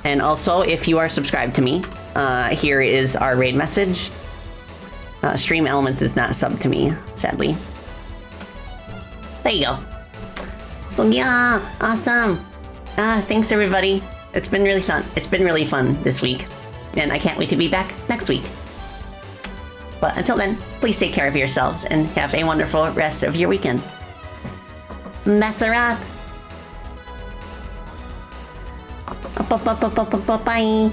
And also, if you are subscribed to me, here is our raid message. Stream Elements is not subbed to me, sadly. There you go. So yeah, awesome. Thanks everybody. It's been really fun. It's been really fun this week. And I can't wait to be back next week. But until then, please take care of yourselves and have a wonderful rest of your weekend. That's a wrap. Bye.